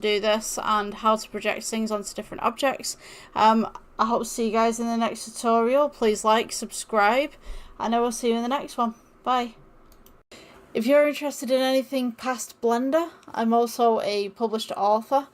do this and how to project things onto different objects. I hope to see you guys in the next tutorial. Please like, subscribe, and I will see you in the next one. Bye. If you're interested in anything past Blender, I'm also a published author.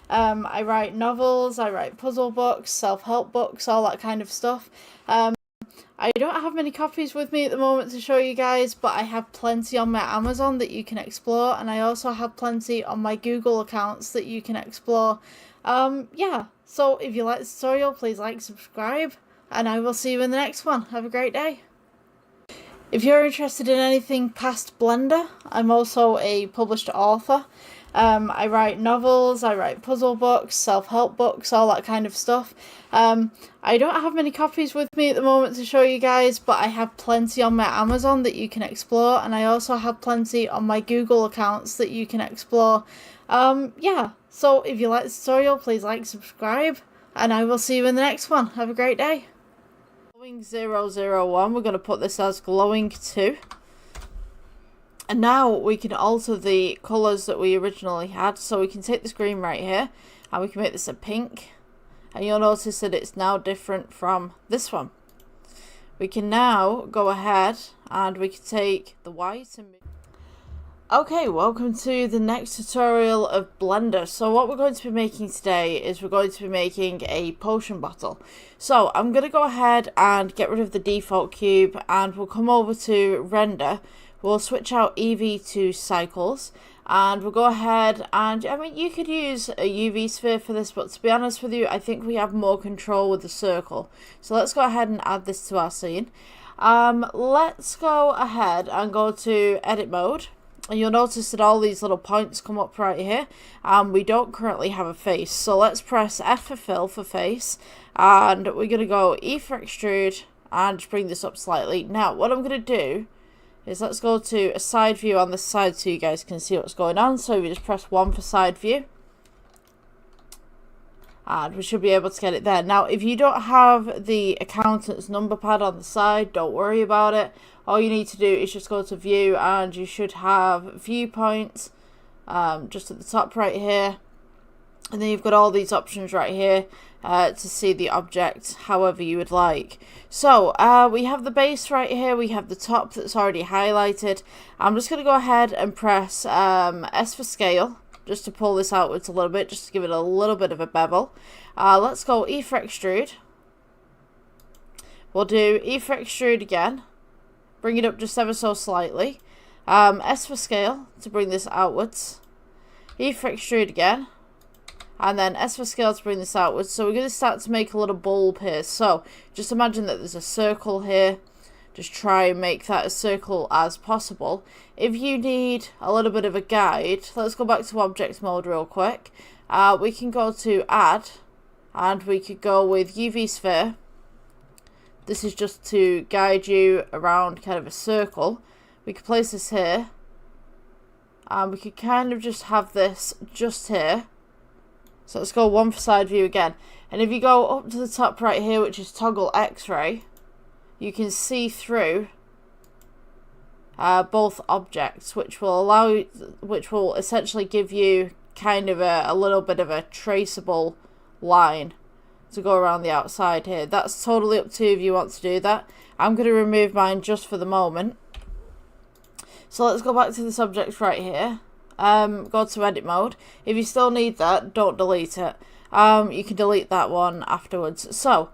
I write novels, I write puzzle books, self-help books, all that kind of stuff. I don't have many copies with me at the moment to show you guys, but I have plenty on my Amazon that you can explore, and I also have plenty on my Google accounts that you can explore. Yeah, so if you like this tutorial, please like, subscribe, and I will see you in the next one. Have a great day. If you're interested in anything past Blender, I'm also a published author. I write novels, I write puzzle books, self-help books, all that kind of stuff. I don't have many copies with me at the moment to show you guys, but I have plenty on my Amazon that you can explore, and I also have plenty on my Google accounts that you can explore. Yeah, so if you like this tutorial, please like, subscribe, and I will see you in the next one. Have a great day. Glowing 001, we're going to put this as glowing 2. And now we can alter the colours that we originally had. So we can take this green right here and we can make this a pink. And you'll notice that it's now different from this one. We can now go ahead and we can take the white and... Okay, welcome to the next tutorial of Blender. So what we're going to be making today is we're going to be making a potion bottle. So I'm going to go ahead and get rid of the default cube and we'll come over to render. We'll switch out EV to cycles and we'll go ahead and, I mean, you could use a UV sphere for this, but to be honest with you, I think we have more control with the circle. So let's go ahead and add this to our scene. Let's go ahead and go to edit mode. And you'll notice that all these little points come up right here. We don't currently have a face. So let's press F for fill for face. And we're going to go E for extrude and just bring this up slightly. Now, what I'm going to do is let's go to a side view on this side so you guys can see what's going on. So we just press 1 for side view. And we should be able to get it there. Now, if you don't have the accountant's number pad on the side, don't worry about it. All you need to do is just go to view and you should have viewpoint just at the top right here. And then you've got all these options right here to see the object however you would like. So we have the base right here. We have the top that's already highlighted. I'm just going to go ahead and press S for scale just to pull this outwards a little bit, just to give it a little bit of a bevel. Let's go E for extrude. We'll do E for extrude again. Bring it up just ever so slightly. S for scale to bring this outwards. E for extrude again. And then S for scale to bring this outwards. So we're going to start to make a little bulb here. So just imagine that there's a circle here. Just try and make that as circle as possible. If you need a little bit of a guide, let's go back to object mode real quick. We can go to add and we could go with UV sphere. This is just to guide you around kind of a circle. We could place this here. And we could kind of just have this just here. So let's go 1 for side view again. And if you go up to the top right here, which is toggle X-ray, you can see through both objects, which will essentially give you kind of a little bit of a traceable line to go around the outside here. That's totally up to you if you want to do that. I'm going to remove mine just for the moment. So let's go back to this object right here. Go to edit mode. If you still need that, don't delete it. You can delete that one afterwards. So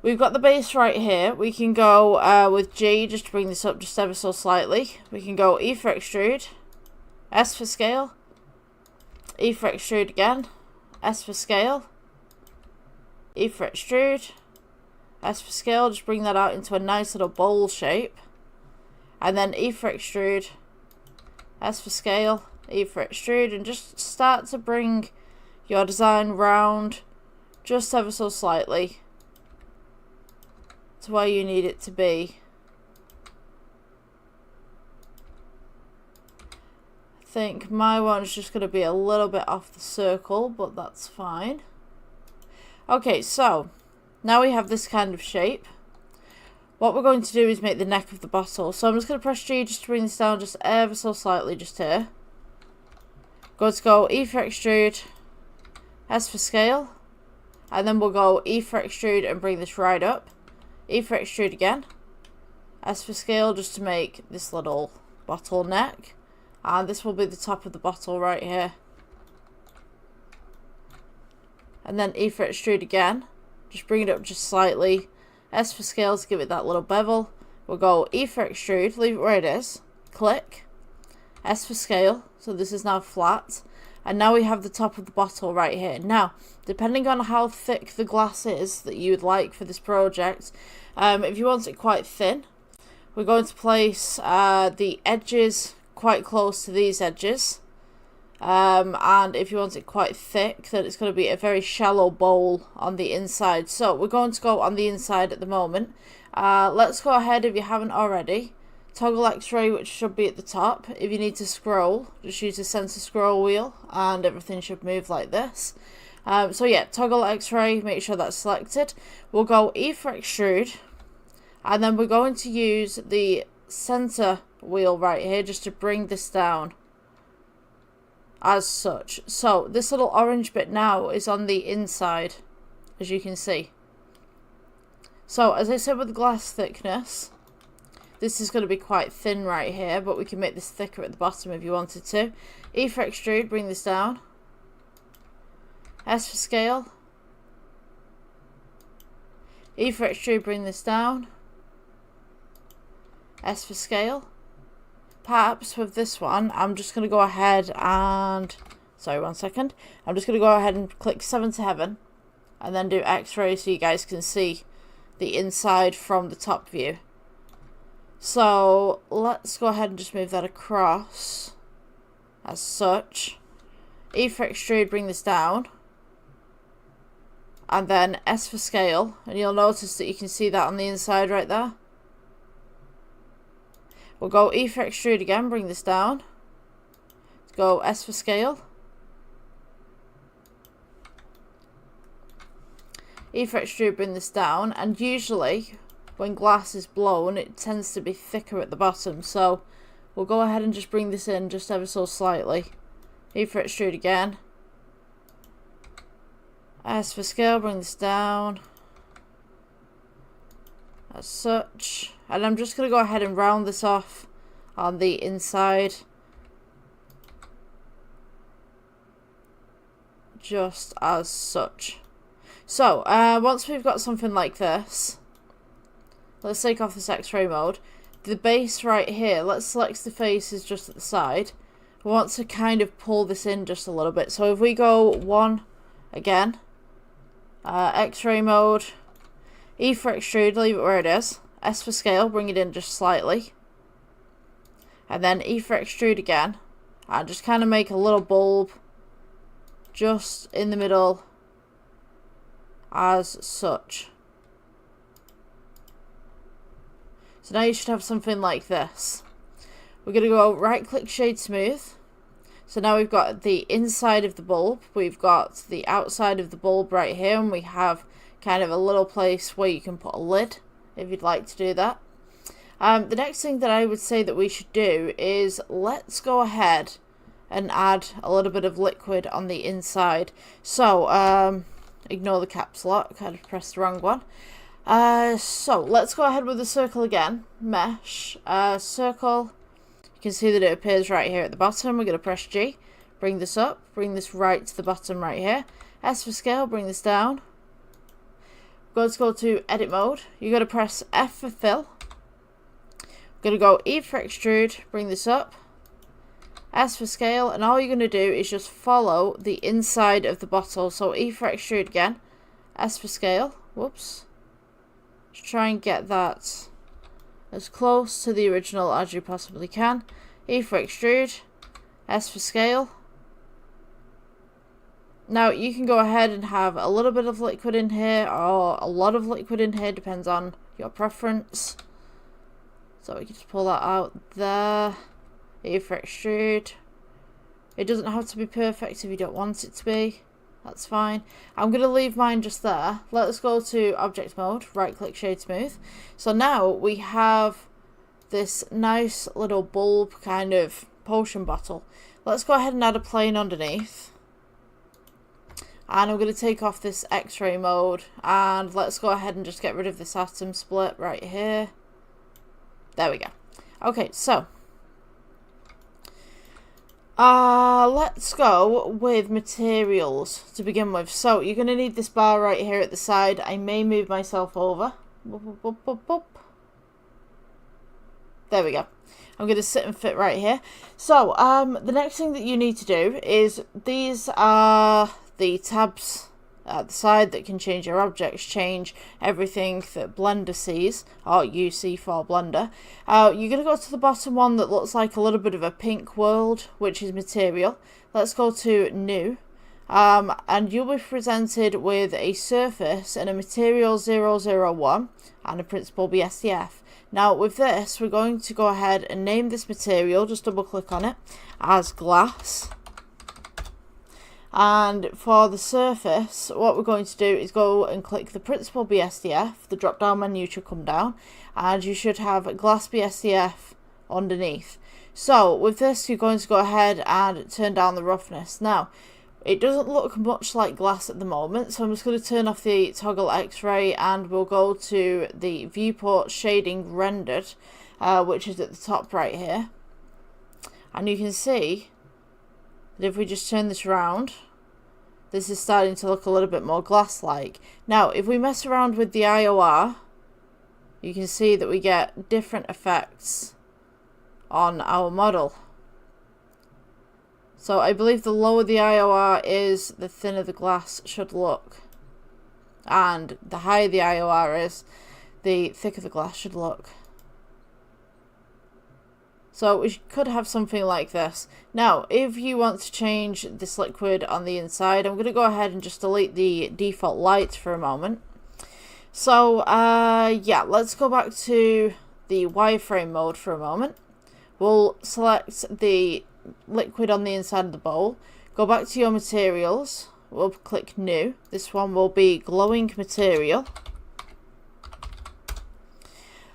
we've got the base right here. We can go with G just to bring this up just ever so slightly. We can go E for extrude, S for scale, E for extrude again, S for scale, E for extrude, S for scale, just bring that out into a nice little bowl shape. And then E for extrude, S for scale, E for extrude, and just start to bring your design round just ever so slightly to where you need it to be. I think my one's just going to be a little bit off the circle, but that's fine. Okay, so now we have this kind of shape. What we're going to do is make the neck of the bottle. So I'm just going to press G just to bring this down just ever so slightly just here. Go E for extrude, S for scale, and then we'll go E for extrude and bring this right up. E for extrude again. S for scale just to make this little bottle neck. And this will be the top of the bottle right here. And then E for extrude again. Just bring it up just slightly. S for scale to give it that little bevel. We'll go E for extrude, leave it where it is. Click. S for scale, so this is now flat. And now we have the top of the bottle right here. Now, depending on how thick the glass is that you would like for this project, if you want it quite thin, we're going to place the edges quite close to these edges. And if you want it quite thick, then it's going to be a very shallow bowl on the inside. So we're going to go on the inside at the moment. Let's go ahead, if you haven't already, toggle X-ray, which should be at the top. If you need to scroll, just use the center scroll wheel and everything should move like this. So yeah, toggle X-ray, make sure that's selected. We'll go E for extrude, and then we're going to use the center wheel right here just to bring this down as such. So this little orange bit now is on the inside, as you can see. So as I said with the glass thickness, this is going to be quite thin right here, but we can make this thicker at the bottom if you wanted to. E for extrude, bring this down. S for scale. E for extrude, bring this down. S for scale. Perhaps with this one, I'm just going to go ahead and... Sorry, 1 second. I'm just going to go ahead and click 7 to heaven. And then do X-ray so you guys can see the inside from the top view. So let's go ahead and just move that across as such. E for extrude, bring this down. And then S for scale. And you'll notice that you can see that on the inside right there. We'll go E for extrude again, bring this down. Let's go S for scale. E for extrude, bring this down. And usually, when glass is blown, it tends to be thicker at the bottom. So, we'll go ahead and just bring this in just ever so slightly. E for extrude again. S for scale, bring this down. As such. And I'm just going to go ahead and round this off on the inside. Just as such. So, once we've got something like this, let's take off this X-ray mode. The base right here, let's select the faces just at the side. We want to kind of pull this in just a little bit. So if we go 1 again, X-ray mode, E for extrude, leave it where it is. S for scale, bring it in just slightly. And then E for extrude again. And just kind of make a little bulb just in the middle as such. So now you should have something like this. We're going to go right click shade smooth. So now we've got the inside of the bulb. We've got the outside of the bulb right here. And we have kind of a little place where you can put a lid if you'd like to do that. The next thing that I would say that we should do is let's go ahead and add a little bit of liquid on the inside. So ignore the caps lock, I pressed the wrong one. So let's go ahead with the circle again. Mesh, circle. You can see that it appears right here at the bottom. We're going to press G, bring this up, bring this right to the bottom right here. S for scale, bring this down. Let's go to edit mode. You're going to press F for fill. We're going to go E for extrude, bring this up. S for scale, and all you're going to do is just follow the inside of the bottle. So E for extrude again. S for scale. Whoops. Just try and get that as close to the original as you possibly can. E for extrude. S for scale. Now you can go ahead and have a little bit of liquid in here or a lot of liquid in here, depends on your preference. So we can just pull that out there. E for extrude. It doesn't have to be perfect if you don't want it to be. That's fine. I'm going to leave mine just there. Let's go to object mode, right click shade smooth. So now we have this nice little bulb kind of potion bottle. Let's go ahead and add a plane underneath. And I'm going to take off this X-ray mode, and let's go ahead and just get rid of this atom split right here. There we go. Okay, so let's go with materials to begin with. So you're going to need this bar right here at the side. I may move myself over. Boop, boop, boop, boop. There we go. I'm going to sit and fit right here. So the next thing that you need to do is, these are the tabs at the side that can change your objects, change everything that Blender sees, or you see for Blender. You're going to go to the bottom one that looks like a little bit of a pink world, which is material. Let's go to new, and you'll be presented with a surface and a material 001 and a principal BSDF. Now with this, we're going to go ahead and name this material, just double click on it, as glass. And for the surface, what we're going to do is go and click the principal BSDF. The drop down menu should come down, and you should have glass BSDF underneath. So with this, you're going to go ahead and turn down the roughness. Now it doesn't look much like glass at the moment, so I'm just going to turn off the toggle X-ray, and we'll go to the viewport shading rendered, which is at the top right here. And you can see that if we just turn this around, this is starting to look a little bit more glass-like. Now if we mess around with the IOR, you can see that we get different effects on our model. So I believe the lower the IOR is, the thinner the glass should look, and the higher the IOR is, the thicker the glass should look. So we could have something like this. Now if you want to change this liquid on the inside, I'm going to go ahead and just delete the default light for a moment. So yeah, let's go back to the wireframe mode for a moment. We'll select the liquid on the inside of the bowl, go back to your materials, we'll click new. This one will be glowing material.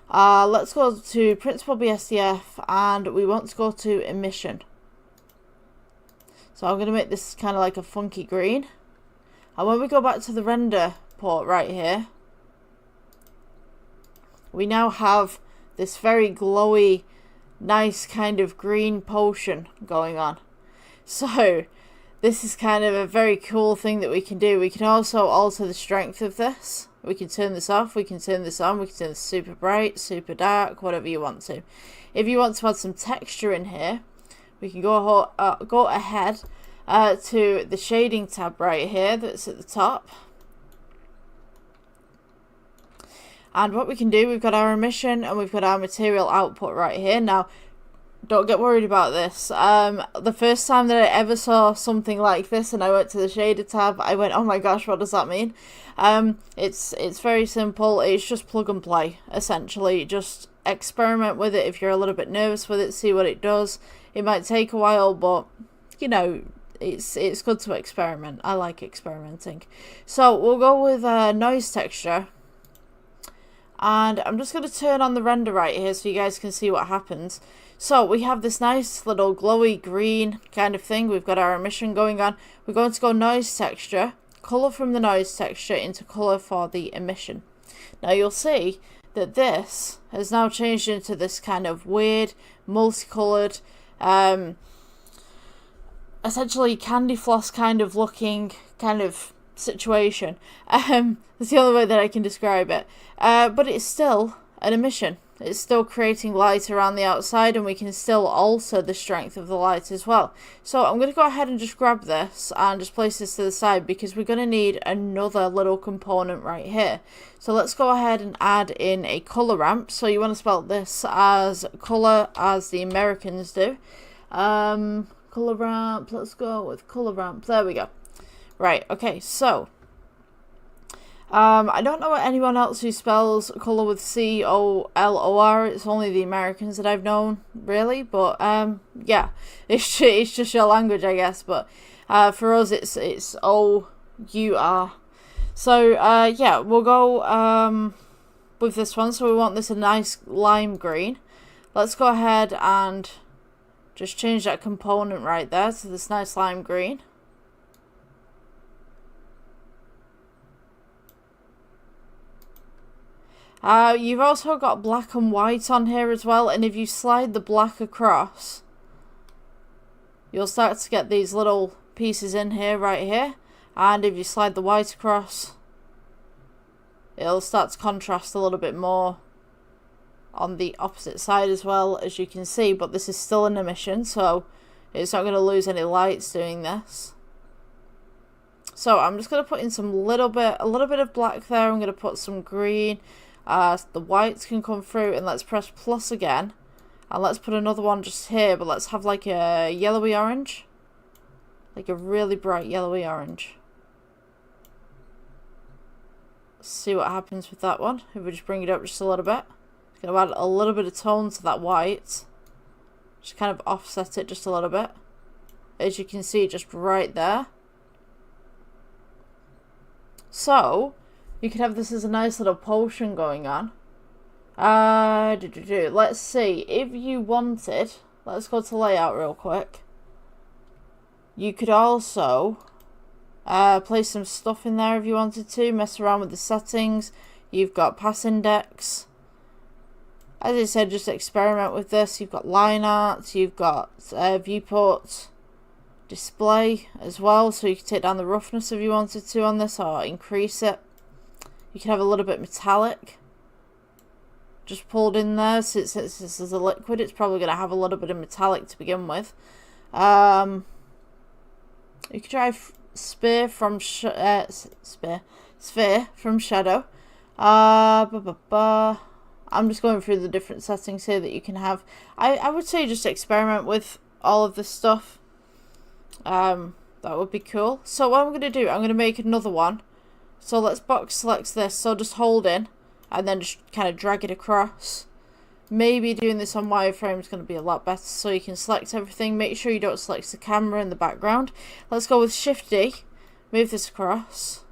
Let's go to principal BSDF, and we want to go to emission. So I'm going to make this kind of like a funky green, and when we go back to the render port right here, we now have this very glowy, nice kind of green potion going on. So this is kind of a very cool thing that we can do. We can also alter the strength of this. We can turn this off, we can turn this on, we can turn this super bright, super dark, whatever you want to. If you want to add some texture in here, we can go ahead to the shading tab right here that's at the top. And what we can do, we've got our emission and we've got our material output right here. Now, don't get worried about this. The first time that I ever saw something like this and I went to the shader tab, I went, oh my gosh, what does that mean? It's very simple. It's just plug and play, essentially. Just experiment with it if you're a little bit nervous with it, see what it does. It might take a while, but you know, it's good to experiment. I like experimenting. So we'll go with noise texture. And I'm just going to turn on the render right here so you guys can see what happens. So we have this nice little glowy green kind of thing. We've got our emission going on. We're going to go noise texture, color from the noise texture into color for the emission. Now you'll see that this has now changed into this kind of weird multicolored, essentially candy floss kind of looking kind of situation. That's the only way that I can describe it. But it's still an emission. It's still creating light around the outside, and we can still alter the strength of the light as well. So I'm going to go ahead and just grab this and just place this to the side, because we're going to need another little component right here. So let's go ahead and add in a color ramp. So you want to spell this as color as the Americans do. Color ramp, let's go with color ramp. There we go. Right, okay, so I don't know anyone else who spells colour with C-O-L-O-R. It's only the Americans that I've known, really. But yeah, it's just your language, I guess. But for us, it's O-U-R. So yeah, we'll go with this one. So we want this a nice lime green. Let's go ahead and just change that component right there to this nice lime green. You've also got black and white on here as well, and if you slide the black across, you'll start to get these little pieces in here, right here, and if you slide the white across, it'll start to contrast a little bit more on the opposite side as well, as you can see, but this is still an emission, so it's not going to lose any lights doing this. So I'm just going to put in a little bit of black there. I'm going to put some green. The whites can come through, and let's press plus again. And let's put another one just here, but let's have like a yellowy orange. Like a really bright yellowy orange. Let's see what happens with that one. If we just bring it up just a little bit. It's going to add a little bit of tone to that white. Just kind of offset it just a little bit. As you can see, just right there. So, you could have this as a nice little potion going on. Let's see, if you wanted, let's go to layout real quick. You could also place some stuff in there if you wanted to, mess around with the settings. You've got pass index. As I said, just experiment with this. You've got line art, you've got viewport display as well, so you can take down the roughness if you wanted to on this, or increase it. You can have a little bit metallic just pulled in there. Since this is a liquid, it's probably going to have a little bit of metallic to begin with. You could try sphere from shadow. I'm just going through the different settings here that you can have. I would say just experiment with all of this stuff. That would be cool. So what I'm going to do, I'm going to make another one. So let's box select this. So just hold in and then just kind of drag it across. Maybe doing this on wireframe is going to be a lot better, so you can select everything. Make sure you don't select the camera in the background. Let's go with Shift D, move this across.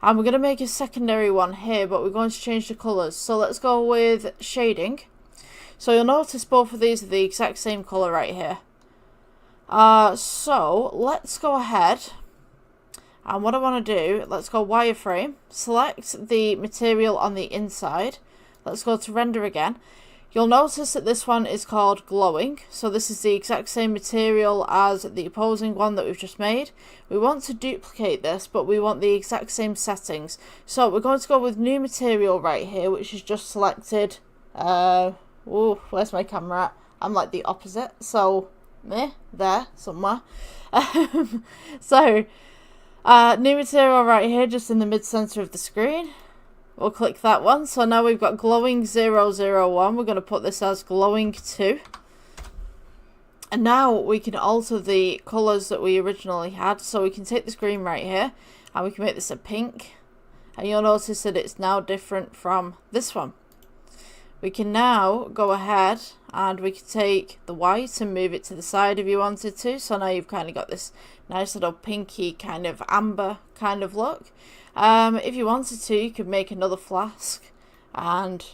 And we're going to make a secondary one here, but we're going to change the colours. So let's go with shading. So you'll notice both of these are the exact same colour right here. So let's go ahead, and what I want to do, let's go wireframe, select the material on the inside, let's go to render again. You'll notice that this one is called glowing, so this is the exact same material as the opposing one that we've just made. We want to duplicate this, but we want the exact same settings. So we're going to go with new material right here, which is just selected. Where's my camera at? I'm like the opposite, so there somewhere. So new material right here, just in the mid center of the screen. We'll click that one. So now we've got glowing 001. We're going to put this as glowing 2. And now we can alter the colors that we originally had. So we can take this green right here and we can make this a pink, and you'll notice that it's now different from this one. We can now go ahead and we can take the white and move it to the side if you wanted to. So now you've kind of got this nice little pinky kind of amber kind of look. If you wanted to, you could make another flask and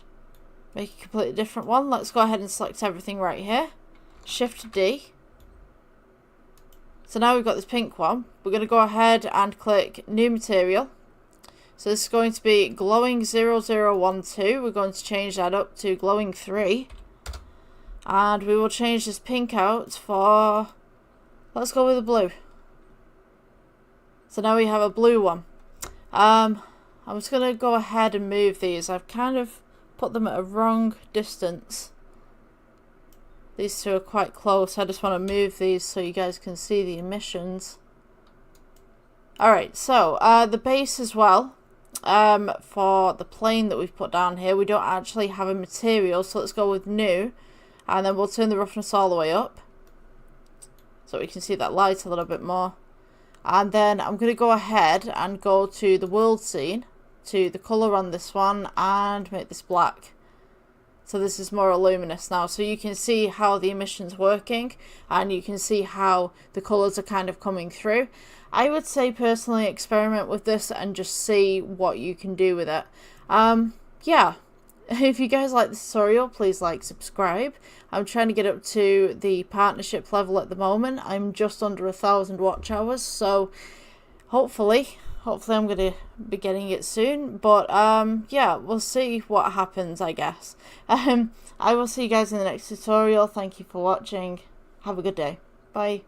make a completely different one. Let's go ahead and select everything right here. Shift D. So now we've got this pink one. We're going to go ahead and click new material. So this is going to be glowing 0012. We're going to change that up to glowing 3. And we will change this pink out for, let's go with a blue. So now we have a blue one. I'm just going to go ahead and move these. I've kind of put them at a wrong distance. These two are quite close. I just want to move these so you guys can see the emissions. Alright, so the base as well. For the plane that we've put down here, we don't actually have a material, so let's go with new, and then we'll turn the roughness all the way up so we can see that light a little bit more. And then I'm going to go ahead and go to the world scene, to the colour on this one, and make this black. So this is more luminous now, so you can see how the emission's working, and you can see how the colours are kind of coming through. I would say personally experiment with this and just see what you can do with it. Yeah, if you guys like this tutorial, please like, subscribe. I'm trying to get up to the partnership level at the moment. I'm just under 1,000 watch hours, so hopefully Hopefully I'm going to be getting it soon. But yeah, we'll see what happens, I guess. I will see you guys in the next tutorial. Thank you for watching. Have a good day. Bye.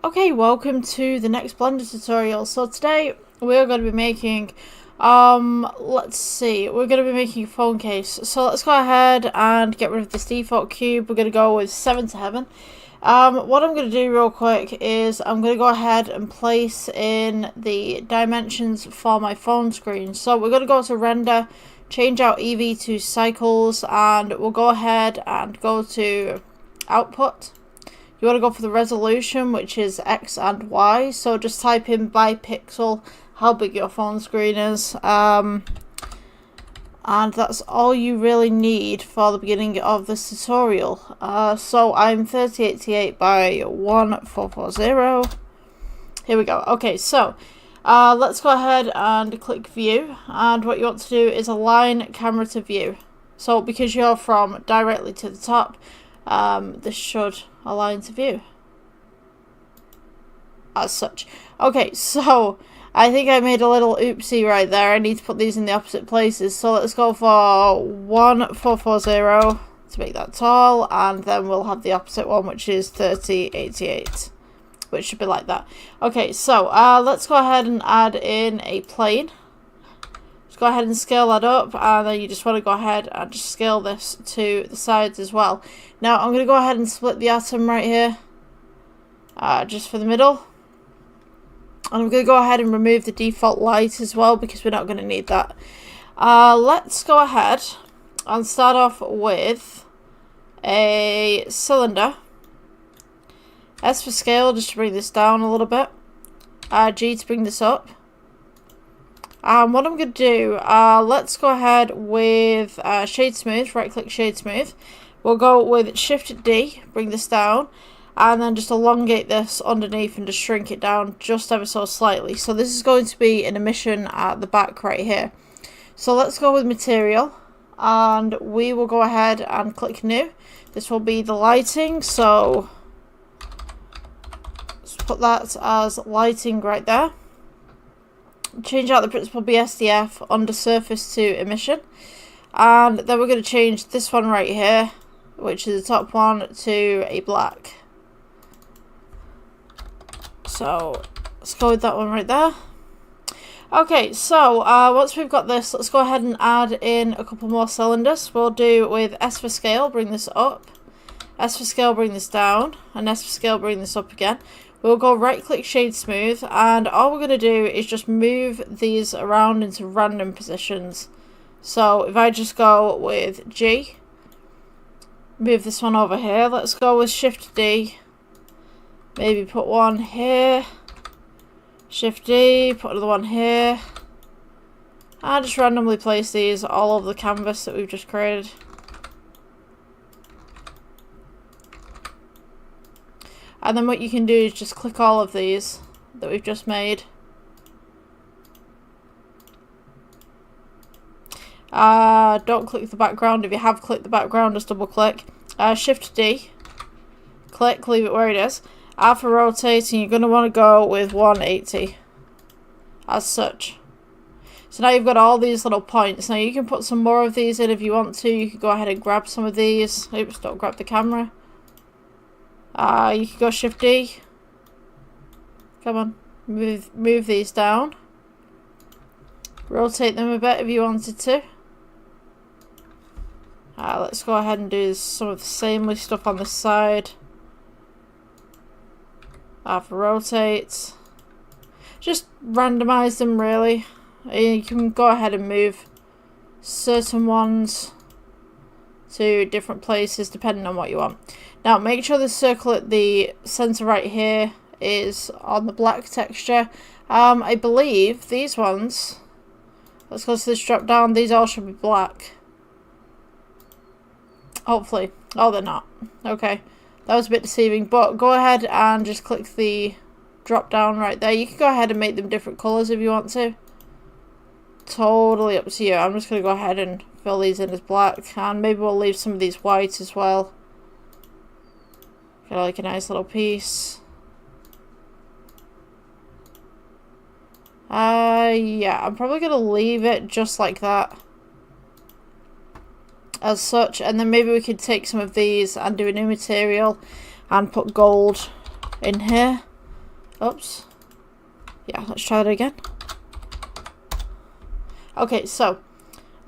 Okay, welcome to the next Blender tutorial. So today we're going to be making, let's see, we're going to be making a phone case. So let's go ahead and get rid of this default cube. We're going to go with 7 to Heaven. What I'm going to do real quick is I'm going to go ahead and place in the dimensions for my phone screen. So we're going to go to render, change out EV to cycles, and we'll go ahead and go to output. You want to go for the resolution, which is X and Y. So just type in by pixel how big your phone screen is. And that's all you really need for the beginning of this tutorial. So I'm 3088 by 1440. Here we go. Okay, so let's go ahead and click view. And what you want to do is align camera to view. So because you're from directly to the top, this should align to view as such. Okay, so I think I made a little oopsie right there. I need to put these in the opposite places. So let's go for 1440 to make that tall, and then we'll have the opposite one, which is 3088, which should be like that. Okay, so let's go ahead and add in a plane. Just go ahead and scale that up, and then you just want to go ahead and just scale this to the sides as well. Now I'm going to go ahead and split the atom right here, just for the middle. And I'm going to go ahead and remove the default light as well, because we're not going to need that. Let's go ahead and start off with a cylinder. S for scale, just to bring this down a little bit. G to bring this up. And what I'm going to do, let's go ahead with Shade Smooth, right click Shade Smooth. We'll go with Shift D, bring this down, and then just elongate this underneath and just shrink it down just ever so slightly. So this is going to be an emission at the back right here. So let's go with Material, and we will go ahead and click New. This will be the lighting, so let's put that as lighting right there. Change out the principal BSDF under surface to emission, and then we're going to change this one right here, which is the top one, to a black. So let's go with that one right there. Okay, so once we've got this, let's go ahead and add in a couple more cylinders. We'll do with S for scale, bring this up, S for scale, bring this down, and S for scale, bring this up again. We'll go right click Shade Smooth, and all we're going to do is just move these around into random positions. So if I just go with G, move this one over here. Let's go with Shift D, maybe put one here, Shift D, put another one here, and just randomly place these all over the canvas that we've just created. And then what you can do is just click all of these that we've just made. Don't click the background. If you have clicked the background, just double click. Shift D, click, leave it where it is. For rotating, you're going to want to go with 180 as such. So now you've got all these little points. Now you can put some more of these in if you want to. You can go ahead and grab some of these. Oops, don't grab the camera. You can go Shift D. Come on, move these down. Rotate them a bit if you wanted to. Let's go ahead and do some of the same stuff on this side. For rotate, just randomize them really. You can go ahead and move certain ones to different places depending on what you want. Now make sure the circle at the center right here is on the black texture. I believe these ones, let's go to this drop down, these all should be black. Hopefully. Oh, they're not. Okay. That was a bit deceiving, but go ahead and just click the drop down right there. You can go ahead and make them different colours if you want to. Totally up to you. I'm just going to go ahead and fill these in as black, and maybe we'll leave some of these white as well. Got like a nice little piece. Yeah, I'm probably going to leave it just like that. As such, and then maybe we could take some of these and do a new material and put gold in here. Oops. Yeah, let's try that again. Okay, so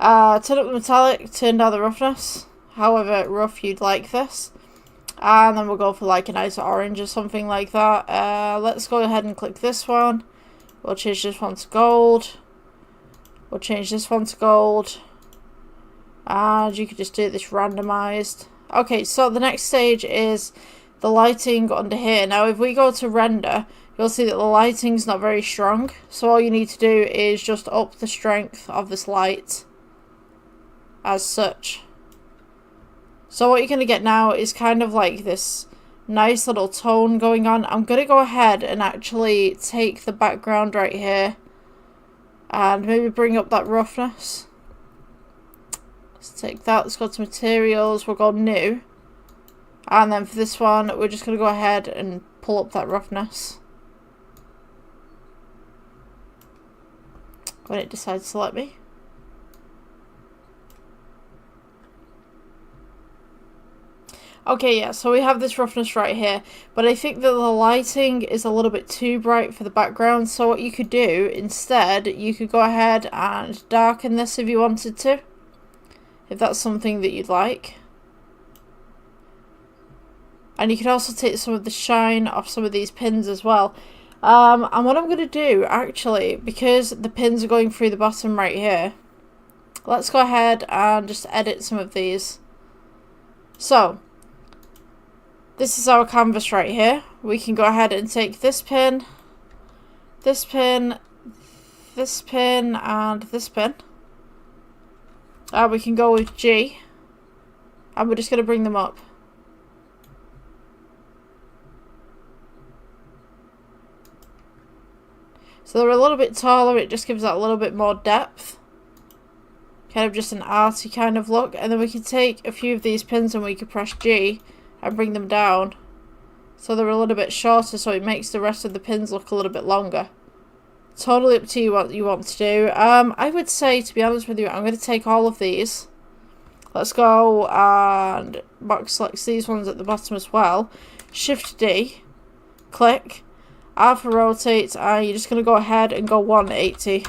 turn up the metallic, turn down the roughness, however rough you'd like this, and then we'll go for like a nice orange or something like that. Let's go ahead and click this one. We'll change this one to gold. We'll change this one to gold. And you could just do this randomized. Okay, so the next stage is the lighting under here. Now, if we go to render, you'll see that the lighting's not very strong. So all you need to do is just up the strength of this light as such. So what you're going to get now is kind of like this nice little tone going on. I'm going to go ahead and actually take the background right here and maybe bring up that roughness. Let's take that, let's go to materials, we'll go new. And then for this one, we're just going to go ahead and pull up that roughness. When it decides to let me. Okay, yeah, so we have this roughness right here. But I think that the lighting is a little bit too bright for the background. So what you could do, instead, you could go ahead and darken this if you wanted to. If that's something that you'd like. And you can also take some of the shine off some of these pins as well. And what I'm going to do, actually, because the pins are going through the bottom right here, let's go ahead and just edit some of these. So, this is our canvas right here. We can go ahead and take this pin, this pin, this pin, and this pin. We can go with G, and we're just going to bring them up. So they're a little bit taller, it just gives that a little bit more depth. Kind of just an arty kind of look. And then we can take a few of these pins and we can press G and bring them down. So they're a little bit shorter, so it makes the rest of the pins look a little bit longer. Totally up to you what you want to do. I would say, to be honest with you, I'm going to take all of these. Let's go and box select these ones at the bottom as well. Shift D, click, R for rotate, and you're just going to go ahead and go 180.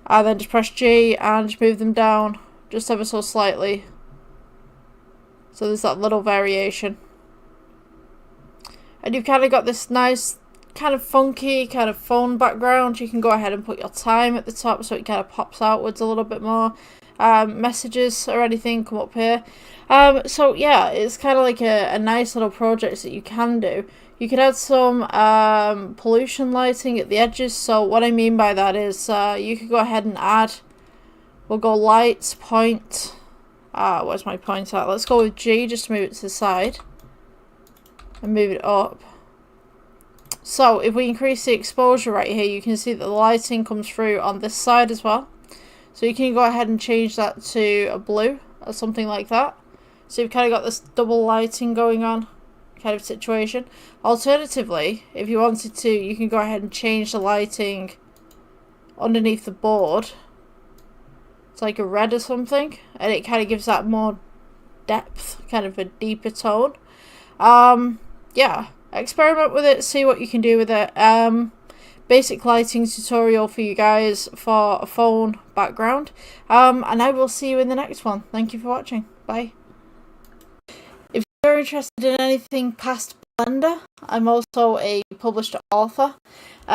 And then just press G and just move them down just ever so slightly. So there's that little variation. And you've kind of got this nice kind of funky, kind of phone background. You can go ahead and put your time at the top so it kind of pops outwards a little bit more. Messages or anything come up here. So yeah, it's kind of like a nice little project that you can do. You can add some pollution lighting at the edges. So what I mean by that is you could go ahead and add, we'll go lights, point, where's my point at? Let's go with G just to move it to the side and move it up. So if we increase the exposure right here, you can see that the lighting comes through on this side as well. So you can go ahead and change that to a blue or something like that. So you've kind of got this double lighting going on kind of situation. Alternatively, if you wanted to, you can go ahead and change the lighting underneath the board. It's like a red or something, and it kind of gives that more depth, kind of a deeper tone. Yeah, experiment with it, see what you can do with it. Basic lighting tutorial for you guys for a phone background. And I will see you in the next one. Thank you for watching. Bye. If you're interested in anything past Blender, I'm also a published author.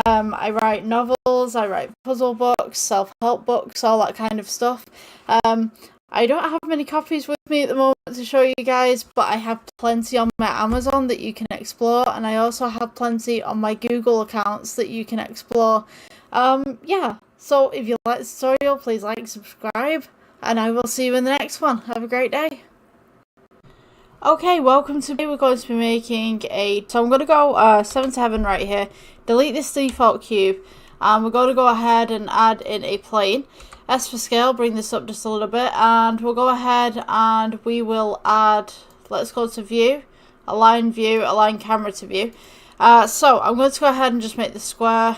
I write novels, I write puzzle books, self-help books, all that kind of stuff. I don't have many copies with me at the moment to show you guys, but I have plenty on my Amazon that you can explore, and I also have plenty on my Google accounts that you can explore. Yeah, so if you like this tutorial, please like, subscribe, and I will see you in the next one. Have a great day. Okay, welcome to me. We're going to be making so I'm going to go 7 to heaven right here, delete this default cube, and we're going to go ahead and add in a plane. S for scale, bring this up just a little bit, and we'll go ahead and we will add, let's go to view, align camera to view. So I'm going to go ahead and just make the square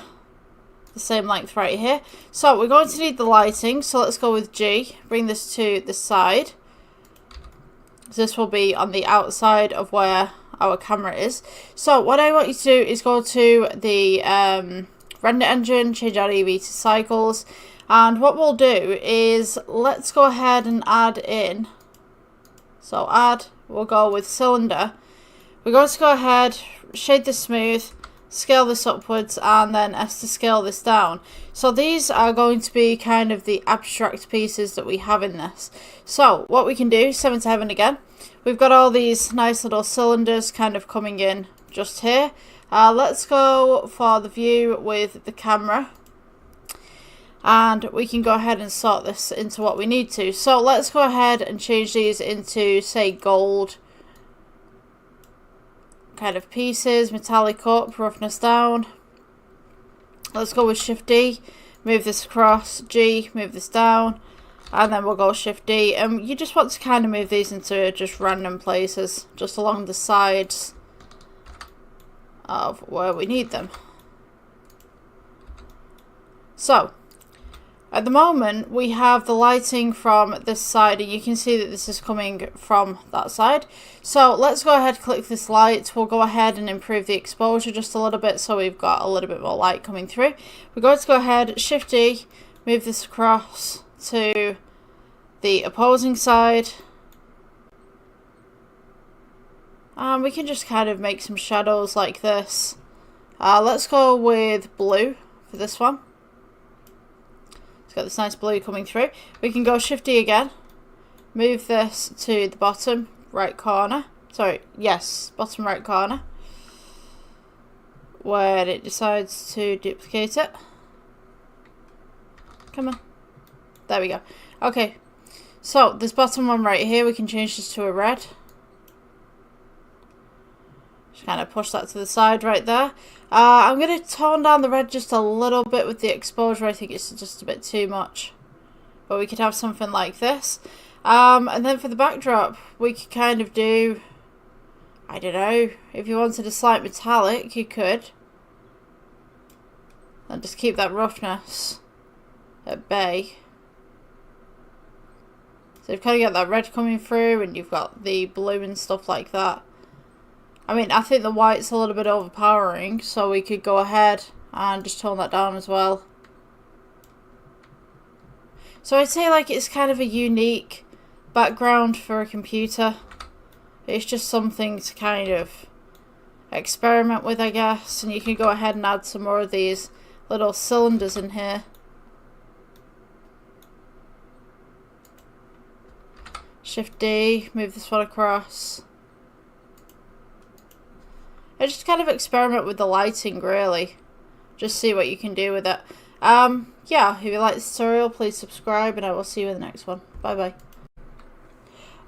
the same length right here. So we're going to need the lighting, so let's go with G, bring this to the side. This will be on the outside of where our camera is. So what I want you to do is go to the render engine, change our EV to cycles, and what we'll do is let's go ahead and add in, so add, we'll go with cylinder. We're going to go ahead, shade this smooth, scale this upwards, and then S to scale this down. So these are going to be kind of the abstract pieces that we have in this. So what we can do, 7 to heaven again, we've got all these nice little cylinders kind of coming in just here. Let's go for the view with the camera, and we can go ahead and sort this into what we need to. So let's go ahead and change these into, say, gold kind of pieces, metallic up, roughness down. Let's go with Shift D, move this across, G, move this down, and then we'll go Shift D. And you just want to kind of move these into just random places, just along the sides of where we need them. So at the moment we have the lighting from this side, and you can see that this is coming from that side. So let's go ahead, click this light. We'll go ahead and improve the exposure just a little bit so we've got a little bit more light coming through. We're going to go ahead, Shift D, move this across to the opposing side, and we can just kind of make some shadows like this. Let's go with blue for this one. It's got this nice blue coming through. We can go Shift D again, move this to the bottom right corner. Sorry, yes, bottom right corner, where it decides to duplicate it. Come on. There we go. Okay, so this bottom one right here, we can change this to a red. Just kind of push that to the side right there. I'm going to tone down the red just a little bit with the exposure. I think it's just a bit too much. But we could have something like this. And then for the backdrop, we could kind of do, I don't know, if you wanted a slight metallic, you could. And just keep that roughness at bay. So you've kind of got that red coming through, and you've got the blue and stuff like that. I mean, I think the white's a little bit overpowering, so we could go ahead and just tone that down as well. So I'd say like it's kind of a unique background for a computer. It's just something to kind of experiment with, I guess. And you can go ahead and add some more of these little cylinders in here. Shift D, move this one across. I just kind of experiment with the lighting, really. Just see what you can do with it. Yeah, if you like this tutorial, please subscribe, and I will see you in the next one. Bye bye.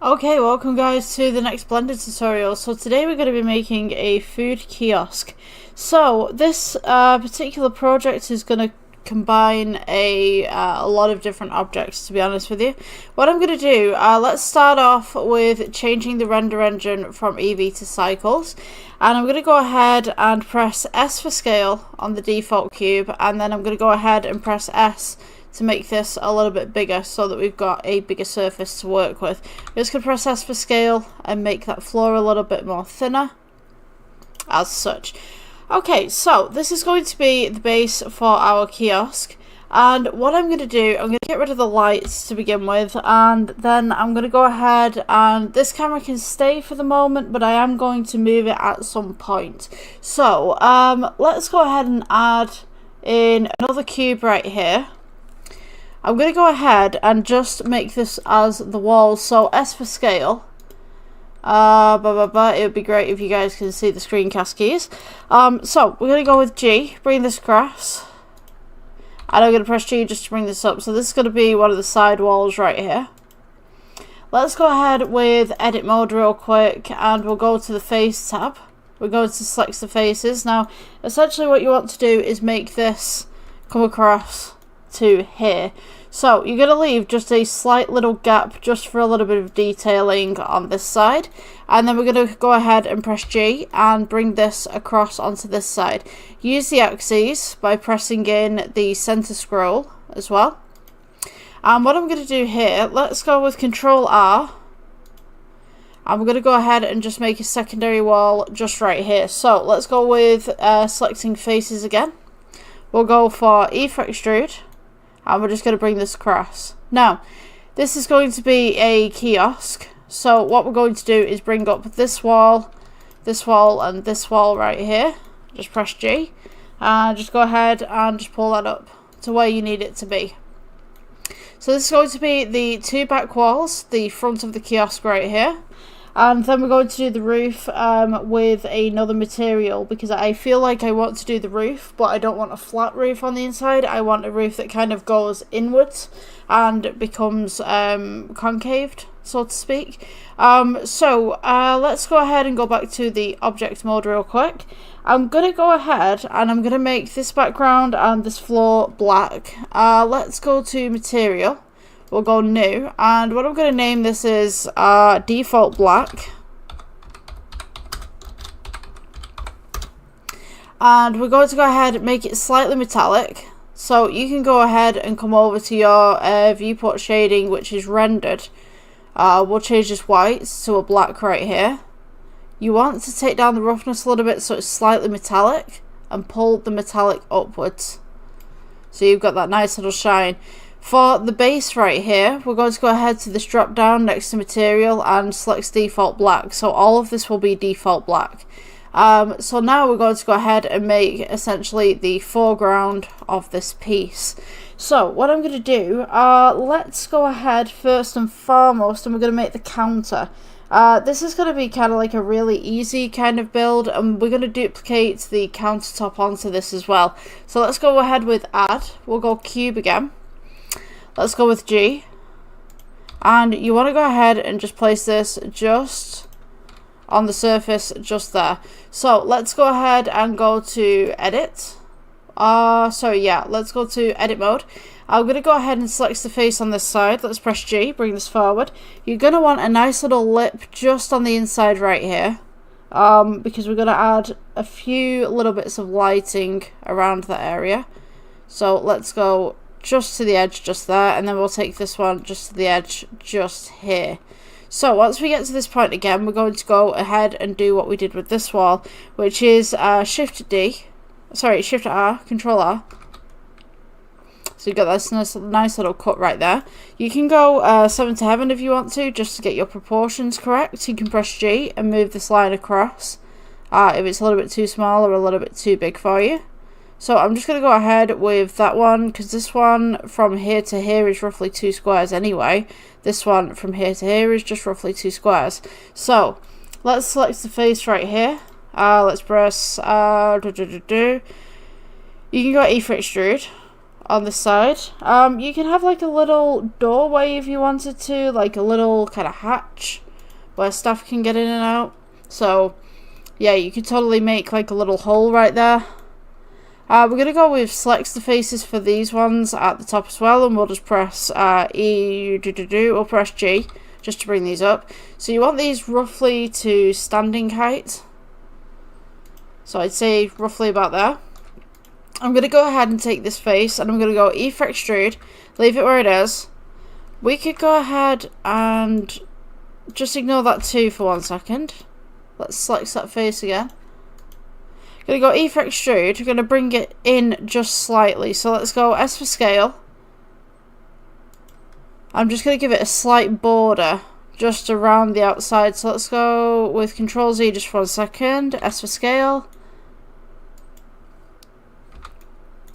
Okay, welcome guys to the next Blender tutorial. So today we're going to be making a food kiosk. So this particular project is going to combine a lot of different objects, to be honest with you. What I'm going to do, let's start off with changing the render engine from EV to cycles, and I'm going to go ahead and press S for scale on the default cube, and then I'm going to go ahead and press S to make this a little bit bigger so that we've got a bigger surface to work with. I'm just going to press S for scale and make that floor a little bit more thinner as such. Okay, so this is going to be the base for our kiosk, and what I'm going to do, I'm going to get rid of the lights to begin with, and then I'm going to go ahead, and this camera can stay for the moment, but I am going to move it at some point. So let's go ahead and add in another cube right here. I'm going to go ahead and just make this as the wall, so S for scale. It would be great if you guys can see the screencast keys. So we're going to go with G, bring this across, and I'm going to press G just to bring this up. So this is going to be one of the side walls right here. Let's go ahead with edit mode real quick, and we'll go to the face tab. We're going to select the faces. Now essentially what you want to do is make this come across to here. So you're going to leave just a slight little gap just for a little bit of detailing on this side. And then we're going to go ahead and press G and bring this across onto this side. Use the axes by pressing in the center scroll as well. And what I'm going to do here, let's go with Control R. And we're going to go ahead and just make a secondary wall just right here. So let's go with selecting faces again. We'll go for E for extrude. And we're just going to bring this across. Now, this is going to be a kiosk. So what we're going to do is bring up this wall, and this wall right here. Just press G. And just go ahead and just pull that up to where you need it to be. So this is going to be the two back walls, the front of the kiosk right here. And then we're going to do the roof with another material, because I feel like I want to do the roof, but I don't want a flat roof on the inside. I want a roof that kind of goes inwards and becomes concaved, so to speak. So let's go ahead and go back to the object mode real quick. I'm going to go ahead and I'm going to make this background and this floor black. Let's go to material. We'll go new, and what I'm going to name this is default black. And we're going to go ahead and make it slightly metallic. So you can go ahead and come over to your viewport shading, which is rendered. We'll change this white to a black right here. You want to take down the roughness a little bit so it's slightly metallic, and pull the metallic upwards. So you've got that nice little shine. For the base right here, we're going to go ahead to this drop down next to material and select default black. So all of this will be default black. So now we're going to go ahead and make essentially the foreground of this piece. So what I'm going to do, let's go ahead first and foremost, and we're going to make the counter. This is going to be kind of like a really easy kind of build, and we're going to duplicate the countertop onto this as well. So let's go ahead with add. We'll go cube again. Let's go with G, and you want to go ahead and just place this just on the surface just there. So let's go ahead and go to edit. Let's go to edit mode. I'm going to go ahead and select the face on this side. Let's press G, bring this forward. You're going to want a nice little lip just on the inside right here, because we're going to add a few little bits of lighting around that area. So let's go just to the edge just there, and then we'll take this one just to the edge just here. So once we get to this point again, we're going to go ahead and do what we did with this wall, which is Shift R, Control R. So you've got this nice little cut right there. You can go 7 to heaven if you want to, just to get your proportions correct. You can press G and move this line across if it's a little bit too small or a little bit too big for you. So I'm just going to go ahead with that one, because this one from here to here is roughly 2 squares anyway. This one from here to here is just roughly 2 squares. So let's select the face right here. Let's press you can go E for extrude on this side. You can have like a little doorway if you wanted to, like a little kind of hatch where stuff can get in and out. So yeah, you could totally make like a little hole right there. We're going to go with select the faces for these ones at the top as well, and we'll just press we'll press G just to bring these up. So you want these roughly to standing height. So I'd say roughly about there. I'm going to go ahead and take this face, and I'm going to go E for extrude, leave it where it is. We could go ahead and just ignore that 2 for 1 second. Let's select that face again. Going to go E for extrude. We're going to bring it in just slightly. So let's go S for scale. I'm just going to give it a slight border just around the outside. So let's go with Control Z just for 1 second. S for scale.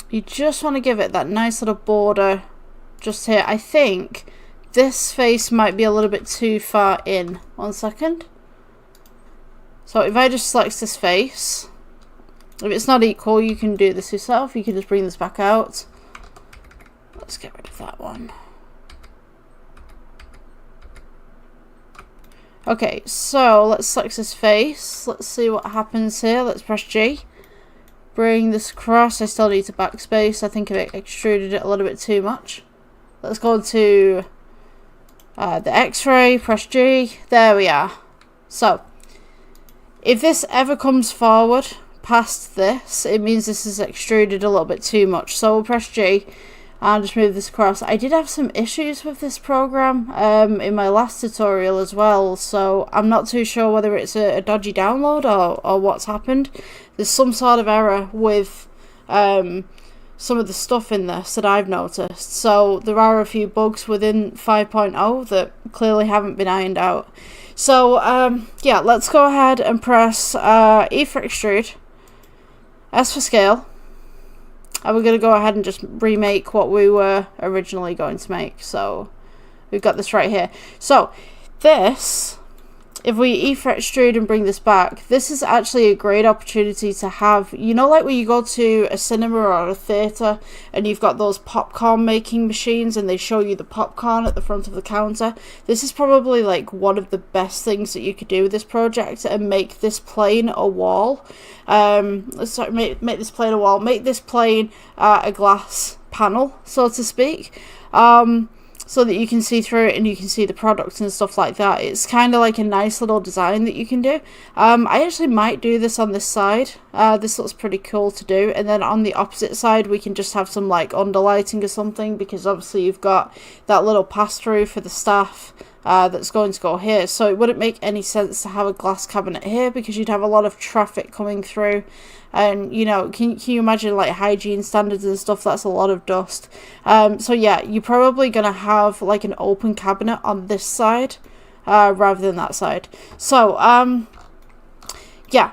You just want to give it that nice little border just here. I think this face might be a little bit too far in. 1 second. So if I just select this face, if it's not equal, you can do this yourself. You can just bring this back out. Let's get rid of that one. Okay, so let's select this face. Let's see what happens here. Let's press G. Bring this across. I still need to backspace. I think I extruded it a little bit too much. Let's go to the X-ray, press G. There we are. So, if this ever comes forward past this, it means this is extruded a little bit too much. So we'll press G and just move this across. I did have some issues with this program in my last tutorial as well, so I'm not too sure whether it's a dodgy download or what's happened. There's some sort of error with some of the stuff in this that I've noticed. So there are a few bugs within 5.0 that clearly haven't been ironed out. So yeah, let's go ahead and press E for extrude, S for scale, and we're going to go ahead and just remake what we were originally going to make. So we've got this right here. So this, if we E for extrude and bring this back, this is actually a great opportunity to have, you know, like when you go to a cinema or a theatre and you've got those popcorn making machines and they show you the popcorn at the front of the counter. This is probably like one of the best things that you could do with this project, and make this plane a wall. Make this plane a wall. Make this plane a glass panel, so to speak. So that you can see through it and you can see the products and stuff like that. It's kind of like a nice little design that you can do. I actually might do this on this side. This looks pretty cool to do. And then on the opposite side, we can just have some like underlighting or something, because obviously you've got that little pass-through for the staff that's going to go here. So it wouldn't make any sense to have a glass cabinet here, because you'd have a lot of traffic coming through. And, you know, can you imagine like hygiene standards and stuff? That's a lot of dust. So yeah, you're probably going to have like an open cabinet on this side rather than that side. So, yeah,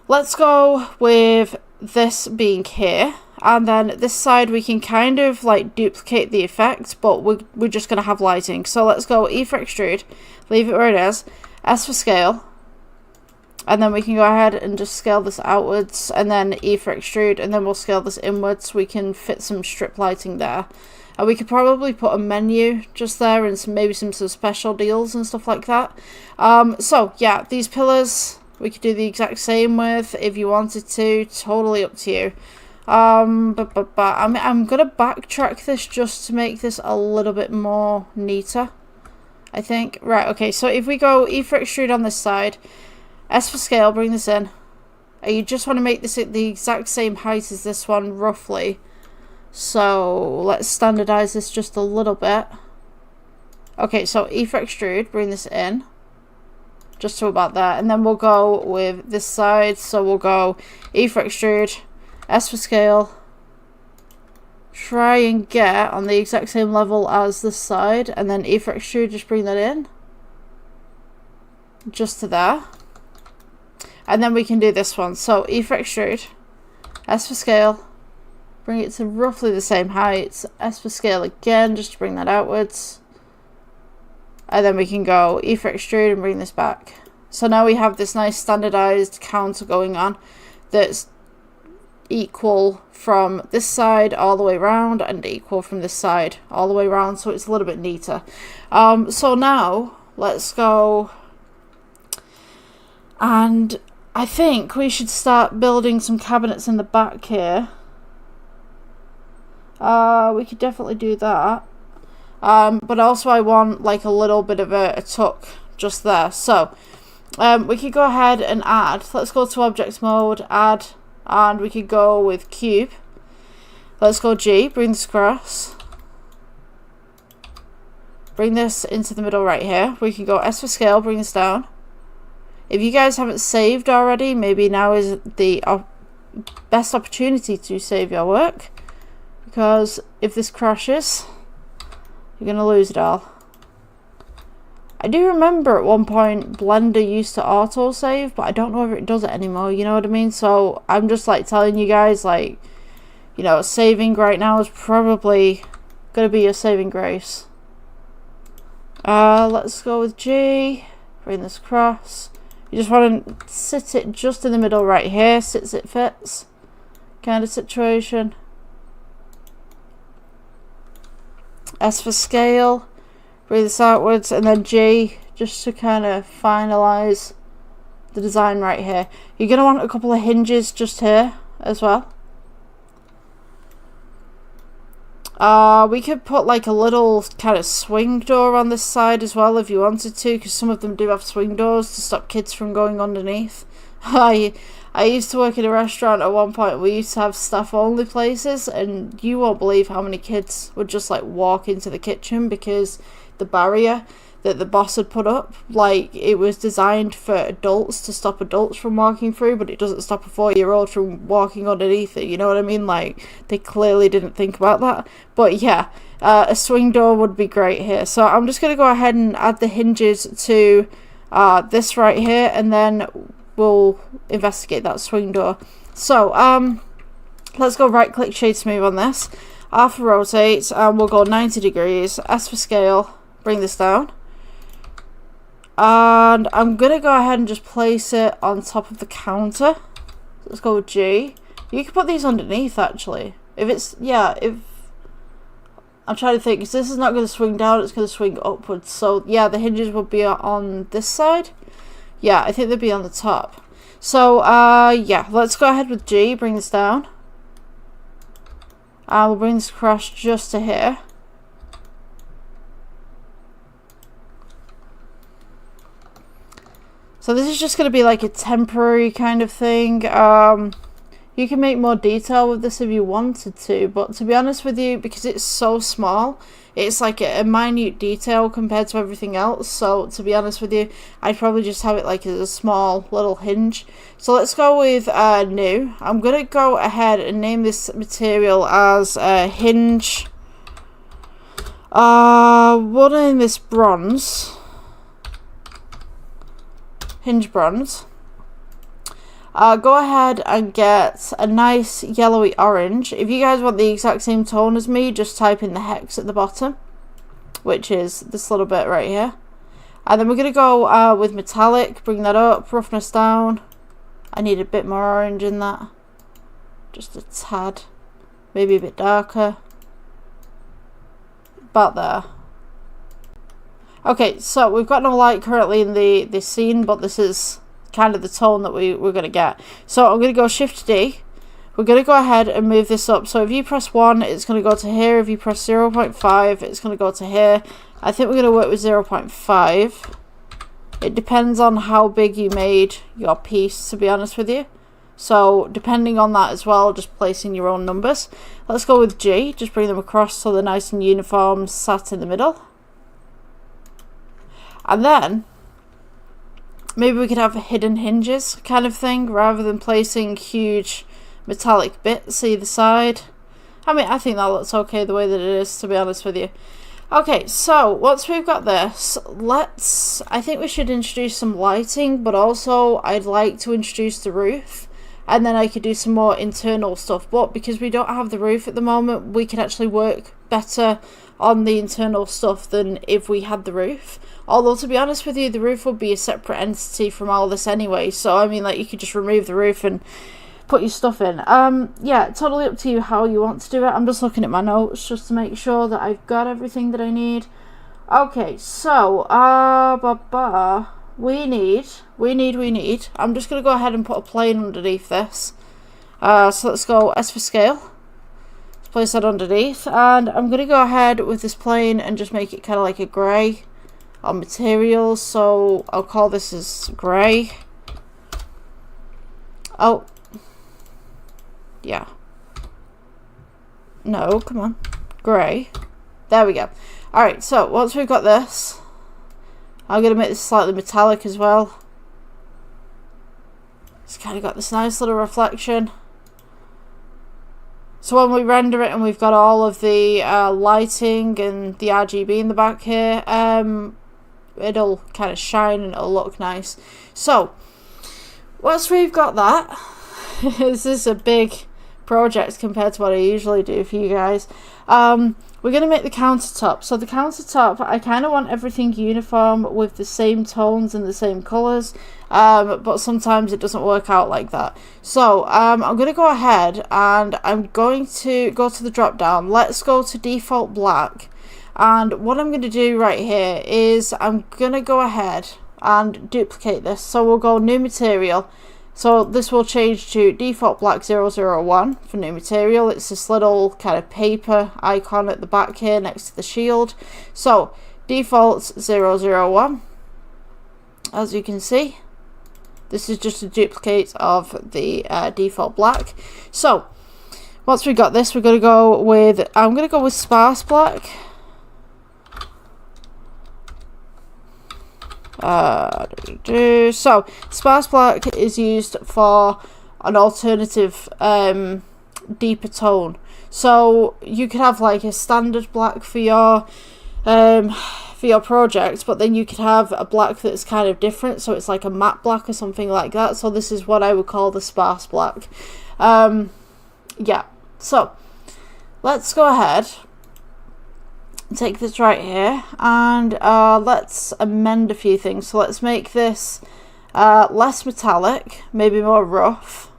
let's go with this being here. And then this side we can kind of like duplicate the effect, but we're just going to have lighting. So let's go E for extrude, leave it where it is, S for scale. And then we can go ahead and just scale this outwards, and then E for extrude, and then we'll scale this inwards. We can fit some strip lighting there. And we could probably put a menu just there and maybe some special deals and stuff like that. So yeah, these pillars we could do the exact same with if you wanted to. Totally up to you. I'm gonna backtrack this just to make this a little bit more neater, I think. Right, okay, so if we go E for extrude on this side, S for scale, bring this in. You just want to make this the exact same height as this one, roughly. So let's standardize this just a little bit. Okay, so E for extrude, bring this in. Just to about there. And then we'll go with this side. So we'll go E for extrude, S for scale. Try and get on the exact same level as this side. And then E for extrude, just bring that in. Just to there. And then we can do this one. So E for extrude, S for scale, bring it to roughly the same height, S for scale again, just to bring that outwards. And then we can go E for extrude and bring this back. So now we have this nice standardized counter going on that's equal from this side all the way around and equal from this side all the way around, so it's a little bit neater. So now let's go, and I think we should start building some cabinets in the back here. We could definitely do that. But also I want like a little bit of a tuck just there. So we could go ahead and add. Let's go to object mode, add, and we could go with cube. Let's go G, bring this across. Bring this into the middle right here. We can go S for scale, bring this down. If you guys haven't saved already, maybe now is the best opportunity to save your work, because if this crashes, you're going to lose it all. I do remember at one point Blender used to auto-save, but I don't know if it does it anymore, you know what I mean? So I'm just like telling you guys, like, you know, saving right now is probably going to be your saving grace. Let's go with G, bring this across. You just want to sit it just in the middle right here, sits it fits kind of situation. S for scale, bring this outwards, and then G just to kind of finalize the design right here. You're going to want a couple of hinges just here as well. We could put like a little kind of swing door on this side as well if you wanted to, because some of them do have swing doors to stop kids from going underneath. I used to work in a restaurant at one point. We used to have staff only places, and you won't believe how many kids would just like walk into the kitchen because the barrier that the boss had put up, like, it was designed for adults to stop adults from walking through, but it doesn't stop a 4-year-old from walking underneath it, you know what I mean? Like, they clearly didn't think about that. But yeah, a swing door would be great here. So I'm just going to go ahead and add the hinges to this right here, and then we'll investigate that swing door. So let's go right click shade smooth on this, R for rotate, and we'll go 90 degrees, S for scale, bring this down. And I'm going to go ahead and just place it on top of the counter. Let's go with G. You can put these underneath, actually. If it's, yeah, if... I'm trying to think, because this is not going to swing down, it's going to swing upwards. So, yeah, the hinges will be on this side. Yeah, I think they'll be on the top. So, yeah, let's go ahead with G, bring this down. And we'll bring this across just to here. So this is just going to be like a temporary kind of thing. You can make more detail with this if you wanted to, but to be honest with you, because it's so small, it's like a minute detail compared to everything else. So to be honest with you, I'd probably just have it like as a small little hinge. So let's go with new. I'm going to go ahead and name this material as hinge. We'll name this bronze. Hinge bronze. Go ahead and get a nice yellowy orange. If you guys want the exact same tone as me, just type in the hex at the bottom, which is this little bit right here. And then we're going to go with metallic, bring that up, roughness down. I need a bit more orange in that. Just a tad. Maybe a bit darker. About there. Okay, so we've got no light currently in the scene, but this is kind of the tone that we're going to get. So I'm going to go Shift D. We're going to go ahead and move this up. So if you press 1, it's going to go to here. If you press 0.5, it's going to go to here. I think we're going to work with 0.5. It depends on how big you made your piece, to be honest with you. So depending on that as well, just placing your own numbers. Let's go with G. Just bring them across so they're nice and uniform, sat in the middle. And then maybe we could have hidden hinges kind of thing rather than placing huge metallic bits either side. I mean, I think that looks okay the way that it is, to be honest with you. Okay, so once we've got this, I think we should introduce some lighting, but also I'd like to introduce the roof, and then I could do some more internal stuff. But because we don't have the roof at the moment, we can actually work better on the internal stuff than if we had the roof. Although, to be honest with you, the roof will be a separate entity from all this anyway. So, I mean, like, you could just remove the roof and put your stuff in. Yeah, totally up to you how you want to do it. I'm just looking at my notes just to make sure that I've got everything that I need. Okay, so, we need. I'm just going to go ahead and put a plane underneath this. So let's go S for scale. Let's place that underneath. And I'm going to go ahead with this plane and just make it kind of like a grey on materials. So I'll call this as grey. Oh. Yeah. No, come on. Grey. There we go. Alright, so once we've got this, I'm going to make this slightly metallic as well. It's kind of got this nice little reflection. So when we render it and we've got all of the lighting and the RGB in the back here, it'll kind of shine and it'll look nice. So, once we've got that, this is a big project compared to what I usually do for you guys. We're going to make the countertop. So the countertop, I kind of want everything uniform with the same tones and the same colours, but sometimes it doesn't work out like that. So I'm going to go ahead and I'm going to go to the drop down. Let's go to default black. And what I'm going to do right here is I'm going to go ahead and duplicate this. So we'll go new material, So this will change to default black 001 for new material. It's this little kind of paper icon at the back here next to the shield. So default 001, as you can see, this is just a duplicate of the default black. So once we got this, we're going to go with, I'm going to go with sparse black. So sparse black is used for an alternative deeper tone. So you could have like a standard black for your project, but then you could have a black that's kind of different, so it's like a matte black or something like that. So this is what I would call the sparse black. Yeah, so let's go ahead, take this right here, and let's amend a few things. So let's make this less metallic, maybe more rough.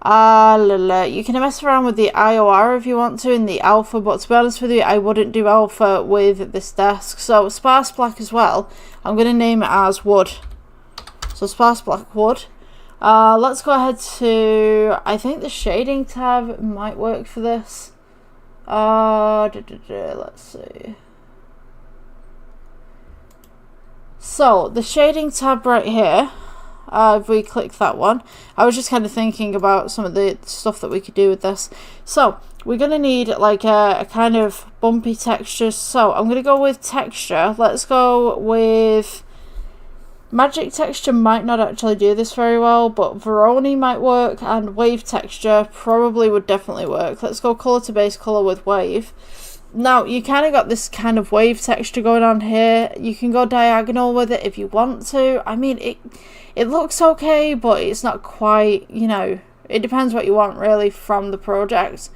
You can mess around with the IOR if you want to in the alpha, but to be honest with you, I wouldn't do alpha with this desk. So sparse black as well, I'm going to name it as wood. So sparse black wood. Let's go ahead to, I think the shading tab might work for this. Let's see. So the shading tab right here, if we click that one, I was just kind of thinking about some of the stuff that we could do with this. So we're going to need like a kind of bumpy texture. So I'm going to go with texture. Let's go with magic texture. Might not actually do this very well, but Veroni might work, and wave texture probably would definitely work. Let's go color to base color with wave. Now you kind of got this kind of wave texture going on here. You can go diagonal with it if you want to. I mean, it looks okay, but it's not quite, you know, it depends what you want really from the project.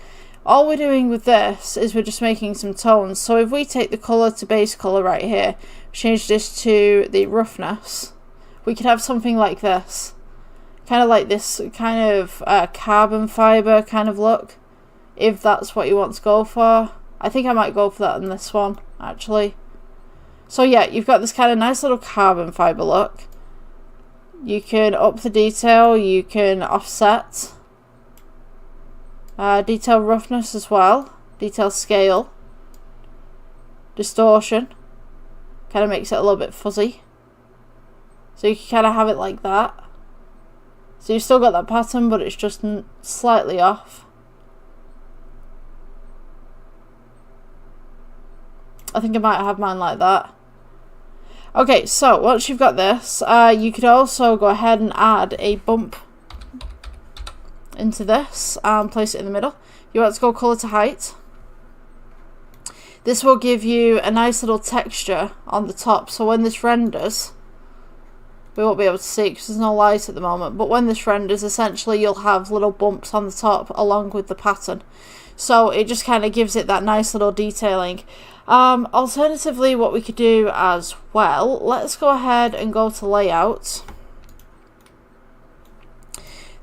All we're doing with this is we're just making some tones. So if we take the color to base color right here, change this to the roughness, we could have something like this, kind of like this kind of carbon fiber kind of look, if that's what you want to go for. I think I might go for that in this one actually. So yeah, you've got this kind of nice little carbon fiber look. You can up the detail, you can offset, detail roughness as well, detail scale, distortion, kind of makes it a little bit fuzzy. So you can kind of have it like that. So you've still got that pattern, but it's just slightly off. I think I might have mine like that. Okay, so once you've got this, you could also go ahead and add a bump into this and place it in the middle. You want to go color to height. This will give you a nice little texture on the top, so when this renders, we won't be able to see because there's no light at the moment, but when this renders, essentially you'll have little bumps on the top along with the pattern. So it just kind of gives it that nice little detailing. Alternatively, what we could do as well, let's go ahead and go to layout.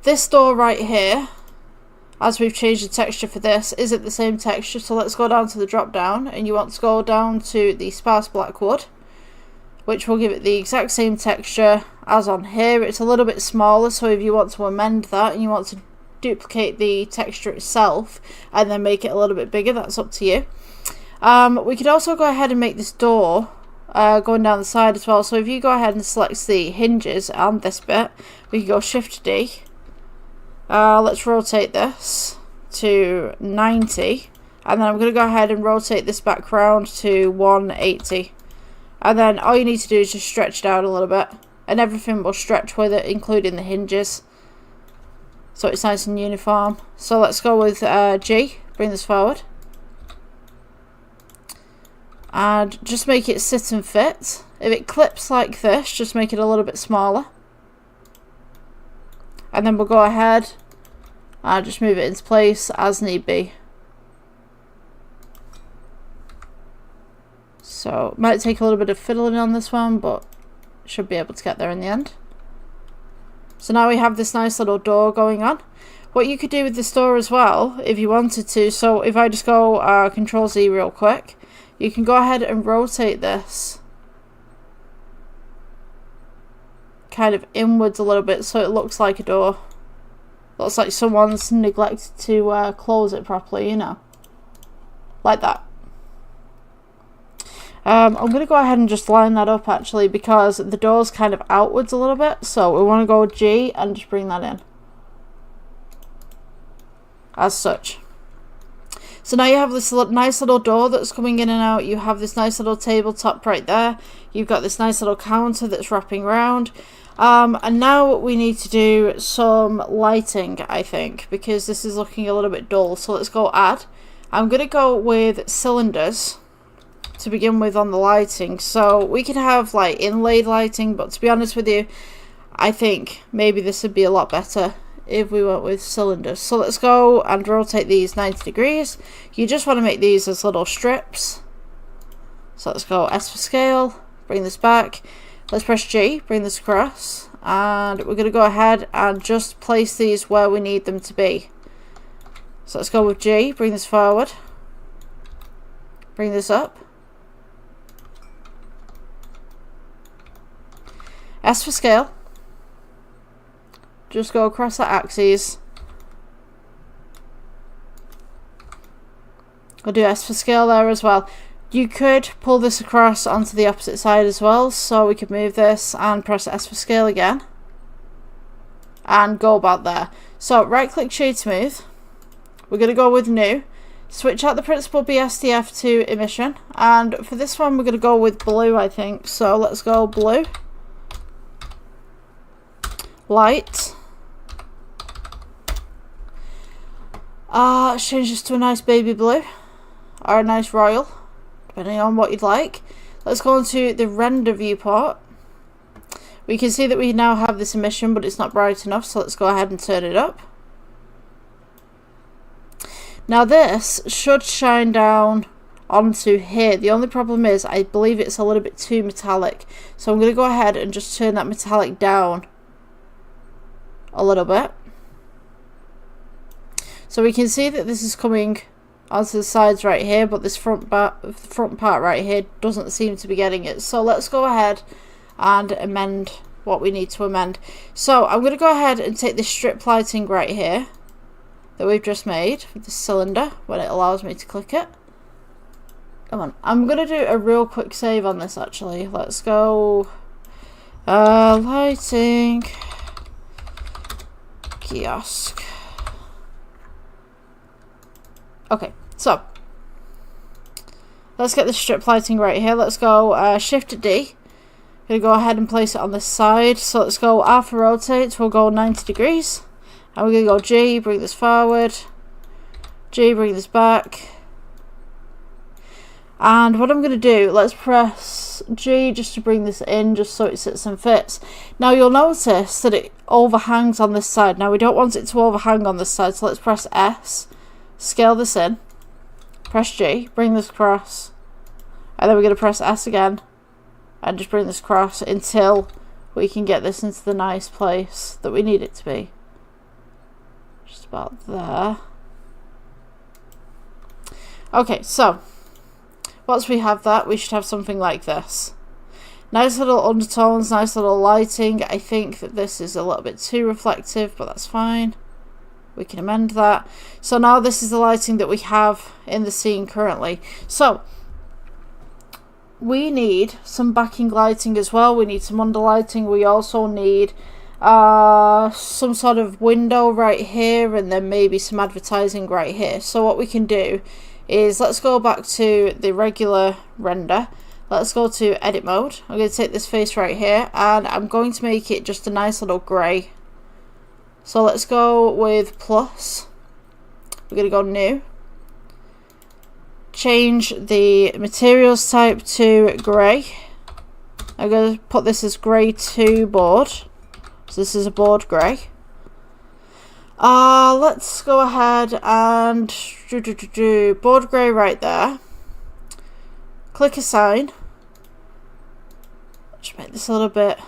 This door right here, as we've changed the texture for this, isn't the same texture, so let's go down to the drop down, and you want to go down to the sparse black wood, which will give it the exact same texture as on here. It's a little bit smaller, so if you want to amend that and you want to duplicate the texture itself and then make it a little bit bigger, that's up to you. We could also go ahead and make this door going down the side as well. So if you go ahead and select the hinges and this bit, we can go Shift D. Let's rotate this to 90, and then I'm going to go ahead and rotate this background to 180, and then all you need to do is just stretch it out a little bit, and everything will stretch with it, including the hinges, so it's nice and uniform. So let's go with G, bring this forward, and just make it sit and fit. If it clips like this, just make it a little bit smaller, and then we'll go ahead and just move it into place as need be. So it might take a little bit of fiddling on this one, but should be able to get there in the end. So now we have this nice little door going on. What you could do with this door as well, if you wanted to, so if I just go Control Z real quick, you can go ahead and rotate this kind of inwards a little bit so it looks like a door. Looks like someone's neglected to close it properly, you know. Like that. I'm going to go ahead and just line that up actually, because the door's kind of outwards a little bit. So we want to go G and just bring that in. As such. So now you have this nice little door that's coming in and out. You have this nice little tabletop right there. You've got this nice little counter that's wrapping around. And now we need to do some lighting, I think, because this is looking a little bit dull. So let's go add. I'm going to go with cylinders to begin with on the lighting. So we can have like inlaid lighting, but to be honest with you, I think maybe this would be a lot better if we went with cylinders. So let's go and rotate these 90 degrees. You just want to make these as little strips. So let's go S for scale, bring this back. Let's press G, bring this across, and we're going to go ahead and just place these where we need them to be. So let's go with G, bring this forward, bring this up. S for scale. Just go across that axis. We'll do S for scale there as well. You could pull this across onto the opposite side as well, so we could move this and press S for scale again and go about there. So right click shade smooth. We're going to go with new. Switch out the principal BSDF to emission, and for this one we're going to go with blue, I think. So let's go blue, light. Let's change this to a nice baby blue or a nice royal, depending on what you'd like. Let's go into the render viewport. We can see that we now have this emission, but it's not bright enough, so let's go ahead and turn it up. Now this should shine down onto here. The only problem is I believe it's a little bit too metallic, so I'm going to go ahead and just turn that metallic down a little bit. So we can see that this is coming onto the sides right here, but this front part right here doesn't seem to be getting it. So let's go ahead and amend what we need to amend. So I'm going to go ahead and take this strip lighting right here that we've just made with the cylinder when it allows me to click it. Come on, I'm going to do a real quick save on this actually. Let's go lighting kiosk. Okay, so let's get the strip lighting right here. Let's go Shift D. Gonna go ahead and place it on this side. So let's go R for rotate. We'll go 90 degrees. And we're gonna go G, bring this forward. G, bring this back. And what I'm going to do, let's press G just to bring this in, just so it sits and fits. Now you'll notice that it overhangs on this side. Now we don't want it to overhang on this side, so let's press S. Scale this in, press G, bring this across, and then we're going to press S again and just bring this across until we can get this into the nice place that we need it to be. Just about there. Okay, so once we have that, we should have something like this. Nice little undertones, nice little lighting. I think that this is a little bit too reflective, but that's fine. We can amend that. So now this is the lighting that we have in the scene currently. So we need some backing lighting as well. We need some under lighting. We also need some sort of window right here, and then maybe some advertising right here. So what we can do is let's go back to the regular render. Let's go to edit mode. I'm going to take this face right here and I'm going to make it just a nice little grey. So let's go with plus. We're going to go new. Change the materials type to grey. I'm going to put this as grey to board. So this is a board grey. Let's go ahead and do board grey right there. Click assign. Just make this a little bit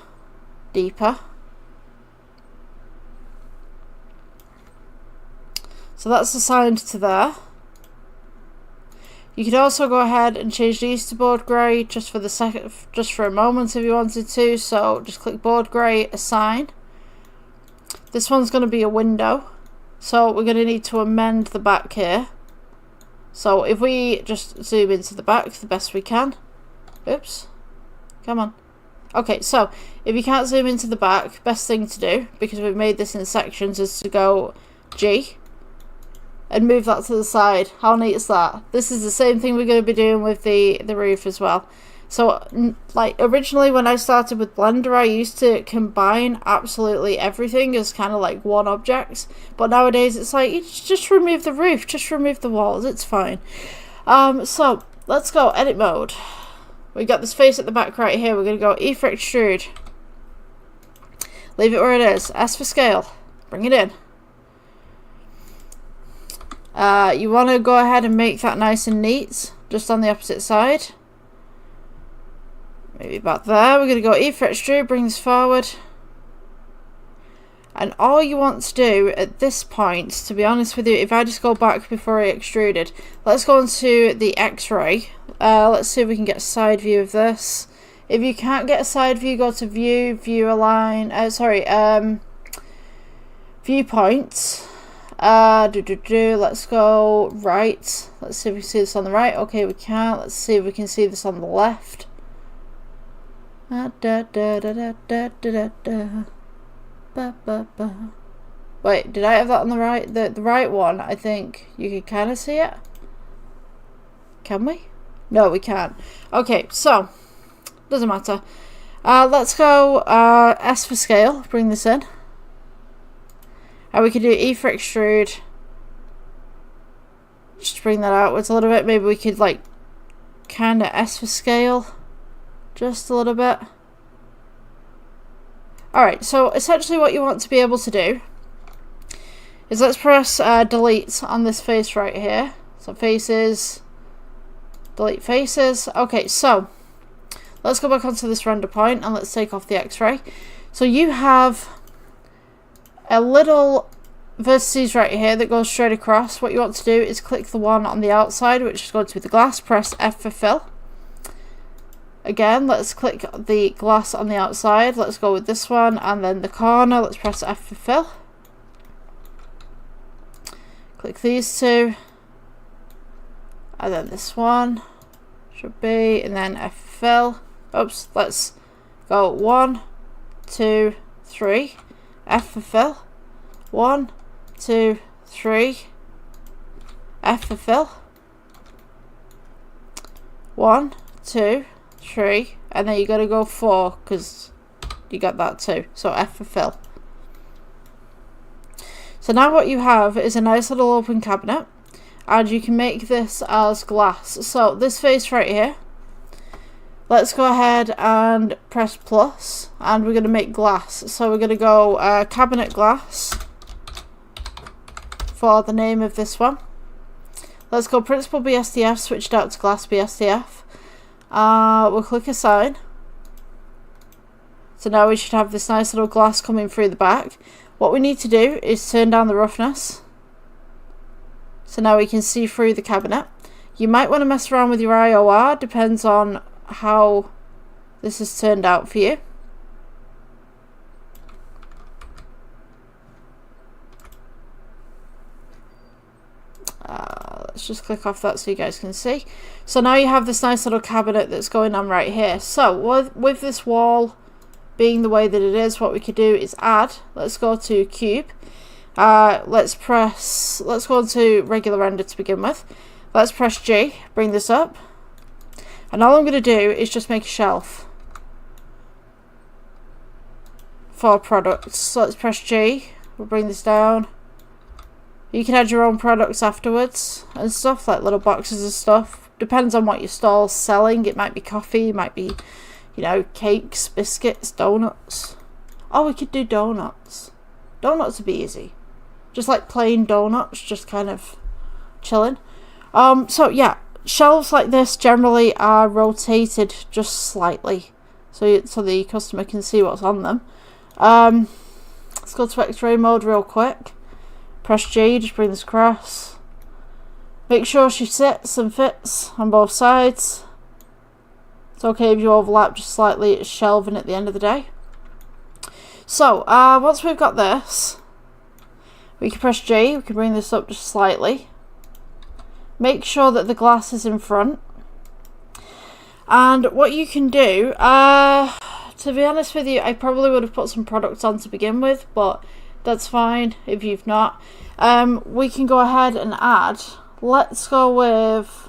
deeper. So that's assigned to there. You could also go ahead and change these to board grey just for a moment if you wanted to. So just click board grey, assign. This one's going to be a window. So we're going to need to amend the back here. So if we just zoom into the back the best we can. Oops. Come on. Okay, so if you can't zoom into the back, best thing to do, because we've made this in sections, is to go G and move that to the side. How neat is that? This is the same thing we're going to be doing with the roof as well. So, like, originally when I started with Blender, I used to combine absolutely everything as kind of like one object. But nowadays it's like, you just remove the roof, just remove the walls, it's fine. So, let's go edit mode. We got this face at the back right here. We're going to go E for extrude. Leave it where it is. S for scale. Bring it in. You want to go ahead and make that nice and neat, just on the opposite side. Maybe about there. We're going to go E for extrude, bring this forward. And all you want to do at this point, to be honest with you, if I just go back before I extruded, let's go into the X-ray. Let's see if we can get a side view of this. If you can't get a side view, go to view, view align, viewpoints. Let's go right. Let's see if we can see this on the right. Okay, we can't. Let's see if we can see this on the left. Wait, did I have that on the right? The right one, I think you can kind of see it. Can we? No, we can't. Okay, so doesn't matter. Let's go S for scale. Bring this in. And we can do E for extrude. Just bring that outwards a little bit. Maybe we could like kind of S for scale. Just a little bit. Alright, so essentially what you want to be able to do is let's press delete on this face right here. So faces, delete faces. Okay, so let's go back onto this render point and let's take off the X-ray. So you have a little vertices right here that goes straight across. What you want to do is click the one on the outside, which is going to be the glass. Press F for fill. Again, let's click the glass on the outside. Let's go with this one, and then the corner. Let's press F for fill. Click these two, and then this one should be, and then F for fill. Oops, let's go 1, 2, 3. F for fill. 1, 2, 3. F for fill. 1, 2, 3, and then you got to go 4 because you got that too. So F for fill. So now what you have is a nice little open cabinet, and you can make this as glass. So this face right here, let's go ahead and press plus, and we're going to make glass. So we're going to go cabinet glass for the name of this one. Let's go principal BSDF, switch it out to glass BSDF. We'll click assign. So now we should have this nice little glass coming through the back. What we need to do is turn down the roughness. So now we can see through the cabinet. You might want to mess around with your IOR, depends on how this has turned out for you. Let's just click off that so you guys can see. So now you have this nice little cabinet that's going on right here. So with this wall being the way that it is, what we could do is add. Let's go to cube. Let's go into regular render to begin with. Let's press G, bring this up. And all I'm going to do is just make a shelf for products. So let's press G, we'll bring this down. You can add your own products afterwards and stuff, like little boxes of stuff. Depends on what your stall's selling. It might be coffee, it might be, you know, cakes, biscuits, donuts. Oh, we could do donuts. Donuts would be easy. Just like plain donuts, just kind of chilling. So yeah, shelves like this generally are rotated just slightly, so the customer can see what's on them. Let's go to X-ray mode real quick. Press G, just bring this across. Make sure she sits and fits on both sides. It's okay if you overlap just slightly, it's shelving at the end of the day. So, once we've got this, we can press G, we can bring this up just slightly. Make sure that the glass is in front. And what you can do, to be honest with you, I probably would have put some products on to begin with, but that's fine if you've not. We can go ahead and add, let's go with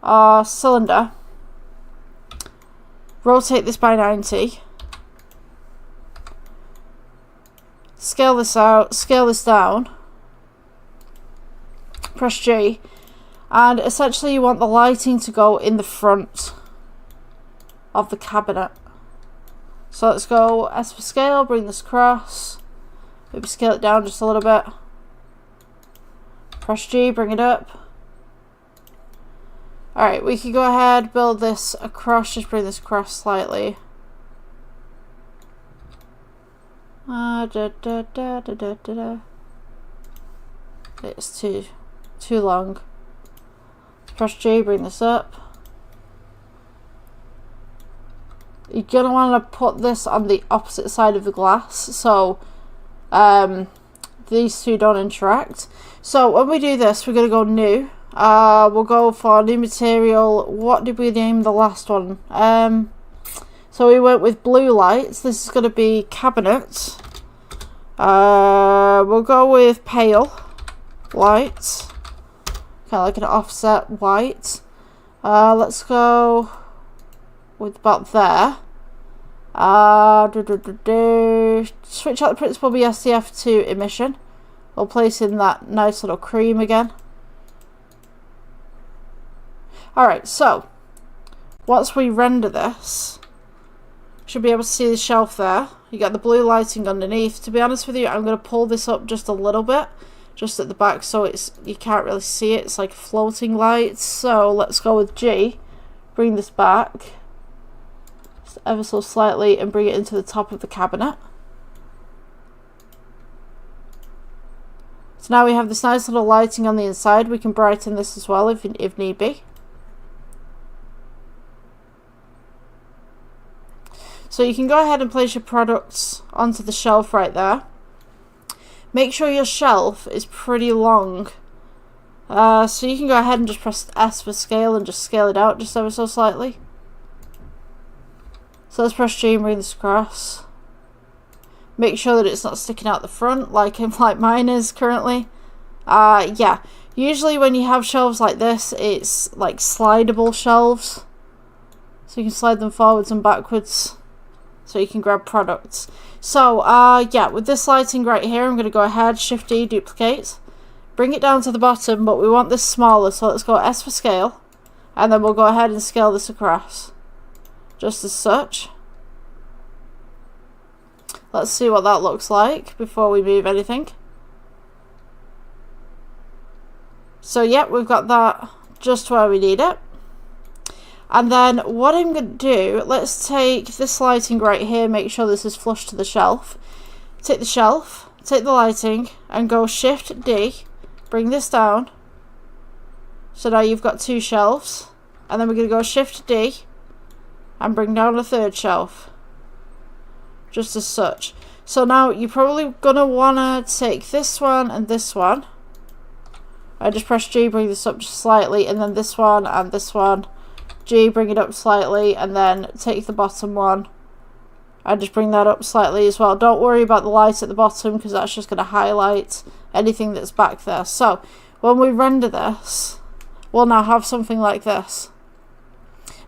our cylinder. Rotate this by 90. Scale this out, scale this down. Press G. And essentially you want the lighting to go in the front of the cabinet. So let's go S for scale, bring this across. Maybe scale it down just a little bit. Press G, bring it up. Alright, we can go ahead, build this across, just bring this across slightly. It's too long. Press G, bring this up. You're going to want to put this on the opposite side of the glass, so these two don't interact. So when we do this, we're going to go new. We'll go for new material. What did we name the last one? So we went with blue lights. This is going to be cabinet. We'll go with pale white. Kind of like an offset white. Let's go with about there. Switch out the principal BSDF to emission. We'll place in that nice little cream again. Alright, so once we render this, should be able to see the shelf there. You got the blue lighting underneath. To be honest with you, I'm going to pull this up just a little bit, just at the back, so you can't really see it. It's like floating lights. So let's go with G. Bring this back just ever so slightly and bring it into the top of the cabinet. So now we have this nice little lighting on the inside. We can brighten this as well if need be. So you can go ahead and place your products onto the shelf right there. Make sure your shelf is pretty long. So you can go ahead and just press S for scale and just scale it out just ever so slightly. So let's press G and bring this across. Make sure that it's not sticking out the front like mine is currently. Yeah, usually when you have shelves like this, it's like slidable shelves. So you can slide them forwards and backwards, so you can grab products. So, yeah, with this lighting right here, I'm going to go ahead, Shift D, duplicate. Bring it down to the bottom, but we want this smaller, so let's go S for scale. And then we'll go ahead and scale this across. Just as such. Let's see what that looks like before we move anything. So, yeah, we've got that just where we need it. And then what I'm going to do, let's take this lighting right here, make sure this is flush to the shelf. Take the shelf, take the lighting, and go Shift D, bring this down. So now you've got two shelves. And then we're going to go Shift D, and bring down a third shelf. Just as such. So now you're probably going to want to take this one and this one. I just press G, bring this up just slightly, and then this one and this one. G, bring it up slightly, and then take the bottom one and just bring that up slightly as well. Don't worry about the light at the bottom because that's just going to highlight anything that's back there. So when we render this, we'll now have something like this.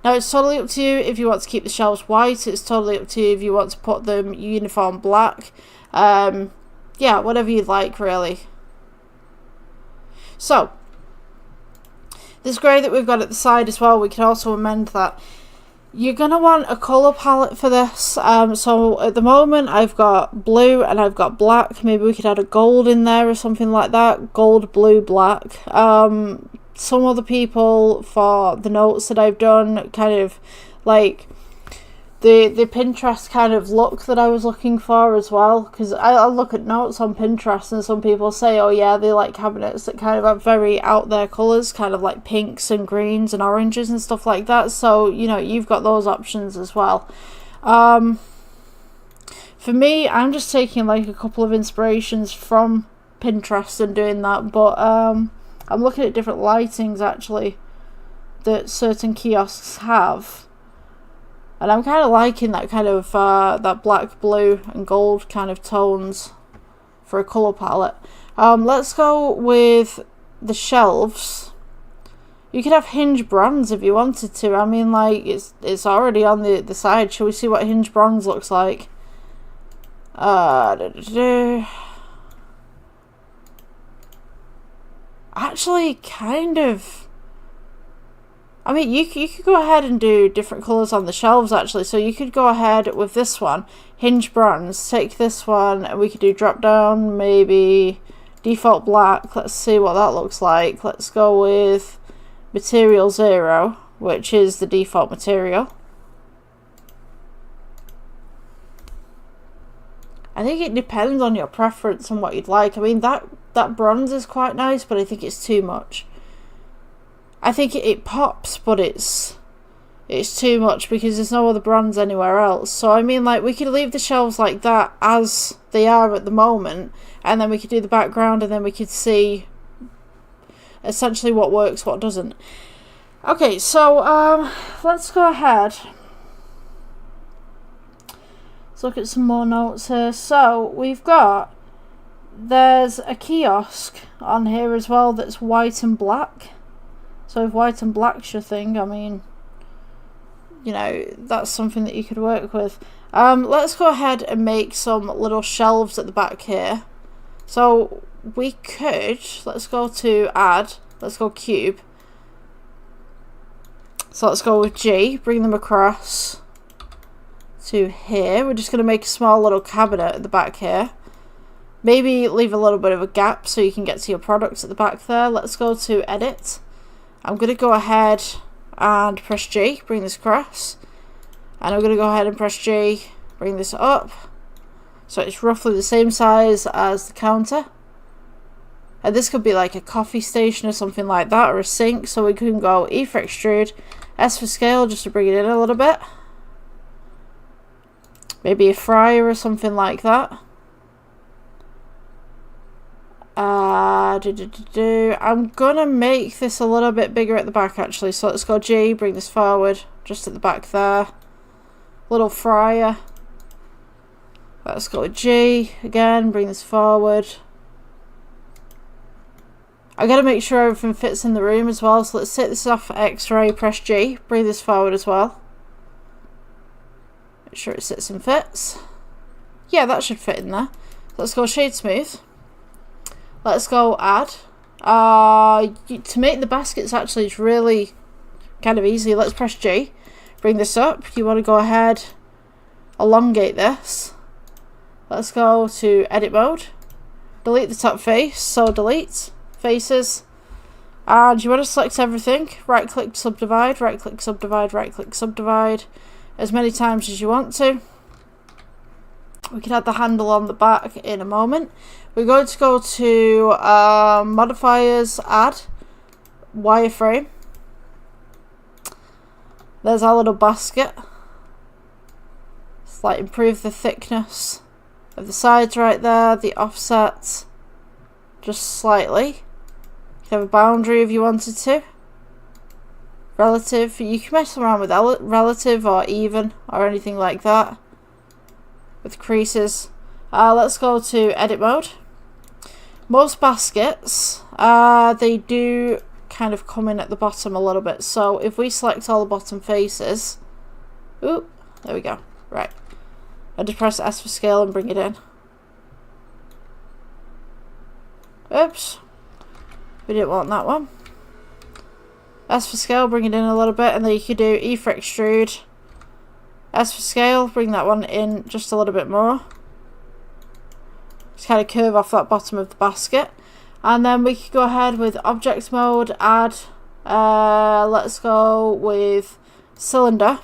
Now it's totally up to you if you want to keep the shelves white. It's totally up to you if you want to put them uniform black. Yeah, whatever you'd like really. So this grey that we've got at the side as well, we can also amend that. You're going to want a colour palette for this. So at the moment I've got blue and I've got black. Maybe we could add a gold in there or something like that. Gold, blue, black. Some other people, for the notes that I've done, kind of like the Pinterest kind of look that I was looking for as well, because I look at notes on Pinterest and some people say, oh yeah, they like cabinets that kind of have very out there colours, kind of like pinks and greens and oranges and stuff like that. So, you know, you've got those options as well. For me, I'm just taking like a couple of inspirations from Pinterest and doing that, but I'm looking at different lightings actually that certain kiosks have. And I'm kind of liking that kind of, that black, blue and gold kind of tones for a colour palette. Let's go with the shelves. You could have hinge bronze if you wanted to. I mean, like, it's already on the side. Shall we see what hinge bronze looks like? Actually, kind of... I mean, you could go ahead and do different colours on the shelves, actually. So you could go ahead with this one, hinge bronze. Take this one, and we could do drop down, maybe default black. Let's see what that looks like. Let's go with material 0, which is the default material. I think it depends on your preference and what you'd like. I mean, that bronze is quite nice, but I think it's too much. I think it pops, but it's too much because there's no other bronze anywhere else. So, I mean, like, we could leave the shelves like that as they are at the moment, and then we could do the background, and then we could see essentially what works, what doesn't. Okay, so, let's go ahead. Let's look at some more notes here. So, there's a kiosk on here as well that's white and black. So if white and black's your thing, I mean, you know, that's something that you could work with. Let's go ahead and make some little shelves at the back here. So we could, let's go to add, let's go cube. So let's go with G, bring them across to here. We're just going to make a small little cabinet at the back here. Maybe leave a little bit of a gap so you can get to your products at the back there. Let's go to edit. I'm going to go ahead and press G, bring this across. And I'm going to go ahead and press G, bring this up. So it's roughly the same size as the counter. And this could be like a coffee station or something like that, or a sink. So we can go E for extrude, S for scale, just to bring it in a little bit. Maybe a fryer or something like that. I'm gonna make this a little bit bigger at the back actually, so let's go G, bring this forward, just at the back there. Little fryer. Let's go G again, bring this forward. I gotta make sure everything fits in the room as well, so let's take this off for X-ray, press G, bring this forward as well. Make sure it sits and fits. Yeah, that should fit in there. Let's go shade smooth. Let's go add. To make the baskets actually is really kind of easy. Let's press G. Bring this up. You want to go ahead, elongate this. Let's go to edit mode. Delete the top face. So delete faces. And you want to select everything. Right click subdivide. Right click subdivide. Right click subdivide. As many times as you want to. We can add the handle on the back in a moment. We're going to go to modifiers, add, wireframe. There's our little basket. Let's like improve the thickness of the sides right there, the offset just slightly. You can have a boundary if you wanted to. Relative, you can mess around with relative or even or anything like that. With creases. Let's go to edit mode. Most baskets, they do kind of come in at the bottom a little bit. So if we select all the bottom faces, oop, there we go. Right. I just press S for scale and bring it in. Oops. We didn't want that one. S for scale, bring it in a little bit, and then you could do E for extrude. S for scale, bring that one in just a little bit more. Just kind of curve off that bottom of the basket. And then we could go ahead with object mode, add, let's go with cylinder.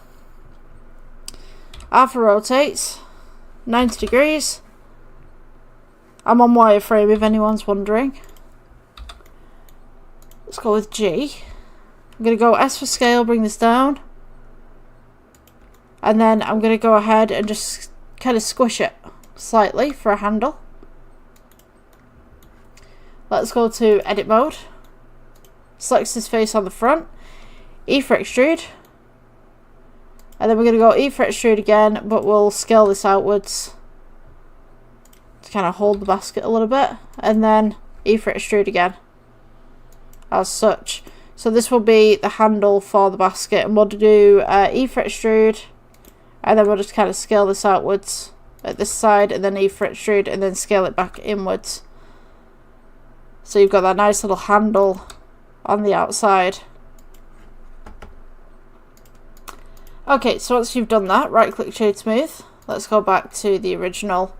Alpha rotates 90 degrees. I'm on wireframe if anyone's wondering. Let's go with G. I'm going to go S for scale, bring this down. And then I'm going to go ahead and just kind of squish it slightly for a handle. Let's go to edit mode. Select his face on the front. E for extrude. And then we're going to go E for extrude again, but we'll scale this outwards to kind of hold the basket a little bit. And then E for extrude again. As such. So this will be the handle for the basket. And we'll do E for extrude. And then we'll just kind of scale this outwards at this side. And then E for extrude. And then scale it back inwards. So you've got that nice little handle on the outside. Okay, so once you've done that, right click shade smooth. Let's go back to the original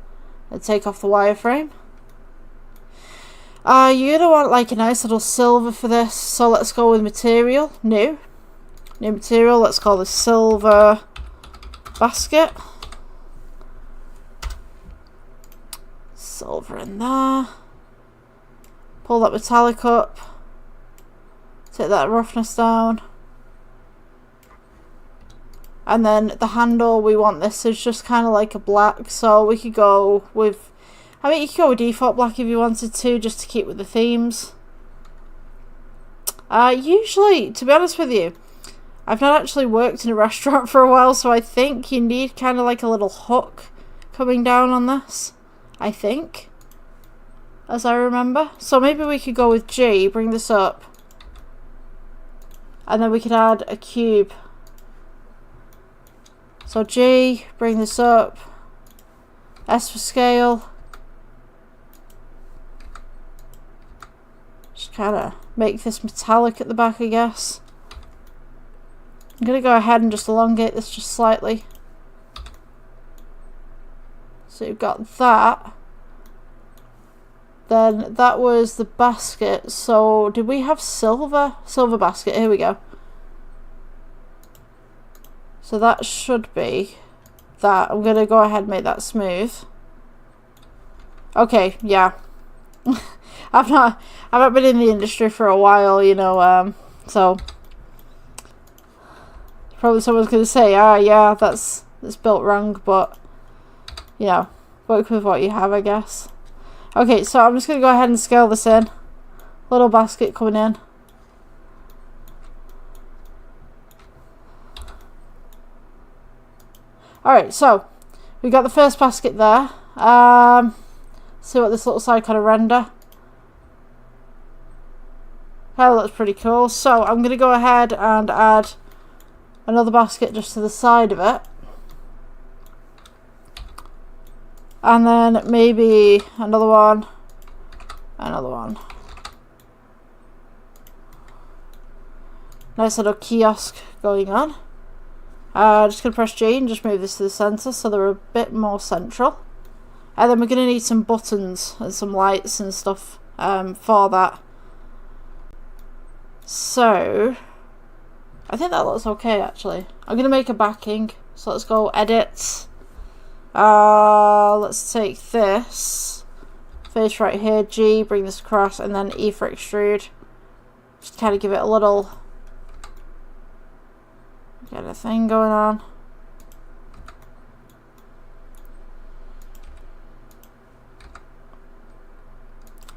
and take off the wireframe. You're going to want like a nice little silver for this, so let's go with material, new material. Let's call this silver basket. Silver in there. Pull that metallic up. Take that roughness down. And then the handle, we want this is just kind of like a black, so we could go with, I mean, you could go with default black if you wanted to, just to keep with the themes. Usually, to be honest with you, I've not actually worked in a restaurant for a while, so I think you need kind of like a little hook coming down on this, I think, as I remember. So maybe we could go with G, bring this up, and then we could add a cube. So G, bring this up, S for scale, just kind of make this metallic at the back, I guess. I'm going to go ahead and just elongate this just slightly. So you've got that. Then that was the basket. So did we have silver? Silver basket, here we go. So that should be that. I'm going to go ahead and make that smooth. Okay, yeah. I've not been in the industry for a while, you know, so probably someone's going to say, yeah, that's built wrong, but, you know, work with what you have, I guess. Okay, so I'm just going to go ahead and scale this in. Little basket coming in. Alright, so we got the first basket there. See what this looks like on a render. That looks pretty cool. So I'm going to go ahead and add another basket just to the side of it. And then maybe another one. Another one. Nice little kiosk going on. Just going to press G and just move this to the centre so they're a bit more central. And then we're going to need some buttons and some lights and stuff for that. So, I think that looks okay actually. I'm going to make a backing. So let's go edit. Let's take this. Face right here, G, bring this across, and then E for extrude. Just kind of give it a little kind of thing going on.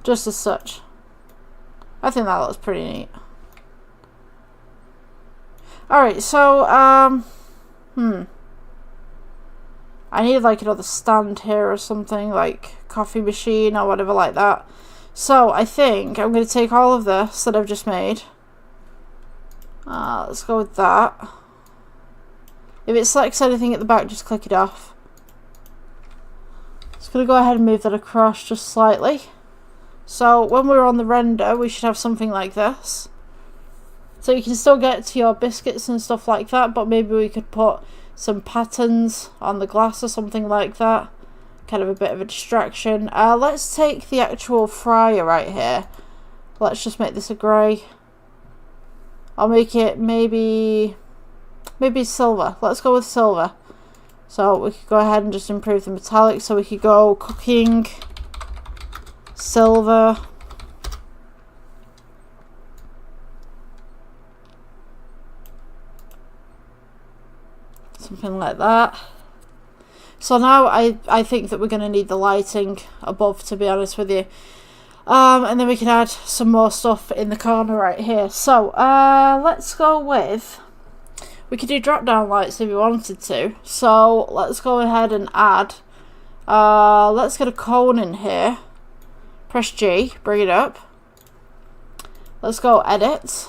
Just as such. I think that looks pretty neat. Alright, so, I need like another stand here or something, like coffee machine or whatever like that. So I think I'm going to take all of this that I've just made. Let's go with that. If it selects anything at the back, just click it off. Just going to go ahead and move that across just slightly. So when we're on the render, we should have something like this. So you can still get to your biscuits and stuff like that, but maybe we could put some patterns on the glass or something like that. Kind of a bit of a distraction. Let's take the actual fryer right here. Let's just make this a grey. I'll make it maybe silver. Let's go with silver. So we could go ahead and just improve the metallic. So we could go cooking, silver, something like that. So now I think that we're going to need the lighting above, to be honest with you. And then we can add some more stuff in the corner right here. So let's go with, we could do drop down lights if we wanted to. So let's go ahead and add, let's get a cone in here. Press G, bring it up. Let's go edit.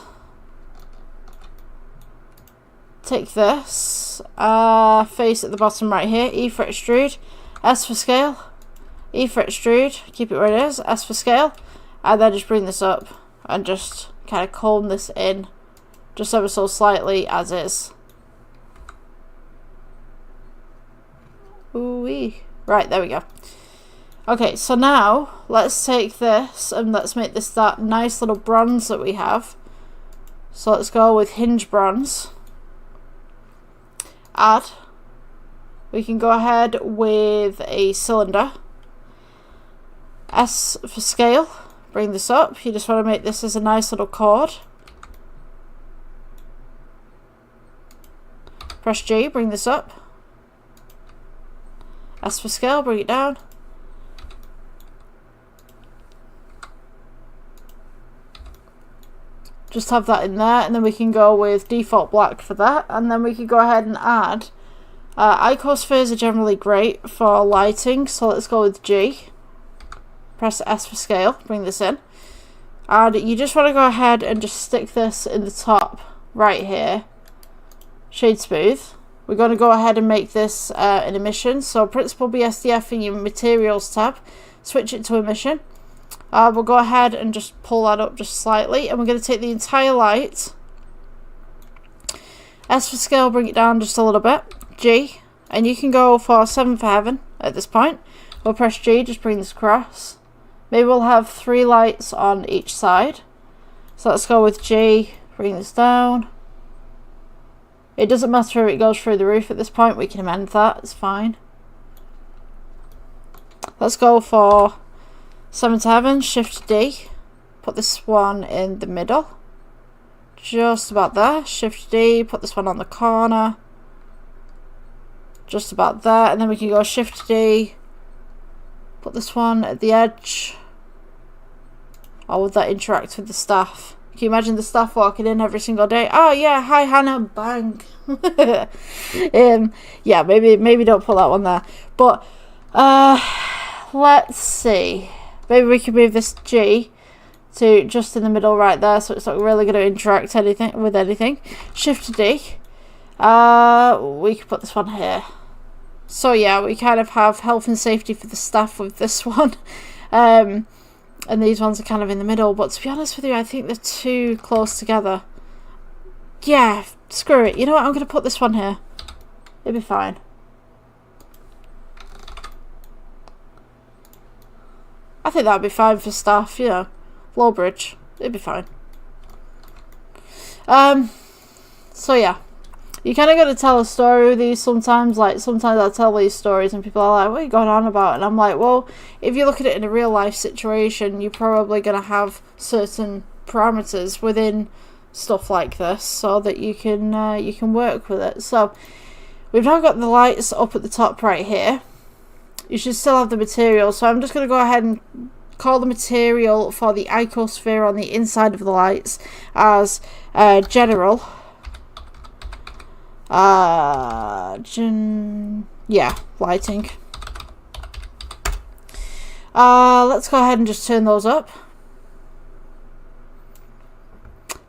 Take this, face at the bottom right here, E for extrude, S for scale, E for extrude, keep it where it is, S for scale, and then just bring this up and just kind of comb this in just ever so slightly as is. Ooh-wee. Right, there we go. Okay, so now let's take this and let's make this that nice little bronze that we have. So let's go with hinge bronze. Add. We can go ahead with a cylinder. S for scale. Bring this up. You just want to make this as a nice little chord. Press G, bring this up. S for scale, bring it down. Just have that in there, and then we can go with default black for that, and then we can go ahead and add icospheres are generally great for lighting, so let's go with G. Press S for scale, bring this in, and you just want to go ahead and just stick this in the top right here. Shade smooth. We're going to go ahead and make this an emission, so principal BSDF in your materials tab, switch it to emission. We'll go ahead and just pull that up just slightly, and we're going to take the entire light. S for scale, bring it down just a little bit. G, and you can go for 7 for heaven at this point. We'll press G, just bring this across. Maybe we'll have 3 lights on each side. So let's go with G, bring this down. It doesn't matter if it goes through the roof at this point, we can amend that, it's fine. Let's go for 7 to heaven, shift D, put this one in the middle, just about there, shift D, put this one on the corner, just about there, and then we can go shift D, put this one at the edge. Or would that interact with the staff? Can you imagine the staff walking in every single day? Oh yeah, hi Hannah, bang. Yeah, maybe don't put that one there, but let's see. Maybe we can move this G to just in the middle right there, so it's not really going to interact with anything. Shift D. We can put this one here. So yeah, we kind of have health and safety for the staff with this one. And these ones are kind of in the middle, but to be honest with you, I think they're too close together. Yeah, screw it. You know what? I'm going to put this one here. It'll be fine. I think that'd be fine for staff, you know. Low bridge. It'd be fine. So yeah. You kind of got to tell a story with these sometimes. Like, sometimes I tell these stories and people are like, what are you going on about? And I'm like, well, if you look at it in a real life situation, you're probably going to have certain parameters within stuff like this so that you can work with it. So we've now got the lights up at the top right here. You should still have the material, so I'm just going to go ahead and call the material for the icosphere on the inside of the lights as general. Yeah, lighting. Let's go ahead and just turn those up.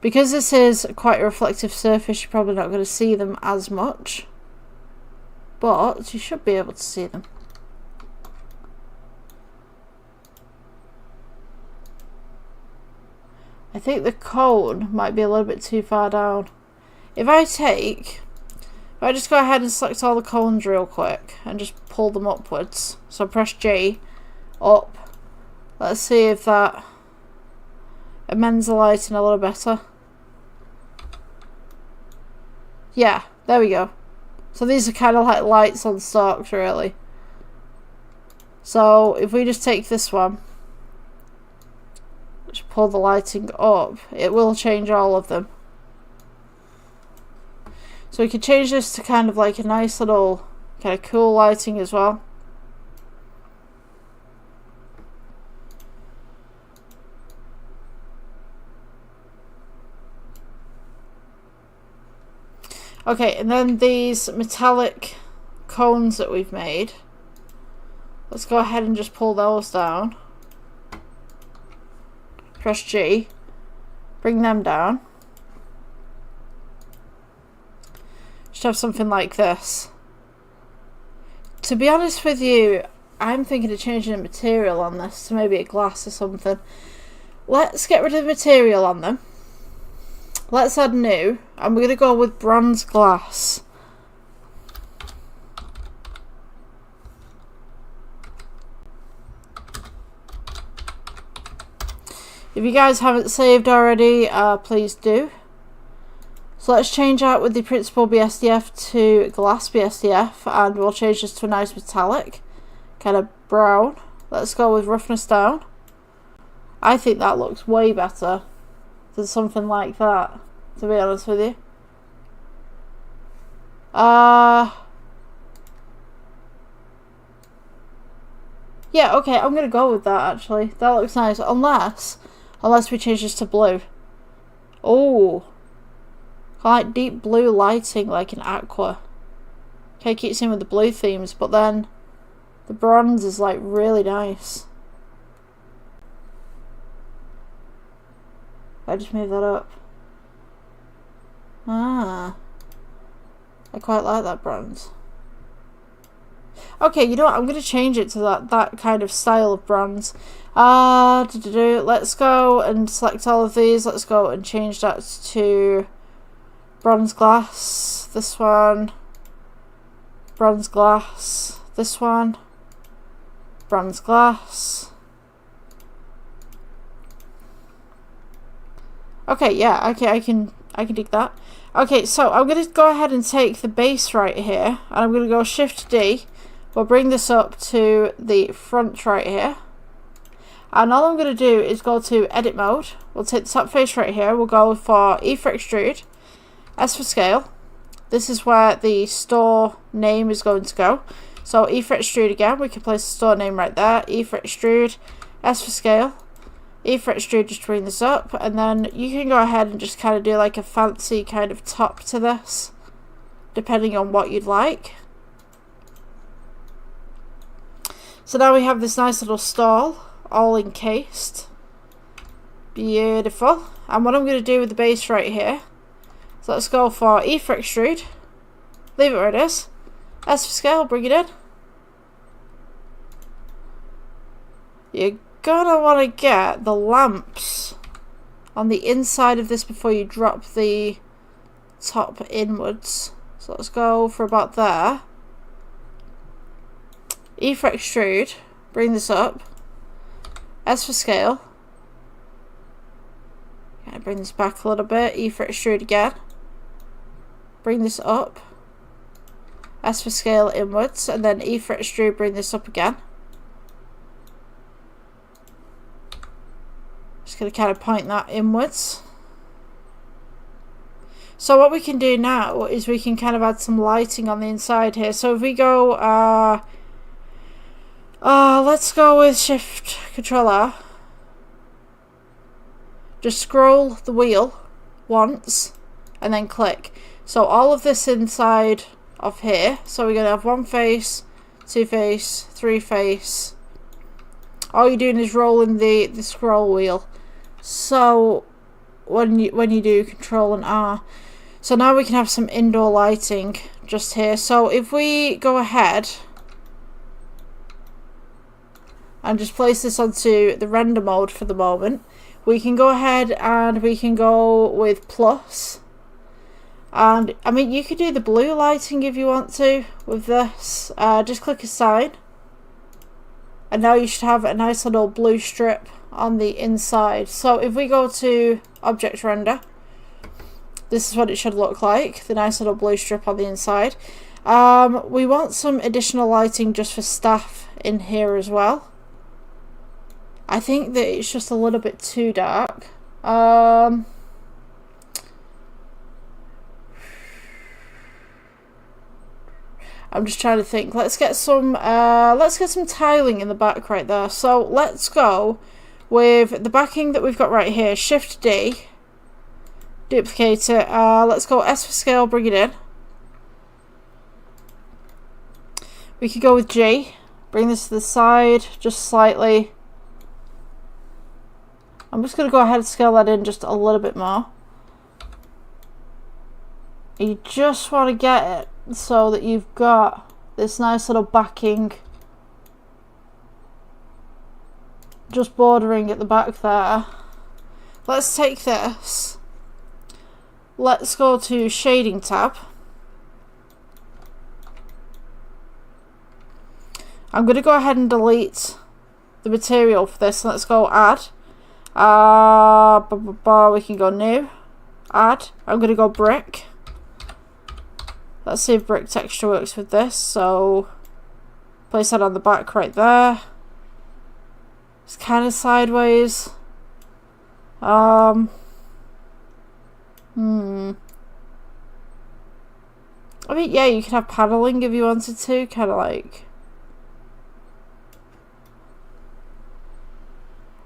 Because this is quite a reflective surface, you're probably not going to see them as much, but you should be able to see them. I think the cone might be a little bit too far down. If I just go ahead and select all the cones real quick and just pull them upwards. So press J, up. Let's see if that amends the lighting a little better. Yeah, there we go. So these are kind of like lights on stalks, really. So if we just take this one, just pull the lighting up, it will change all of them. So we could change this to kind of like a nice little kind of cool lighting as well. Okay, and then these metallic cones that we've made, let's go ahead and just pull those down. Press G, bring them down. Should have something like this. To be honest with you, I'm thinking of changing the material on this to maybe a glass or something. Let's get rid of the material on them. Let's add new, and we're going to go with bronze glass. If you guys haven't saved already, please do. So let's change out with the principal BSDF to glass BSDF, and we'll change this to a nice metallic, kind of brown. Let's go with roughness down. I think that looks way better than something like that, to be honest with you. Yeah, okay, I'm gonna go with that actually. That looks nice. Unless we change this to blue. Oh, like deep blue lighting, like an aqua. Okay, keep seeing with the blue themes, but then the bronze is like really nice. I just move that up. Ah, I quite like that bronze. Okay, you know what? I'm going to change it to that kind of style of bronze. Let's go and select all of these. Let's go and change that to bronze glass. This one. Bronze glass. This one. Bronze glass. Okay, yeah, okay, I can dig that. Okay, so I'm going to go ahead and take the base right here, and I'm going to go Shift D. We'll bring this up to the front right here. And all I'm going to do is go to Edit Mode. We'll take the top face right here. We'll go for E for Extrude, S for Scale. This is where the store name is going to go. So E for Extrude again. We can place the store name right there. E for Extrude, S for Scale. E for Extrude, just bring this up, and then you can go ahead and just kind of do like a fancy kind of top to this, depending on what you'd like. So now we have this nice little stall, all encased. Beautiful. And what I'm going to do with the base right here, so let's go for E for Extrude, leave it where it is, S for Scale, bring it in. You're gonna want to get the lamps on the inside of this before you drop the top inwards. So let's go for about there. E for Extrude, bring this up. S for Scale. Bring this back a little bit. E for Extrude again. Bring this up. S for Scale inwards, and then E for Extrude, bring this up again. Just going to kind of point that inwards. So what we can do now is we can kind of add some lighting on the inside here. So if we go, let's go with Shift Control R. Just scroll the wheel once and then click. So all of this inside of here. So we're going to have one face, two face, three face. All you're doing is rolling the scroll wheel. So when you do Control and R, so now we can have some indoor lighting just here. So if we go ahead and just place this onto the render mode for the moment, we can go ahead and we can go with plus. And I mean, you could do the blue lighting if you want to with this. Just click assign. And now you should have a nice little blue strip on the inside. So if we go to Object Render, this is what it should look like, the nice little blue strip on the inside. We want some additional lighting just for staff in here as well. I think that it's just a little bit too dark. I'm just trying to think. Let's get some tiling in the back right there. So let's go with the backing that we've got right here. Shift D, duplicate it. Let's go S for scale, bring it in. We could go with G, bring this to the side just slightly. I'm just going to go ahead and scale that in just a little bit more. You just want to get it so that you've got this nice little backing just bordering at the back there. Let's take this. Let's go to Shading tab. I'm going to go ahead and delete the material for this. Let's go Add. We can go New. Add. I'm going to go Brick. Let's see if brick texture works with this. So place that on the back right there. It's kind of sideways. I mean, yeah, you could have paneling if you wanted to, kind of like.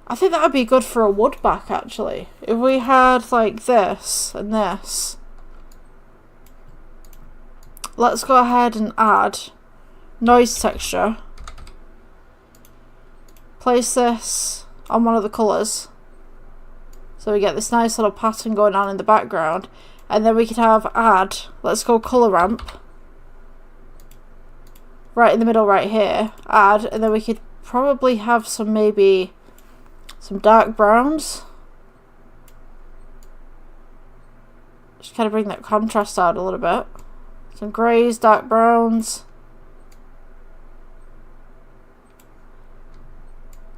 I think that would be good for a wood back, actually. If we had like this and this. Let's go ahead and add noise texture. Place this on one of the colours. So we get this nice little pattern going on in the background. And then we could have add, let's go colour ramp. Right in the middle right here. Add, and then we could probably have some maybe some dark browns. Just kind of bring that contrast out a little bit. Some greys, dark browns.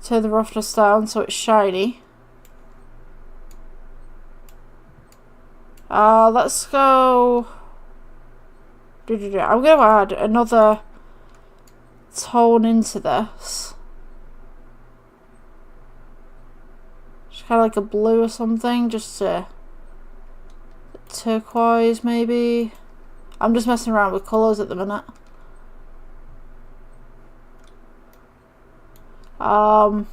Turn the roughness down so it's shiny. Let's go. I'm going to add another tone into this. Just kind of like a blue or something, just a turquoise maybe. I'm just messing around with colours at the minute. I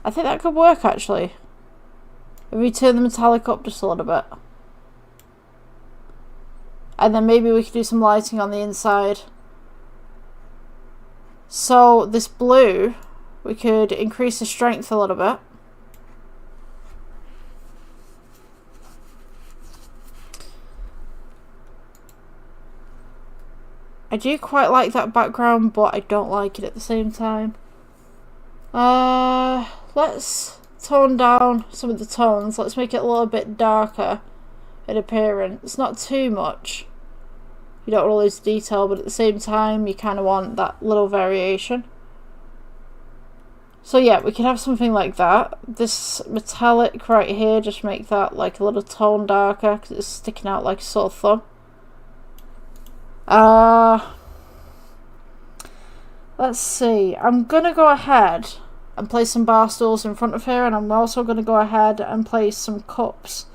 think that could work actually. If we turn the metallic up just a little bit. And then maybe we could do some lighting on the inside. So this blue, we could increase the strength a little bit. I do quite like that background, but I don't like it at the same time. Let's tone down some of the tones. Let's make it a little bit darker in appearance. Not too much. You don't want to lose detail, but at the same time, you kind of want that little variation. So yeah, we can have something like that. This metallic right here, just make that like a little tone darker because it's sticking out like a sore thumb. Let's see. I'm gonna go ahead and place some bar stools in front of here, and I'm also gonna go ahead and place some cups,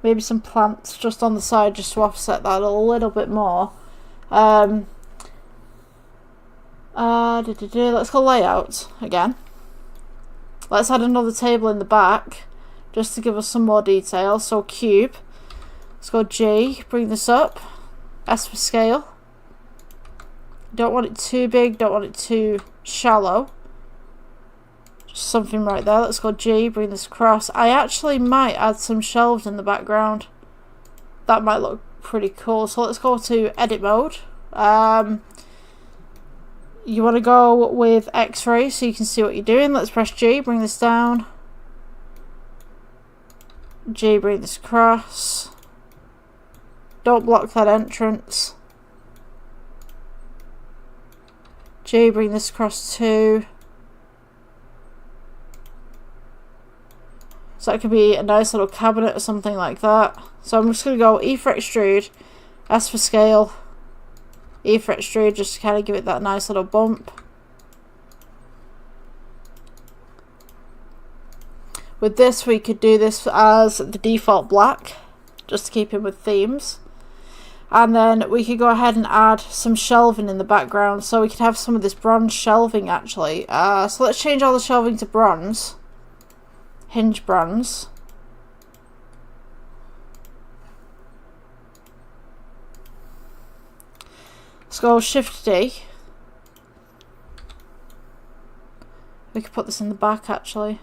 maybe some plants just on the side, just to offset that a little bit more. Let's go layout again. Let's add another table in the back just to give us some more detail. So cube. Let's go G. Bring this up. S for scale. Don't want it too big, don't want it too shallow. Just something right there. Let's go G, bring this across. I actually might add some shelves in the background. That might look pretty cool. So let's go to edit mode. You want to go with X-ray so you can see what you're doing. Let's press G, bring this down. G, bring this across. Don't block that entrance. G, bring this across too. So that could be a nice little cabinet or something like that. So I'm just going to go E for extrude, S for scale, E for extrude, just to kind of give it that nice little bump. With this, we could do this as the default black, just to keep in with themes. And then we could go ahead and add some shelving in the background, so we could have some of this bronze shelving actually. So let's change all the shelving to bronze. Hinge bronze. Let's go Shift D. We could put this in the back actually.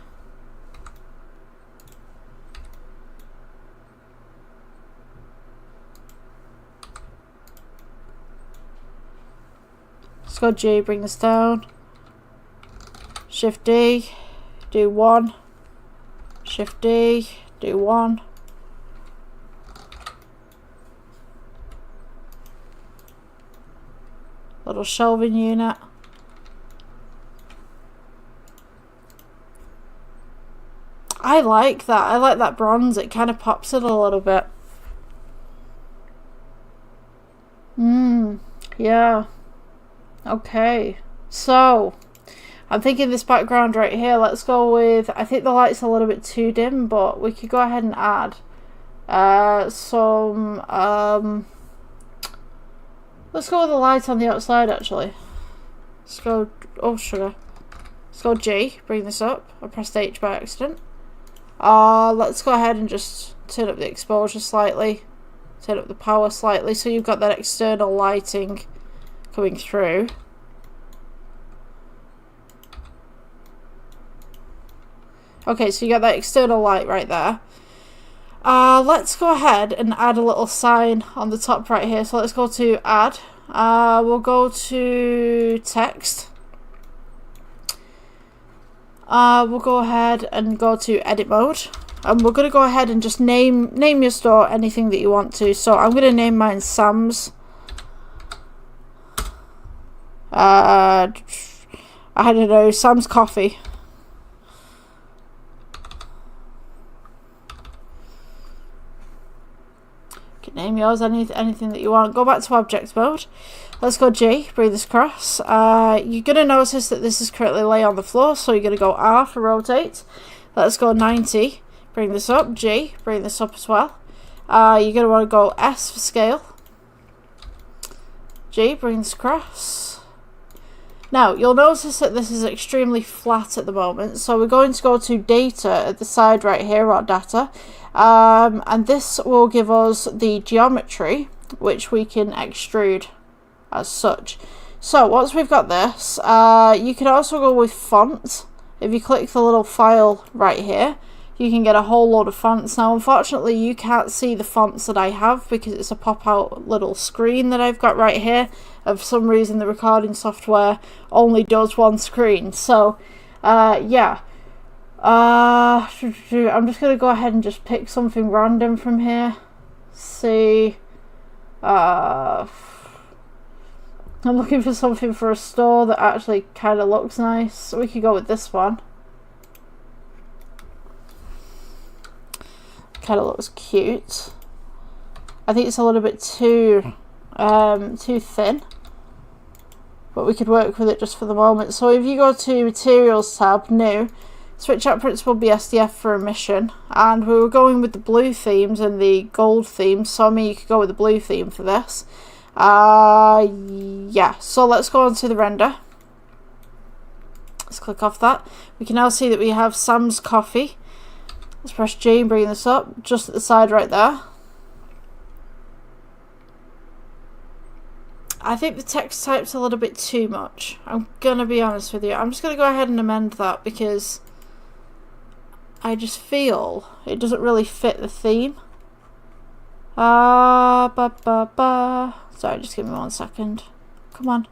Let's go G, bring this down. Shift D, do 1. Shift D, do 1. Little shelving unit. I like that. I like that bronze. It kind of pops it a little bit. Yeah. Okay. So, I'm thinking this background right here, let's go with, I think the light's a little bit too dim, but we could go ahead and add some, let's go with the light on the outside actually. Let's go, oh sugar. Let's go G, bring this up. I pressed H by accident. Let's go ahead and just turn up the exposure slightly. Turn up the power slightly, so you've got that external lighting coming through. Okay, so you got that external light right there. Let's go ahead and add a little sign on the top right here. So let's go to add. We'll go to text. We'll go ahead and go to edit mode. And we're going to go ahead and just name your store anything that you want to. So I'm going to name mine Sam's. I don't know, Sam's Coffee. Name yours anything that you want. Go back to object mode. Let's go G, bring this across. You're going to notice that this is currently lay on the floor, so you're going to go R for rotate. Let's go 90, bring this up. G, bring this up as well. You're going to want to go S for scale. G, bring this across. Now, you'll notice that this is extremely flat at the moment, so we're going to go to data at the side right here, or data. And this will give us the geometry, which we can extrude as such. So once we've got this, you can also go with font. If you click the little file right here, you can get a whole load of fonts. Now unfortunately you can't see the fonts that I have because it's a pop out little screen that I've got right here. And for some reason the recording software only does one screen. So yeah. I'm just going to go ahead and just pick something random from here. See. I'm looking for something for a store that actually kind of looks nice. So we could go with this one. Kind of looks cute. I think it's a little bit too thin. But we could work with it just for the moment. So if you go to Materials tab, New, switch out Principal BSDF for emission, and we were going with the blue themes and the gold themes, so I mean you could go with the blue theme for this. Yeah, so let's go on to the render. Let's click off that. We can now see that we have Sam's Coffee. Let's press G and bring this up, just at the side right there. I think the text type's a little bit too much. I'm gonna be honest with you. I'm just gonna go ahead and amend that because I just feel it doesn't really fit the theme. Sorry, just give me 1 second. Come on.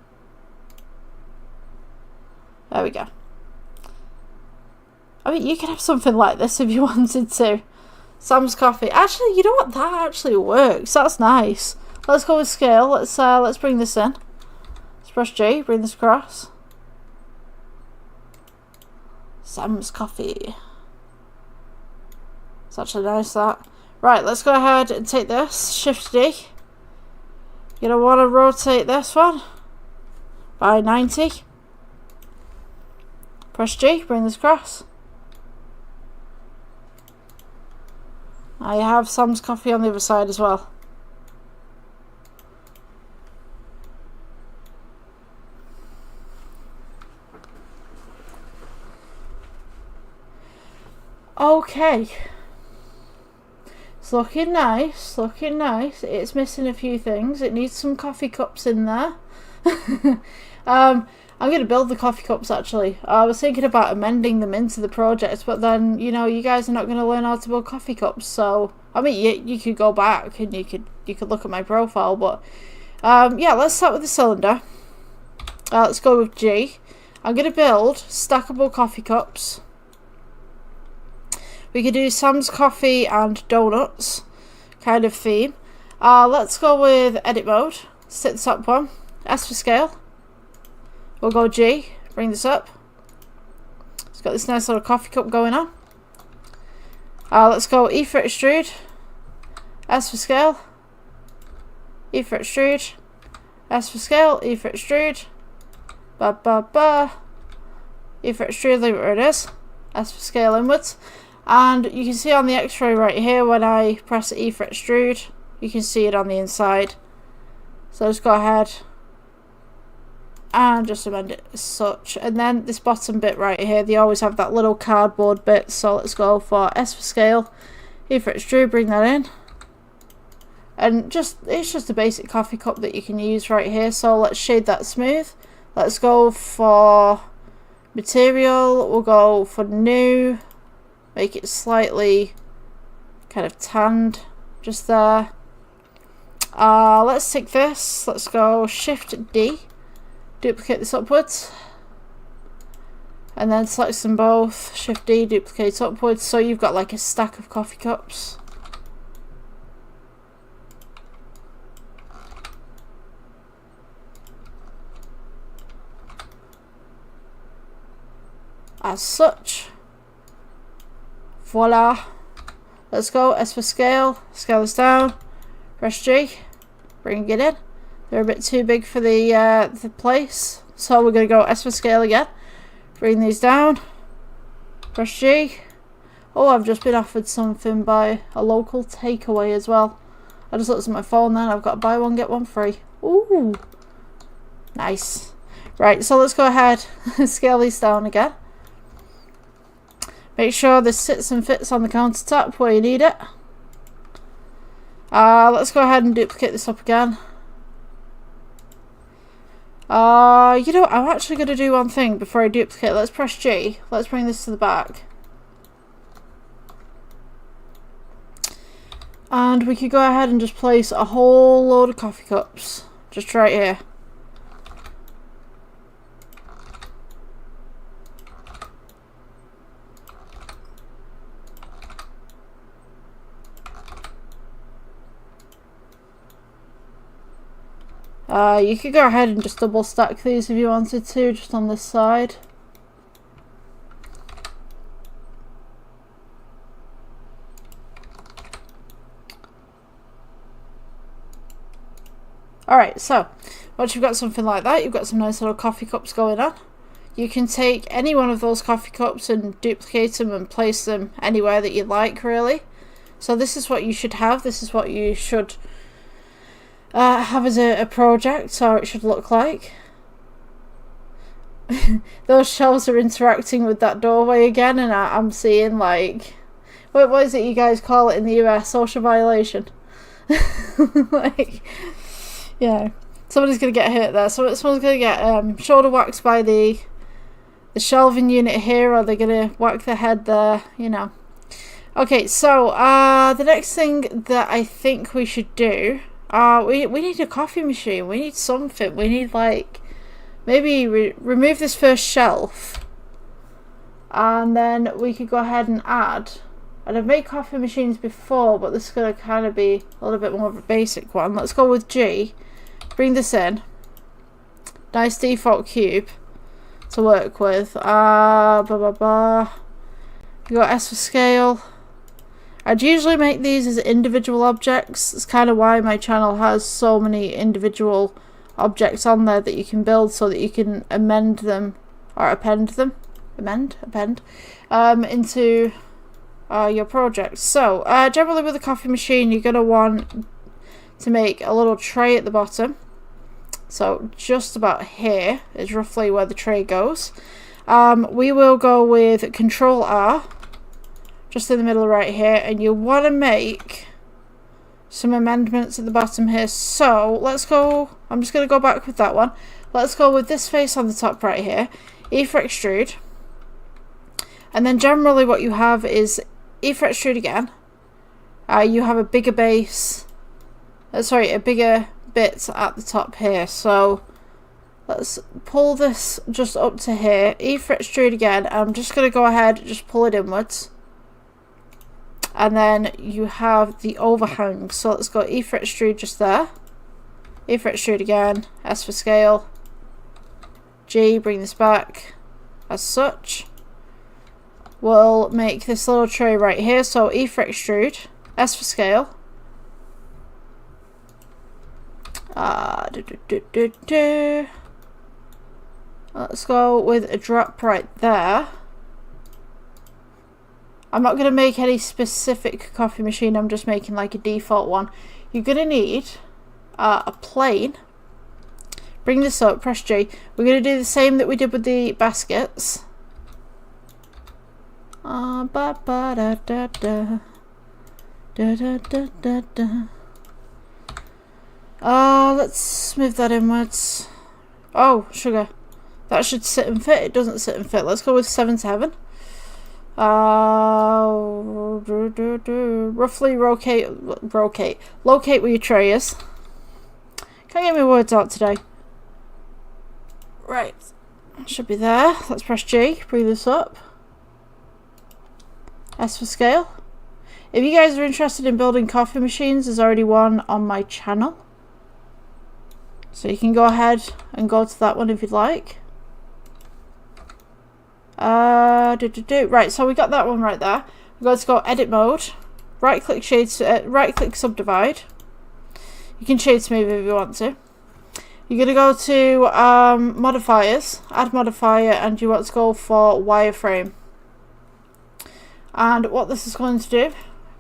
There we go. I mean, you could have something like this if you wanted to. Sam's Coffee. Actually, you know what? That actually works. That's nice. Let's go with scale. Let's bring this in. Let's press J. Bring this across. Sam's Coffee. It's actually nice, that. Right, let's go ahead and take this. Shift D. You're going to want to rotate this one by 90. Press G, bring this across. I have Sam's coffee on the other side as well. Okay. It's looking nice, looking nice. It's missing a few things. It needs some coffee cups in there. I'm going to build the coffee cups actually. I was thinking about amending them into the project, but then, you know, you guys are not going to learn how to build coffee cups. So, I mean, you could go back and you could look at my profile, but yeah, let's start with the cylinder. Let's go with G. I'm going to build stackable coffee cups. We could do Sam's coffee and donuts kind of theme. Let's go with edit mode. Let's take the top one. S for scale. We'll go G. Bring this up. It's got this nice little coffee cup going on. Let's go E for extrude. S for scale. E for extrude. S for scale. E for extrude. Ba ba ba. E for extrude. Leave it where it is. S for scale inwards. And you can see on the x-ray right here, when I press E for extrude, you can see it on the inside. So just go ahead and just amend it as such. And then this bottom bit right here, they always have that little cardboard bit. So let's go for S for scale, E for extrude, bring that in. And it's just a basic coffee cup that you can use right here. So let's shade that smooth. Let's go for material. We'll go for new. Make it slightly kind of tanned just there. Let's take this. Let's go Shift D. Duplicate this upwards. And then select them both. Shift D, duplicate upwards. So you've got like a stack of coffee cups. As such. Voila. Let's go. S for scale. Scale this down. Press G. Bring it in. They're a bit too big for the place. So we're going to go S for scale again. Bring these down. Press G. Oh, I've just been offered something by a local takeaway as well. I just looked at my phone then. I've got buy one, get one free. Ooh. Nice. Right, so let's go ahead and scale these down again. Make sure this sits and fits on the countertop where you need it. Let's go ahead and duplicate this up again. You know, I'm actually going to do one thing before I duplicate. Let's press G. Let's bring this to the back. And we could go ahead and just place a whole load of coffee cups. Just right here. You could go ahead and just double stack these if you wanted to, just on this side. Alright, so once you've got something like that, you've got some nice little coffee cups going on. You can take any one of those coffee cups and duplicate them and place them anywhere that you like, really. So this is what you should have. This is what you should have as a project, or it should look like. Those shelves are interacting with that doorway again, and I'm seeing like, what is it you guys call it in the US? Social violation. Like, yeah, somebody's gonna get hurt there. So someone's gonna get shoulder waxed by the shelving unit here, or they're gonna whack their head there, you know. Okay, so the next thing that I think we should do, we need a coffee machine. We need something. We need like maybe remove this first shelf, and then we could go ahead and add. And I've made coffee machines before, but this is gonna kind of be a little bit more of a basic one. Let's go with G. Bring this in. Nice default cube to work with. You got S for scale. I'd usually make these as individual objects. It's kind of why my channel has so many individual objects on there that you can build, so that you can amend them or append them, append into your project. So generally with a coffee machine, you're going to want to make a little tray at the bottom. So just about here is roughly where the tray goes. We will go with Control R, just in the middle right here, and you want to make some amendments at the bottom here. So let's go, I'm just going to go back with that one. Let's go with this face on the top right here, E for extrude, and then generally what you have is E for extrude again. You have a bigger base, a bigger bit at the top here. So let's pull this just up to here, E for extrude again. I'm just going to go ahead and just pull it inwards. And then you have the overhang. So let's go E for extrude just there. E for extrude again. S for scale. G, bring this back as such. We'll make this little tray right here. So E for extrude. S for scale. Let's go with a drop right there. I'm not going to make any specific coffee machine, I'm just making like a default one. You're going to need a plane. Bring this up, press G. We're going to do the same that we did with the baskets. Let's move that inwards. Oh, sugar. That should sit and fit. It doesn't sit and fit. Let's go with 7 to heaven. Roughly locate where your tray is. Can't get my words out today. Right, should be there. Let's press G, bring this up. S for scale. If you guys are interested in building coffee machines, there's already one on my channel, so you can go ahead and go to that one if you'd like. Right, so we got that one right there. We're going to go edit mode, right click subdivide. You can shade smooth if you want to. You're going to go to modifiers, add modifier, and you want to go for wireframe. And what this is going to do,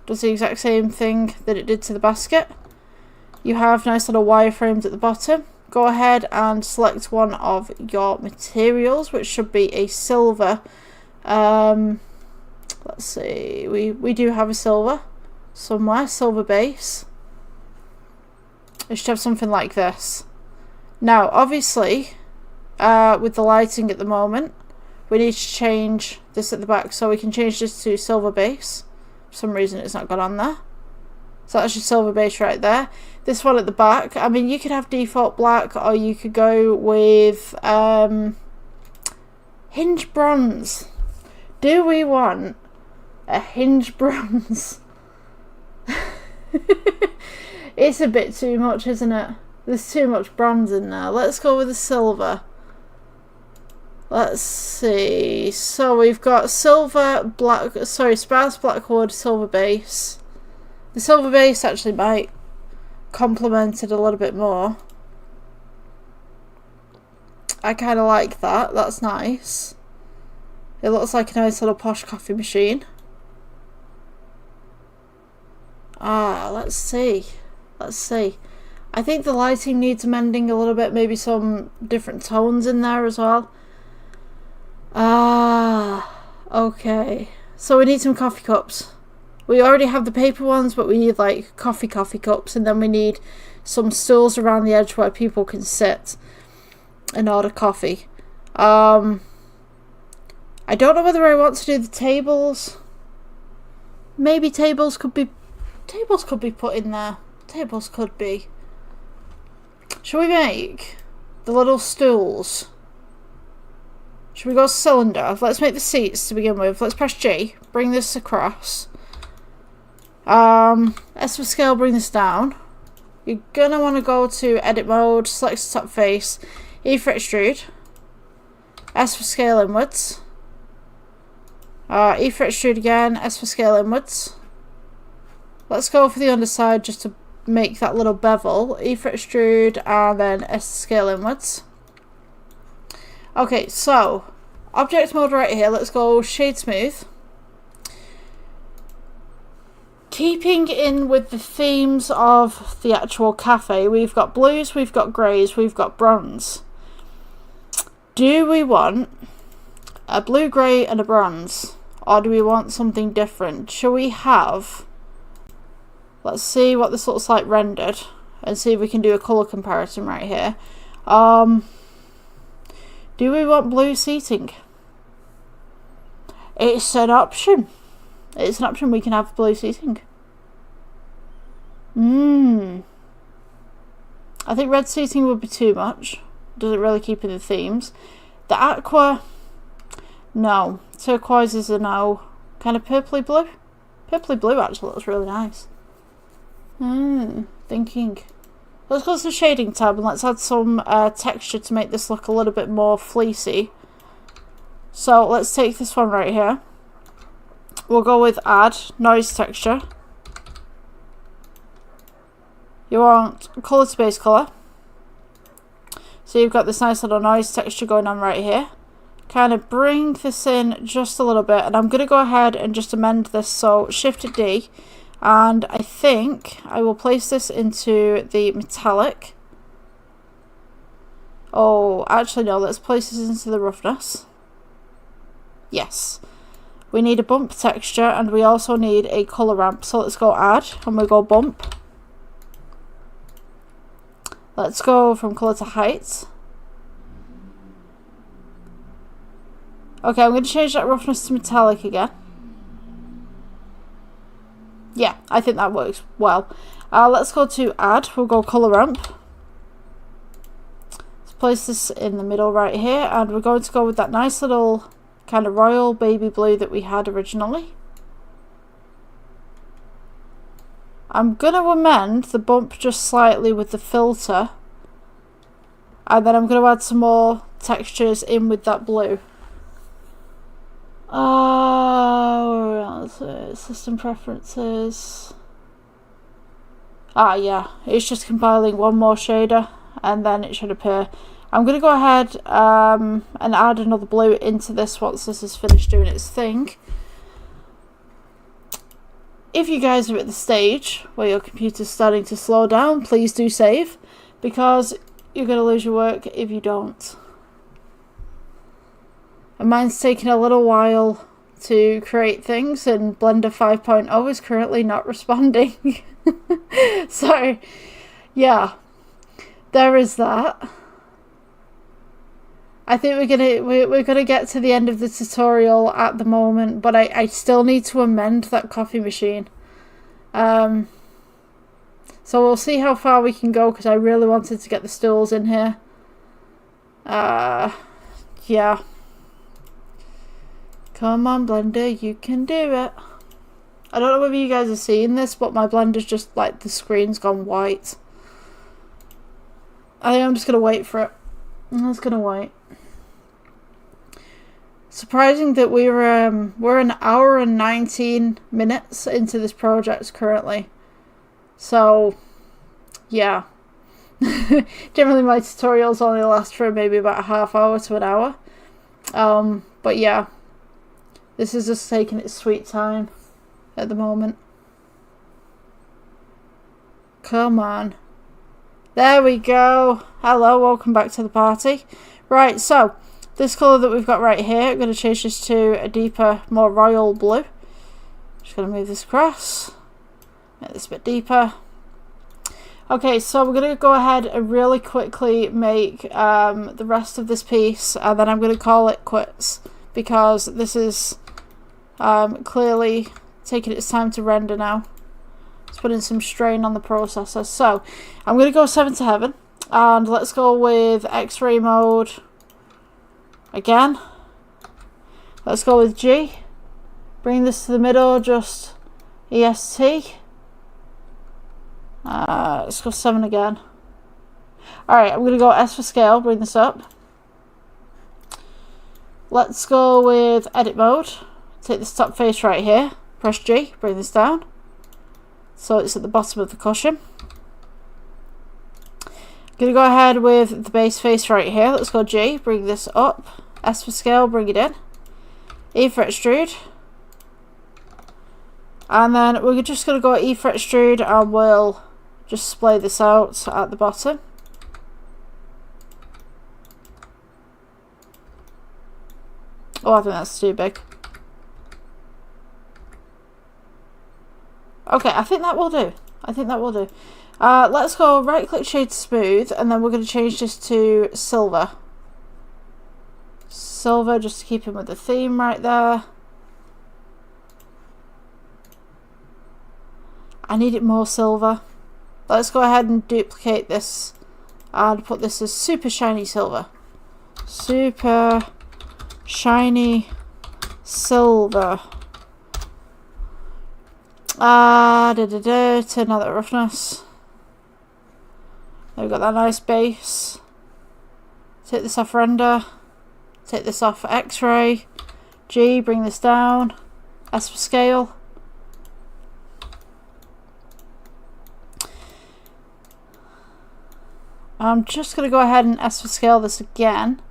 does the exact same thing that it did to the basket. You have nice little wireframes at the bottom. Go ahead and select one of your materials, which should be a silver. Let's see, we do have a silver somewhere, silver base. It should have something like this. Now, obviously, with the lighting at the moment, we need to change this at the back, so we can change this to silver base. For some reason it's not got on there. So that's your silver base right there. This one at the back, I mean, you could have default black, or you could go with hinge bronze. Do we want a hinge bronze? It's a bit too much, isn't it? There's too much bronze in there. Let's go with a silver. Let's see. So we've got silver, black, sorry, sparse black wood, silver base. The silver base actually might complement it a little bit more. I kind of like that. That's nice. It looks like a nice little posh coffee machine. Let's see. Let's see. I think the lighting needs amending a little bit. Maybe some different tones in there as well. Okay. So we need some coffee cups. We already have the paper ones, but we need like coffee cups, and then we need some stools around the edge where people can sit and order coffee. I don't know whether I want to do the tables. Maybe tables could be put in there. Tables could be. Shall we make the little stools? Should we go cylinder? Let's make the seats to begin with. Let's press G. Bring this across. S for scale, bring this down. You're gonna want to go to edit mode, select the top face, E for extrude, S for scale inwards, E for extrude again, S for scale inwards. Let's go for the underside just to make that little bevel. E for extrude and then S to scale inwards. Okay, so object mode right here. Let's go shade smooth. Keeping in with the themes of the actual cafe, we've got blues, we've got greys, we've got bronze. Do we want a blue, grey and a bronze? Or do we want something different? Shall we have... Let's see what this looks like rendered. And see if we can do a colour comparison right here. Do we want blue seating? It's an option. It's an option, we can have blue seating. I think red seating would be too much. Doesn't really keep in the themes. The aqua, no. Turquoise is a no. Kind of purpley blue. Purpley blue actually looks really nice. Thinking. Let's go to the shading tab and let's add some texture to make this look a little bit more fleecy. So let's take this one right here. We'll go with add noise texture. You want colour to base colour. So you've got this nice little noise texture going on right here. Kind of bring this in just a little bit, and I'm going to go ahead and just amend this. So Shift D, and I think I will place this into the metallic. Oh, actually no, let's place this into the roughness. Yes. We need a bump texture and we also need a colour ramp. So let's go add and we'll go bump. Let's go from colour to height. Okay, I'm going to change that roughness to metallic again. Yeah, I think that works well. Let's go to add. We'll go colour ramp. Let's place this in the middle right here and we're going to go with that nice little kind of royal baby blue that we had originally. I'm going to amend the bump just slightly with the filter, and then I'm going to add some more textures in with that blue. Oh, system preferences. Yeah, it's just compiling one more shader and then it should appear. I'm going to go ahead and add another blue into this once this is finished doing its thing. If you guys are at the stage where your computer's starting to slow down, please do save, because you're going to lose your work if you don't. And mine's taking a little while to create things, and Blender 5.0 is currently not responding. So, yeah, there is that. I think we're gonna get to the end of the tutorial at the moment, but I still need to amend that coffee machine. So we'll see how far we can go, because I really wanted to get the stools in here. Yeah. Come on, Blender, you can do it. I don't know whether you guys are seeing this, but my Blender's just like the screen's gone white. I think I'm just gonna wait for it. I'm just gonna wait. Surprising that we're an hour and 19 minutes into this project currently. So, yeah. Generally my tutorials only last for maybe about a half hour to an hour. But yeah. This is just taking its sweet time at the moment. Come on. There we go. Hello, welcome back to the party. Right, so this colour that we've got right here, I'm going to change this to a deeper, more royal blue. Just going to move this across. Make this a bit deeper. Okay, so we're going to go ahead and really quickly make the rest of this piece, and then I'm going to call it quits, because this is clearly taking its time to render now. It's putting some strain on the processor. So I'm going to go 7 to heaven, and let's go with X-ray mode again. Let's go with G. Bring this to the middle, just EST. Let's go 7 again. Alright, I'm going to go S for scale, bring this up. Let's go with edit mode. Take this top face right here, press G, bring this down. so it's at the bottom of the cushion. Gonna go ahead with the base face right here. Let's go G, bring this up. S for scale, bring it in. E for extrude. And then we're just gonna go E for extrude and we'll just splay this out at the bottom. Oh, I think that's too big. Okay, I think that will do. I think that will do. Let's go right click shade smooth, and then we're going to change this to silver. Silver, just to keep in with the theme right there. I need it more silver. Let's go ahead and duplicate this and put this as super shiny silver. Super shiny silver. Turn out that roughness. There we've got that nice base. Take this off render. Take this off X-ray. G, bring this down. S for scale. I'm just going to go ahead and S for scale this again.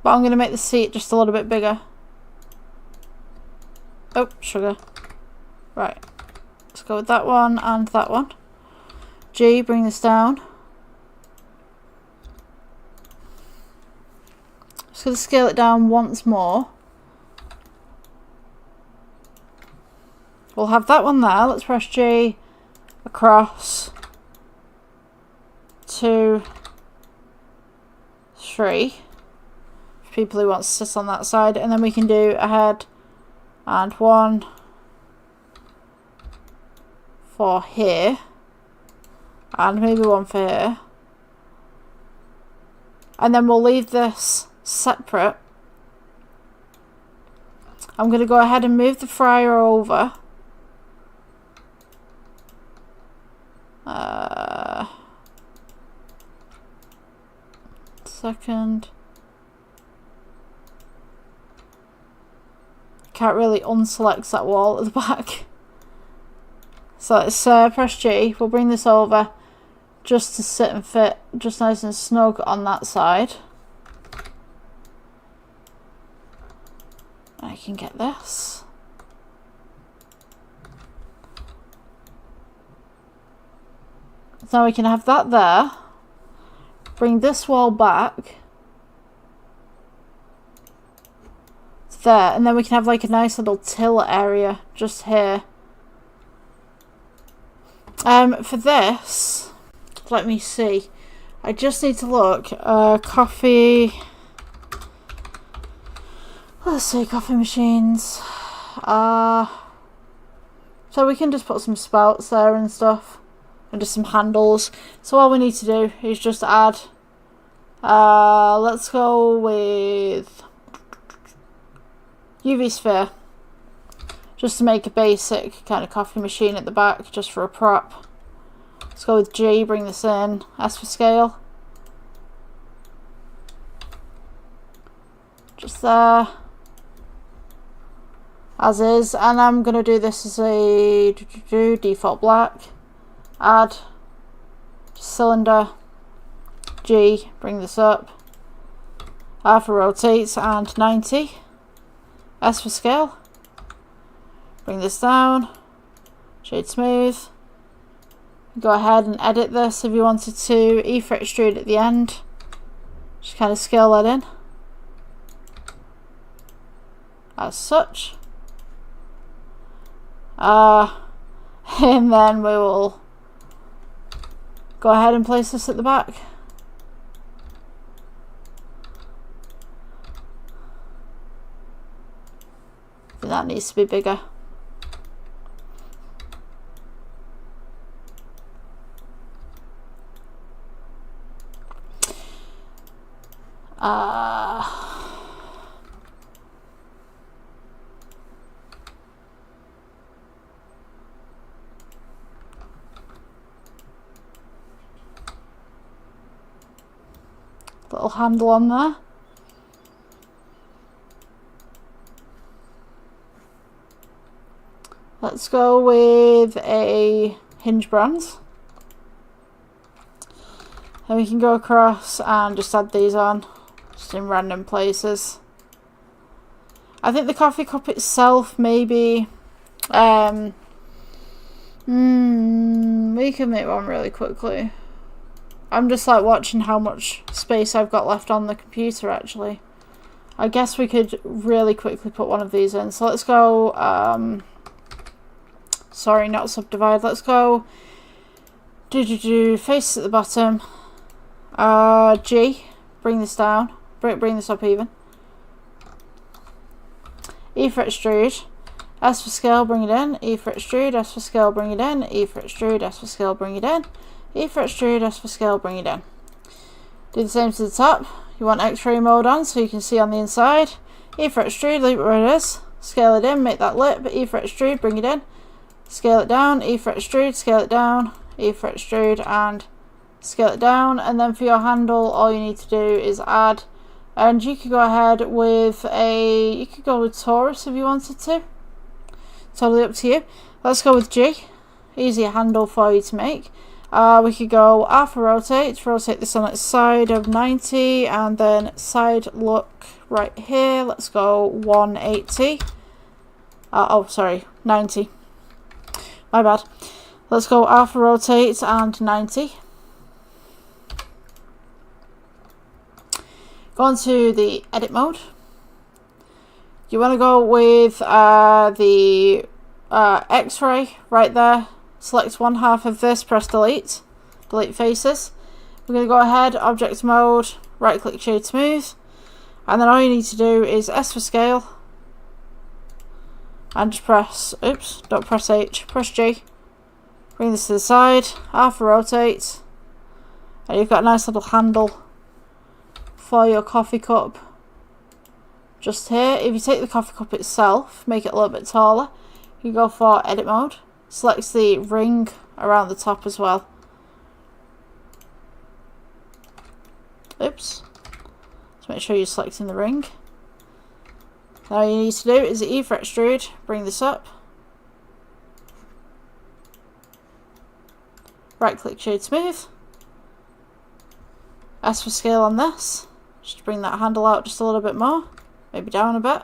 But I'm going to make the seat just a little bit bigger. Oh, sugar. Right. Let's go with that one and that one. G, bring this down. Just going to scale it down once more. We'll have that one there. Let's press G across. 2, 3. For people who want to sit on that side. And then we can do a head and 1 for here. And maybe 1 for here. And then we'll leave this separate. I'm going to go ahead and move the fryer over. Second. Can't really unselect that wall at the back. So let's press G. We'll bring this over just to sit and fit just nice and snug on that side. I can get this. So now we can have that there. Bring this wall back. There, and then we can have like a nice little till area just here. For this, let me see. I just need to look. Coffee. Let's see, coffee machines. So we can just put some spouts there and stuff. And just some handles. So all we need to do is just add. Let's go with UV sphere. Just to make a basic kind of coffee machine at the back, just for a prop. Let's go with G, bring this in. S for scale. Just there. As is. And I'm going to do this as a default black. Add. Cylinder. G, bring this up. R for rotate and 90. S for scale. Bring this down. Shade smooth. Go ahead and edit this if you wanted to. E for extrude at the end. Just kind of scale that in. As such. And then we will go ahead and place this at the back. I think that needs to be bigger. Little handle on there. Let's go with a hinge bronze. And we can go across and just add these on, just in random places. I think the coffee cup itself, maybe, we can make one really quickly. I'm just like watching how much space I've got left on the computer actually. I guess we could really quickly put one of these in. So let's go, sorry, not subdivide. Let's go face at the bottom. G, bring this down. Bring this up even. E for extrude. S for scale, bring it in. E for extrude, S for scale, bring it in. E for extrude, S for scale, bring it in. E for extrude, S for scale, bring it in. Do the same to the top. You want X-ray mode on so you can see on the inside. E for extrude, leave it where it is. Scale it in, make that lip. E for extrude, bring it in. Scale it down. E for extrude, scale it down. E for extrude and scale it down. And then for your handle, all you need to do is add. And you could go ahead with you could go with Taurus if you wanted to. Totally up to you. Let's go with G. Easier handle for you to make. We could go alpha rotate this on its side of 90, and then side look right here. Let's go 180. Oh, sorry, 90. My bad. Let's go alpha rotate and 90. Go on to the edit mode. You want to go with the X-ray right there. Select one half of this, press delete. Delete faces. We're going to go ahead, object mode, right click shade smooth. And then all you need to do is S for scale. And just press, oops, don't press H, press G. Bring this to the side, alpha rotate. And you've got a nice little handle for your coffee cup. Just here, if you take the coffee cup itself, make it a little bit taller, you go for edit mode. Select the ring around the top as well. Oops. Let's make sure you're selecting the ring. Now all you need to do is E for extrude, bring this up. Right click shade smooth. S for scale on this. Just bring that handle out just a little bit more. Maybe down a bit.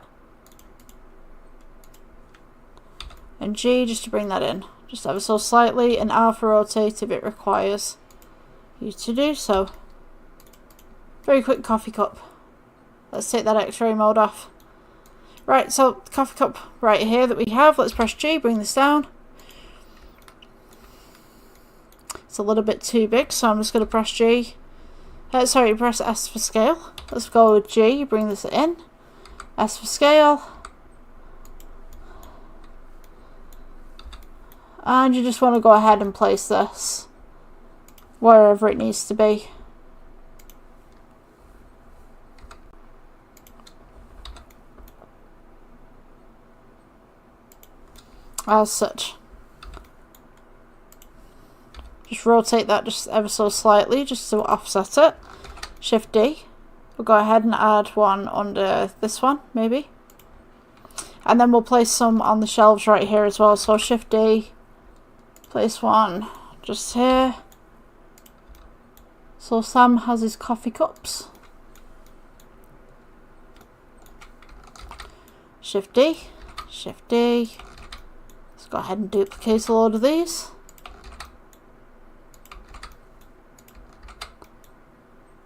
And G just to bring that in. Just ever so slightly, and alpha rotate if it requires you to do so. Very quick coffee cup. Let's take that X-ray mode off. Right, so the coffee cup right here that we have, let's press G, bring this down. It's a little bit too big, so I'm just going to press G. Sorry, press S for scale. Let's go with G, bring this in. S for scale. And you just want to go ahead and place this wherever it needs to be. As such. Just rotate that just ever so slightly just to offset it. Shift D. We'll go ahead and add one under this one, maybe. And then we'll place some on the shelves right here as well. So Shift D. Place one just here. So Sam has his coffee cups. Shift D. Shift D. Let's go ahead and duplicate a load of these.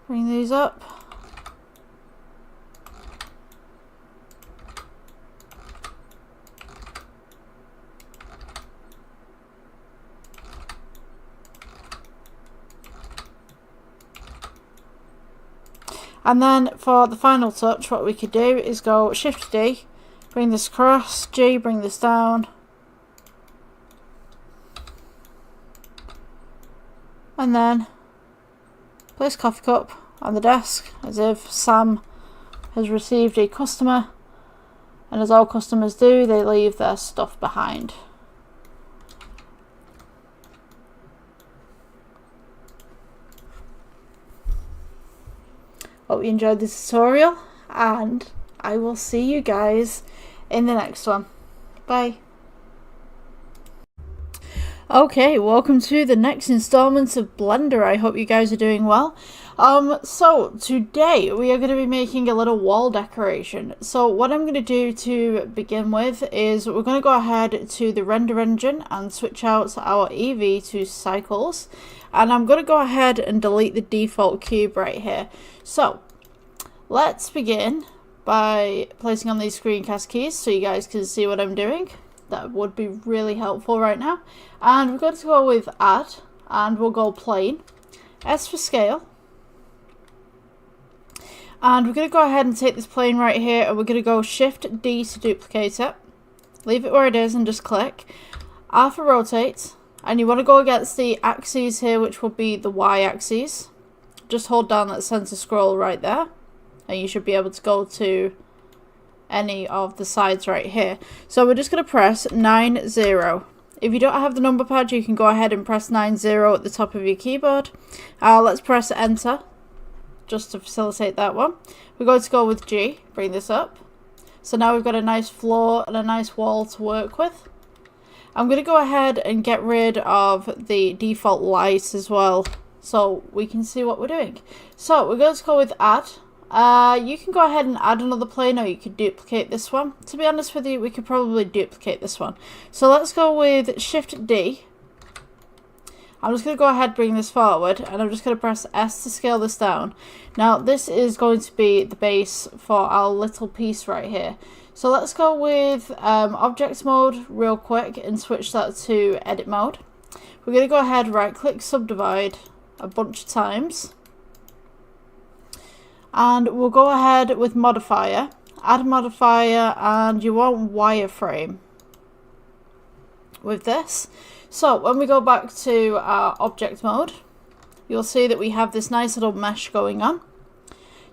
Bring these up. And then for the final touch, what we could do is go Shift D, bring this across, G, bring this down. And then place coffee cup on the desk as if Sam has received a customer. And as all customers do, they leave their stuff behind. Hope you enjoyed this tutorial, and I will see you guys in the next one. Bye. Okay, welcome to the next installment of Blender. I hope you guys are doing well. So today we are going to be making a little wall decoration. So what I'm going to do to begin with is we're going to go ahead to the render engine and switch out our EV to cycles. And I'm going to go ahead and delete the default cube right here. So let's begin by placing on these screencast keys so you guys can see what I'm doing. That would be really helpful right now. And we're going to go with add, and we'll go plane, S for scale. And we're going to go ahead and take this plane right here, and we're going to go Shift D to duplicate it. Leave it where it is and just click. R for rotate, and you want to go against the axes here, which will be the Y axis. Just hold down that center scroll right there, and you should be able to go to any of the sides right here. So we're just going to press 90. If you don't have the number pad, you can go ahead and press 90 at the top of your keyboard. Let's press enter just to facilitate that one. We're going to go with G, bring this up. So now we've got a nice floor and a nice wall to work with. I'm going to go ahead and get rid of the default light as well so we can see what we're doing. So we're going to go with add. You can go ahead and add another plane, or you could duplicate this one. To be honest with you, we could probably duplicate this one. So let's go with Shift D. I'm just going to go ahead and bring this forward, and I'm just going to press S to scale this down. Now this is going to be the base for our little piece right here. So let's go with object mode real quick and switch that to edit mode. We're going to go ahead, right click, subdivide a bunch of times. And we'll go ahead with modifier, add a modifier, and you want wireframe with this. So when we go back to our object mode, you'll see that we have this nice little mesh going on.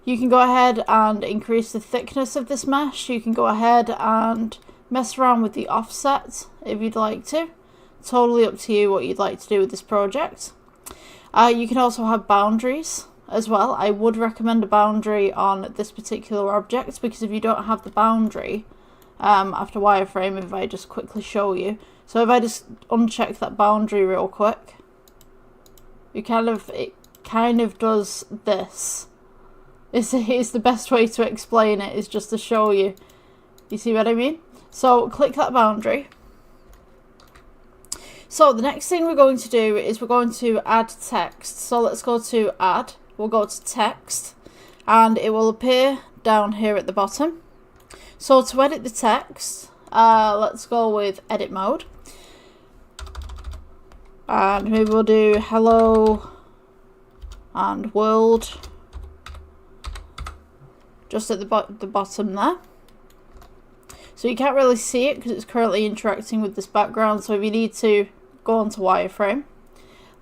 You can go ahead and increase the thickness of this mesh. You can go ahead and mess around with the offset if you'd like to. Totally up to you what you'd like to do with this project. You can also have boundaries as well. I would recommend a boundary on this particular object, because if you don't have the boundary after wireframe, if I just quickly show you, so if I just uncheck that boundary real quick, it kind of does this. It's the best way to explain it, is just to show you. You see what I mean? So click that boundary. So the next thing we're going to do is we're going to add text. So let's go to add. We'll go to text, and it will appear down here at the bottom. So to edit the text, let's go with edit mode, and maybe we'll do hello and world just at the bottom there. So you can't really see it because it's currently interacting with this background, so if you need to, go on to wireframe.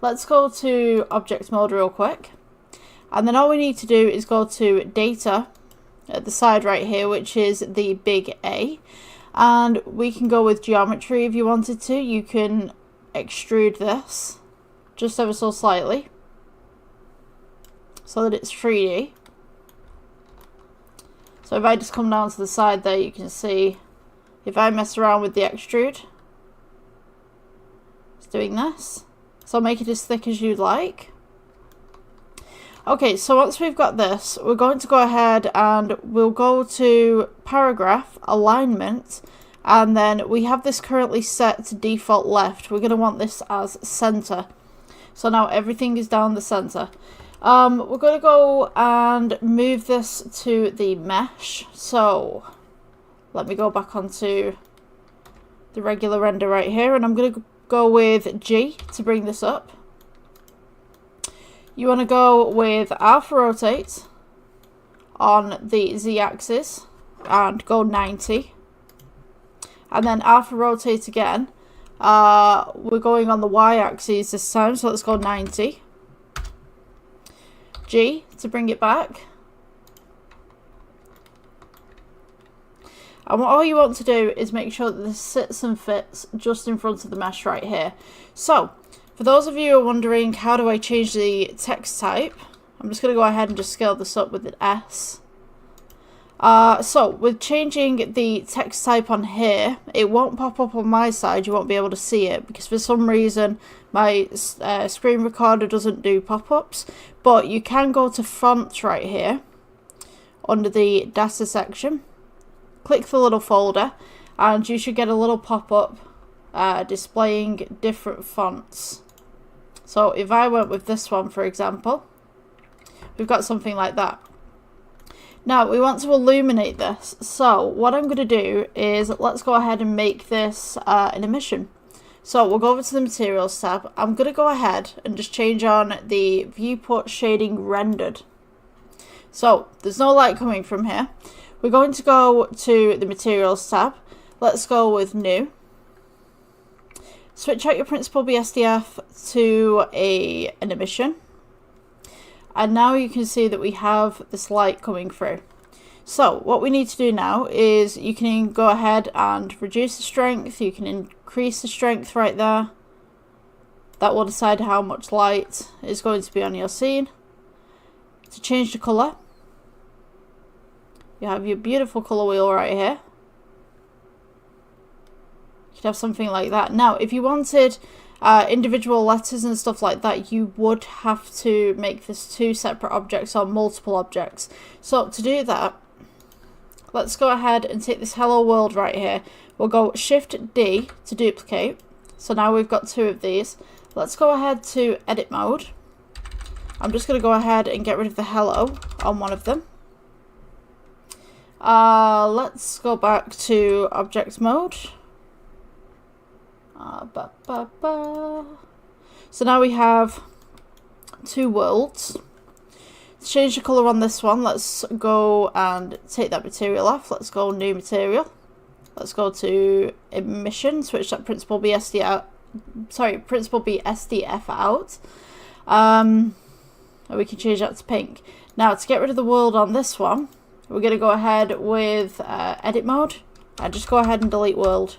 Let's go to object mode real quick. And then all we need to do is go to data at the side right here, which is the big A. And we can go with geometry if you wanted to. You can extrude this just ever so slightly so that it's 3D. So if I just come down to the side there, you can see if I mess around with the extrude, it's doing this. So make it as thick as you'd like. Okay, so once we've got this, we're going to go ahead and we'll go to paragraph, alignment, and then we have this currently set to default left. We're going to want this as center. So now everything is down the center. We're going to go and move this to the mesh. So let me go back onto the regular render right here, and I'm going to go with G to bring this up. You want to go with R for rotate on the Z axis and go 90. And then R for rotate again. We're going on the Y axis this time, so let's go 90. G to bring it back. And all you want to do is make sure that this sits and fits just in front of the mesh right here. So for those of you who are wondering, how do I change the text type? I'm just going to go ahead and just scale this up with an S. So with changing the text type on here, it won't pop up on my side. You won't be able to see it because for some reason my screen recorder doesn't do pop-ups. But you can go to fonts right here under the data section. Click the little folder and you should get a little pop-up displaying different fonts. So if I went with this one, for example, we've got something like that. Now we want to illuminate this, so what I'm going to do is let's go ahead and make this an emission. So we'll go over to the materials tab. I'm going to go ahead and just change on the viewport shading rendered. So there's no light coming from here. We're going to go to the materials tab. Let's go with new. Switch out your principal BSDF to an emission. And now you can see that we have this light coming through. So what we need to do now is you can go ahead and reduce the strength. You can increase the strength right there. That will decide how much light is going to be on your scene. To change the colour, you have your beautiful colour wheel right here. You could have something like that. Now if you wanted individual letters and stuff like that, you would have to make this 2 separate objects or multiple objects. So to do that, let's go ahead and take this hello world right here. We'll go Shift D to duplicate. So now we've got 2 of these. Let's go ahead to edit mode. I'm just going to go ahead and get rid of the hello on one of them. Let's go back to object mode. So now we have 2 worlds. To change the colour on this one, let's go and take that material off. Let's go new material. Let's go to emission, switch that principal BSD out. Sorry, principal BSDF out. And we can change that to pink. Now to get rid of the world on this one, we're going to go ahead with edit mode and just go ahead and delete world.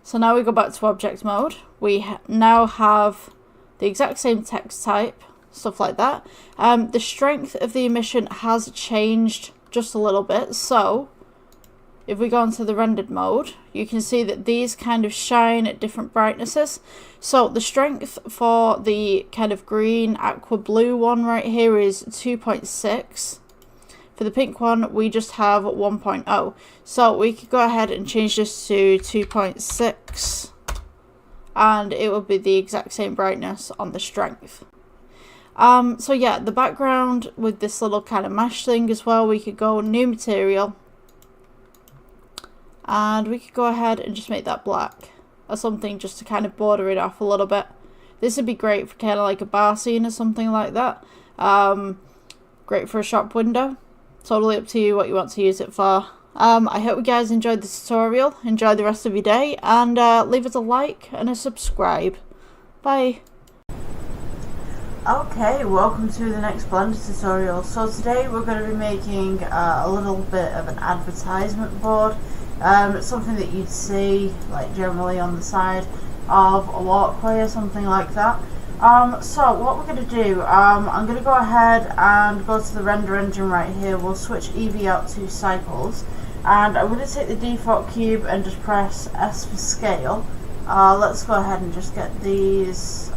So now we go back to object mode. We now have the exact same text type, stuff like that. The strength of the emission has changed just a little bit. So if we go into the rendered mode, you can see that these kind of shine at different brightnesses. So the strength for the kind of green aqua blue one right here is 2.6. For the pink one, we just have 1.0. So we could go ahead and change this to 2.6. And it will be the exact same brightness on the strength. So yeah, the background with this little kind of mesh thing as well, we could go new material. And we could go ahead and just make that black. Or something just to kind of border it off a little bit. This would be great for kind of like a bar scene or something like that. Great for a shop window. Totally up to you what you want to use it for. I hope you guys enjoyed the tutorial. Enjoy the rest of your day. And leave us a like and a subscribe. Bye. Okay, welcome to the next Blender tutorial. So today we're going to be making a little bit of an advertisement board. Something that you'd see like generally on the side of a walkway or something like that. So what we're going to do, I'm going to go ahead and go to the render engine right here. We'll switch Eevee out to cycles, and I'm going to take the default cube and just press S for scale. Let's go ahead and just get these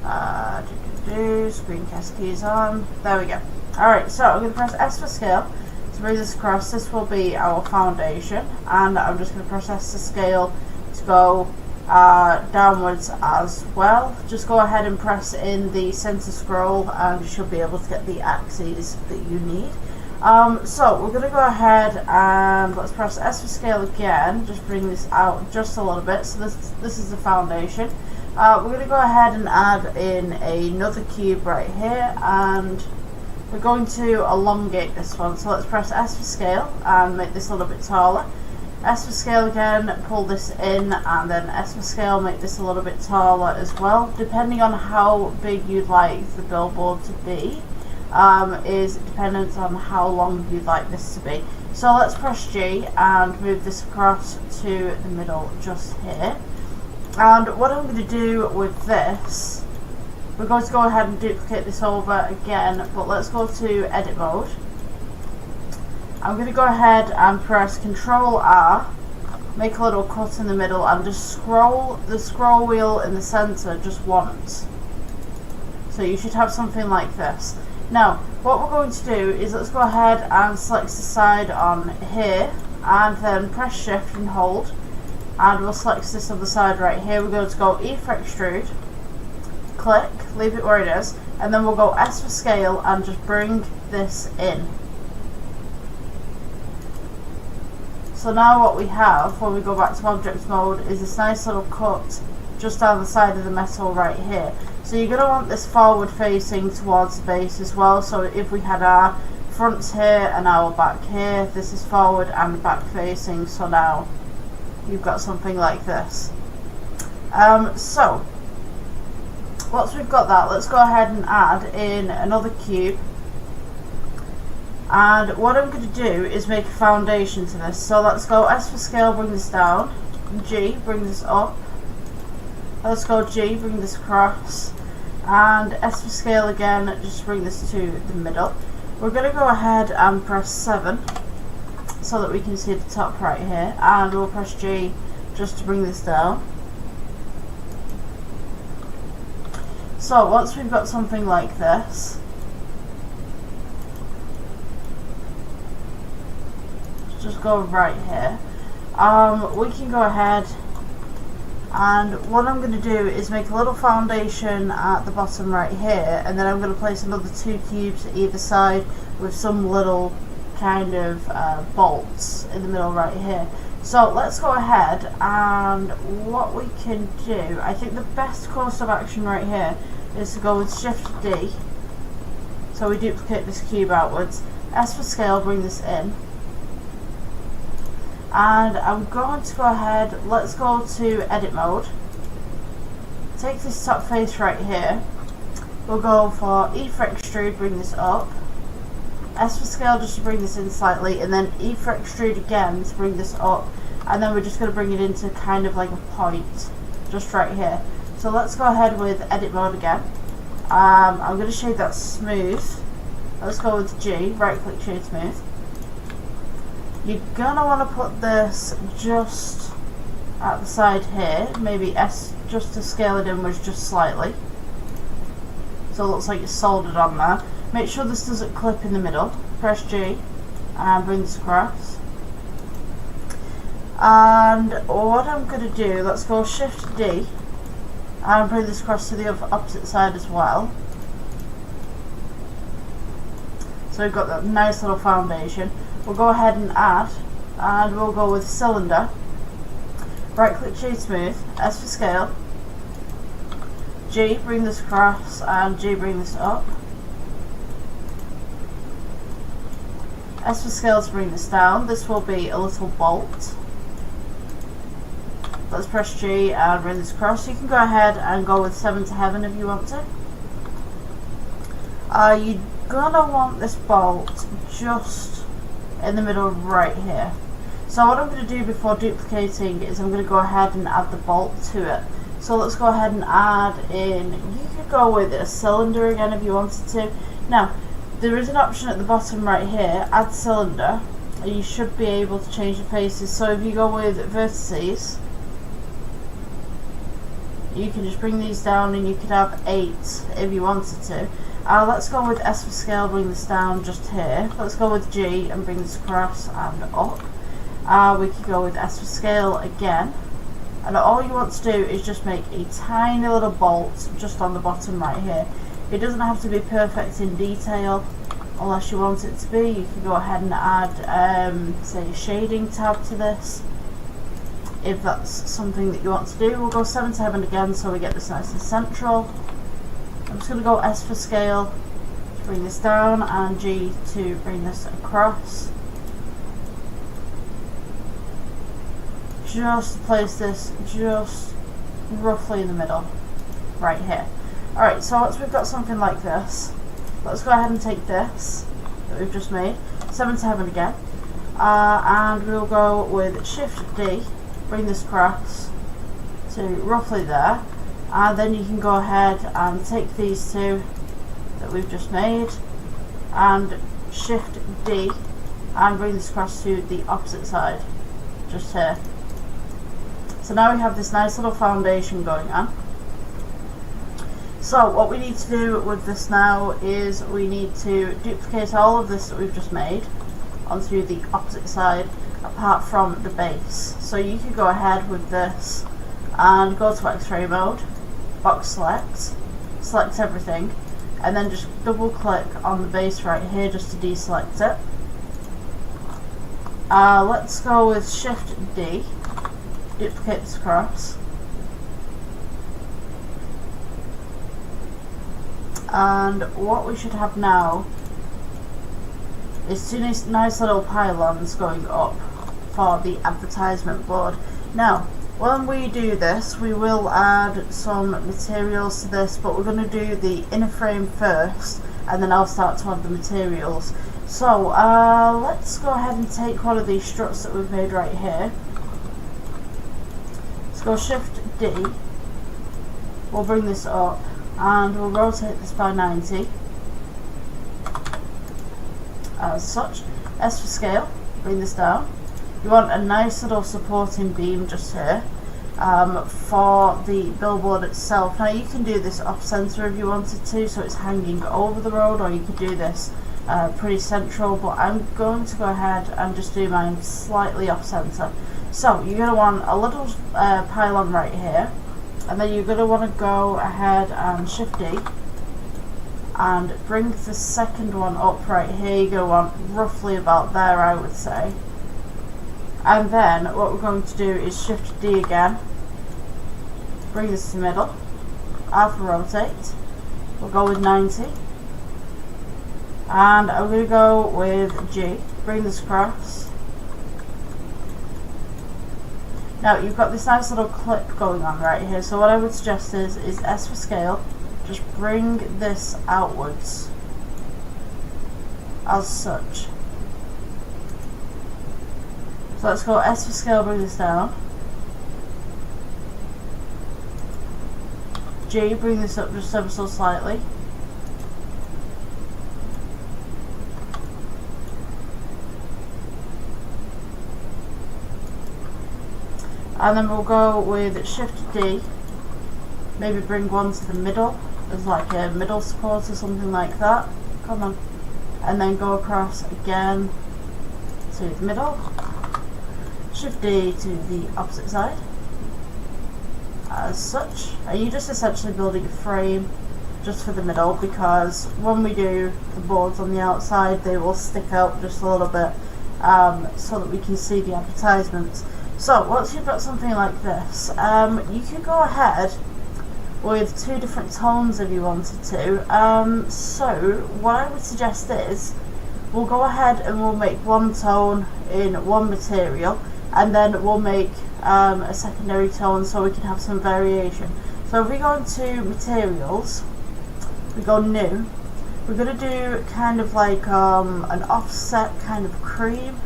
screencast keys on. There we go. Alright, so I'm going to press S for scale to move this across. This will be our foundation, and I'm just going to press S to scale to go downwards as well. Just go ahead and press in the center scroll and you should be able to get the axes that you need. So we're going to go ahead and let's press S for scale again, just bring this out just a little bit. So this is the foundation. We're going to go ahead and add in another cube right here, and we're going to elongate this one. So let's press S for scale and make this a little bit taller. S for scale again, pull this in, and then S for scale, make this a little bit taller as well. Depending on how big you'd like the billboard to be, is dependent on how long you'd like this to be. So let's press G and move this across to the middle just here. And what I'm going to do with this, we're going to go ahead and duplicate this over again, but let's go to edit mode. I'm going to go ahead and press Control R, make a little cut in the middle, and just scroll the scroll wheel in the center just once. So you should have something like this. Now, what we're going to do is let's go ahead and select the side on here, and then press Shift and hold, and we'll select this other side right here. We're going to go E for extrude, click, leave it where it is, and then we'll go S for scale and just bring this in. So now what we have when we go back to object mode is this nice little cut just down the side of the metal right here. So you're going to want this forward facing towards the base as well. So if we had our fronts here and our back here, this is forward and back facing, so now you've got something like this. So once we've got that, let's go ahead and add in another cube, and what I'm going to do is make a foundation to this. So let's go S for scale, bring this down, G, bring this up, let's go G, bring this across, and S for scale again, just bring this to the middle. We're going to go ahead and press 7 so that we can see the top right here, and we'll press G just to bring this down. So once we've got something like this, just go right here. We can go ahead, and what I'm going to do is make a little foundation at the bottom right here, and then I'm going to place another 2 cubes at either side with some little kind of bolts in the middle right here. So let's go ahead, and what we can do, I think the best course of action right here is to go with Shift D, so we duplicate this cube outwards, S for scale, bring this in, and I'm going to go ahead, let's go to edit mode, take this top face right here, we'll go for E for extrude, bring this up, S for scale just to bring this in slightly, and then E for extrude again to bring this up, and then we're just going to bring it into kind of like a point just right here. So let's go ahead with edit mode again. I'm going to shade that smooth. Let's go with G, right click shade smooth. You're going to want to put this just at the side here, maybe S just to scale it inwards just slightly, so it looks like it's soldered on there. Make sure this doesn't clip in the middle. Press G and bring this across. And what I'm going to do, let's go Shift D and bring this across to the opposite side as well. So we've got that nice little foundation. We'll go ahead and add, and we'll go with cylinder. Right click shade smooth, S for scale, G, bring this across, and G, bring this up. S for scale to bring this down. This will be a little bolt. Let's press G and bring this across. You can go ahead and go with 7 to heaven if you want to. You're gonna want this bolt just in the middle right here. So what I'm going to do before duplicating is I'm going to go ahead and add the bolt to it. So let's go ahead and add in, you could go with a cylinder again if you wanted to. Now, there is an option at the bottom right here, add cylinder, and you should be able to change the faces. So if you go with vertices, you can just bring these down, and you could have 8 if you wanted to. Let's go with S for scale, bring this down just here. Let's go with G and bring this across and up. We could go with S for scale again. And all you want to do is just make a tiny little bolt just on the bottom right here. It doesn't have to be perfect in detail unless you want it to be. You can go ahead and add, say, a shading tab to this if that's something that you want to do. We'll go 7 to heaven again so we get this nice and central. I'm just going to go S for scale to bring this down, and G to bring this across. Just place this just roughly in the middle right here. Alright, so once we've got something like this, let's go ahead and take this that we've just made, 7 to heaven again, and we'll go with Shift D, bring this across to roughly there, and then you can go ahead and take these two that we've just made and Shift D and bring this across to the opposite side, just here. So now we have this nice little foundation going on. So what we need to do with this now is we need to duplicate all of this that we've just made onto the opposite side apart from the base. So you could go ahead with this and go to X-ray mode, box select everything, and then just double click on the base right here just to deselect it. Let's go with Shift D, duplicate this across. And what we should have now is two nice little pylons going up for the advertisement board. Now, when we do this, we will add some materials to this, but we're going to do the inner frame first, and then I'll start to add the materials. So, let's go ahead and take one of these struts that we've made right here. Let's go Shift D. We'll bring this up, and we'll rotate this by 90. As such. S for scale, bring this down. You want a nice little supporting beam just here for the billboard itself. Now you can do this off center if you wanted to, so it's hanging over the road, or you could do this pretty central, but I'm going to go ahead and just do mine slightly off center. So you're going to want a little pylon right here, and then you're going to want to go ahead and Shift D and bring the second one up right here. You're going to want roughly about there, I would say. And then what we're going to do is Shift D again, bring this to the middle, alpha rotate, we'll go with 90, and I'm going to go with G, bring this across. Now you've got this nice little clip going on right here, so what I would suggest is S for scale, just bring this outwards as such. So let's go S for scale, bring this down. G, bring this up just ever so slightly. And then we'll go with Shift D, maybe bring one to the middle as like a middle support or something like that. Come on. And then go across again to the middle. Shift D to the opposite side as such, and you're just essentially building a frame just for the middle, because when we do the boards on the outside they will stick out just a little bit so that we can see the advertisements. So once you've got something like this, you can go ahead with two different tones if you wanted to. So what I would suggest is we'll go ahead and we'll make one tone in one material, and then we'll make a secondary tone so we can have some variation. So if we go into materials, we go new, we're going to do kind of like an offset kind of cream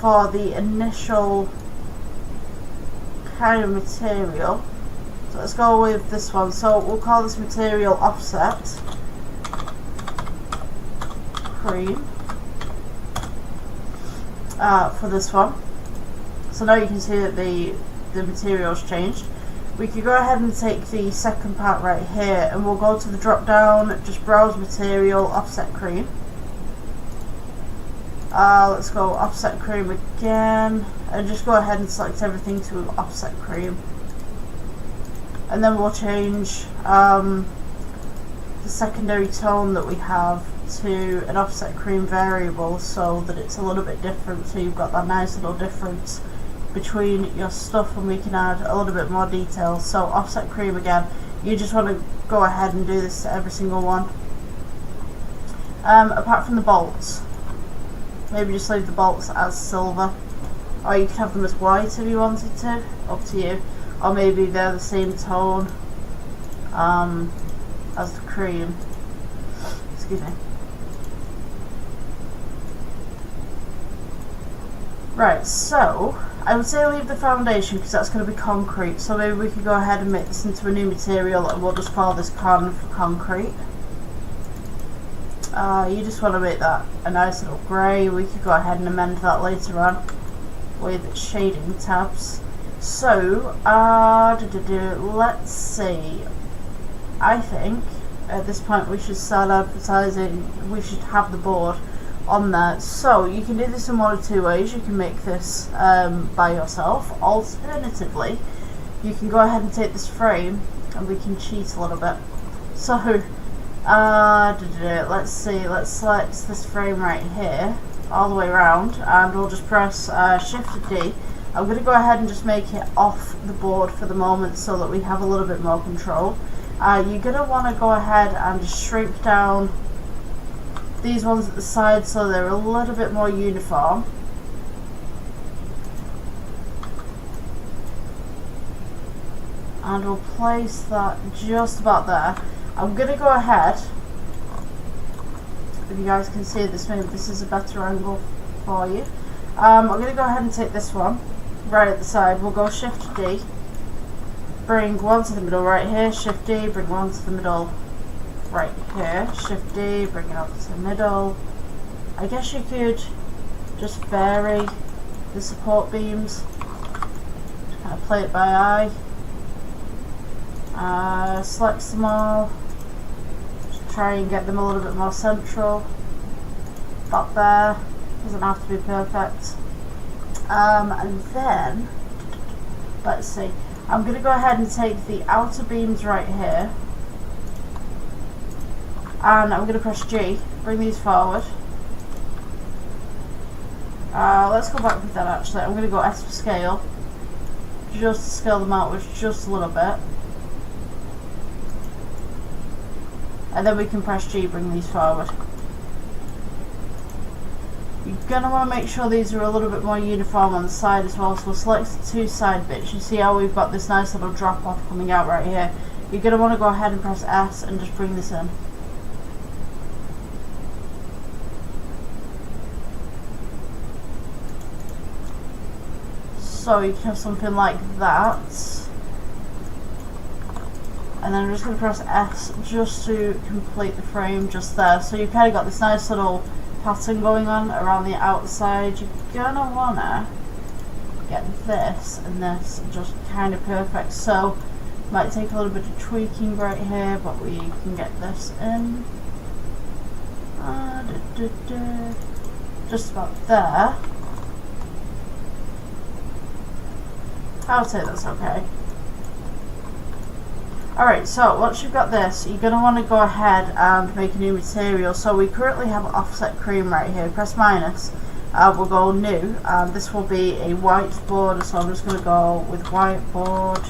for the initial kind of material. So let's go with this one. So we'll call this material offset cream. For this one. So now you can see that the material's changed. We could go ahead and take the second part right here, and we'll go to the drop down, just browse material, offset cream. Let's go offset cream again, and just go ahead and select everything to offset cream. And then we'll change the secondary tone that we have to an offset cream variable so that it's a little bit different, so you've got that nice little difference between your stuff, and we can add a little bit more detail. So offset cream again, you just want to go ahead and do this to every single one. Apart from the bolts, maybe just leave the bolts as silver, or you could have them as white if you wanted to, up to you, or maybe they're the same tone as the cream. Excuse me. Right, so I would say leave the foundation because that's going to be concrete, so maybe we could go ahead and make this into a new material, and we'll just call this con for concrete. You just want to make that a nice little grey. We could go ahead and amend that later on with shading tabs. So, let's see. I think at this point we should start advertising. We should have the board on there. So you can do this in one of two ways. You can make this by yourself. Alternatively, you can go ahead and take this frame and we can cheat a little bit. So let's see, let's select this frame right here all the way around, and we'll just press Shift D. I'm going to go ahead and just make it off the board for the moment so that we have a little bit more control. You're going to want to go ahead and just shrink down these ones at the side so they're a little bit more uniform. And we'll place that just about there. I'm going to go ahead, if you guys can see this, maybe this is a better angle for you. I'm going to go ahead and take this one right at the side. We'll go Shift D, bring one to the middle right here, Shift D, bring one to the middle right here, Shift D, bring it up to the middle. I guess you could just vary the support beams, kind of play it by eye. Select them all, just try and get them a little bit more central, about there, doesn't have to be perfect. And then, let's see, I'm going to go ahead and take the outer beams right here, and I'm going to press G, bring these forward. Let's go back with that actually. I'm going to go S for scale, just to scale them outwards just a little bit. And then we can press G, bring these forward. You're going to want to make sure these are a little bit more uniform on the side as well. So we'll select the two side bits. You see how we've got this nice little drop off coming out right here. You're going to want to go ahead and press S and just bring this in. So you can have something like that. And then I'm just going to press S just to complete the frame just there. So you've kind of got this nice little pattern going on around the outside. You're going to want to get this and this just kind of perfect. So it might take a little bit of tweaking right here, but we can get this in. Just about there. I would say that's okay. Alright, so once you've got this, you're going to want to go ahead and make a new material. So we currently have offset cream right here. Press minus. We'll go new. This will be a white border, so I'm just going to go with white board.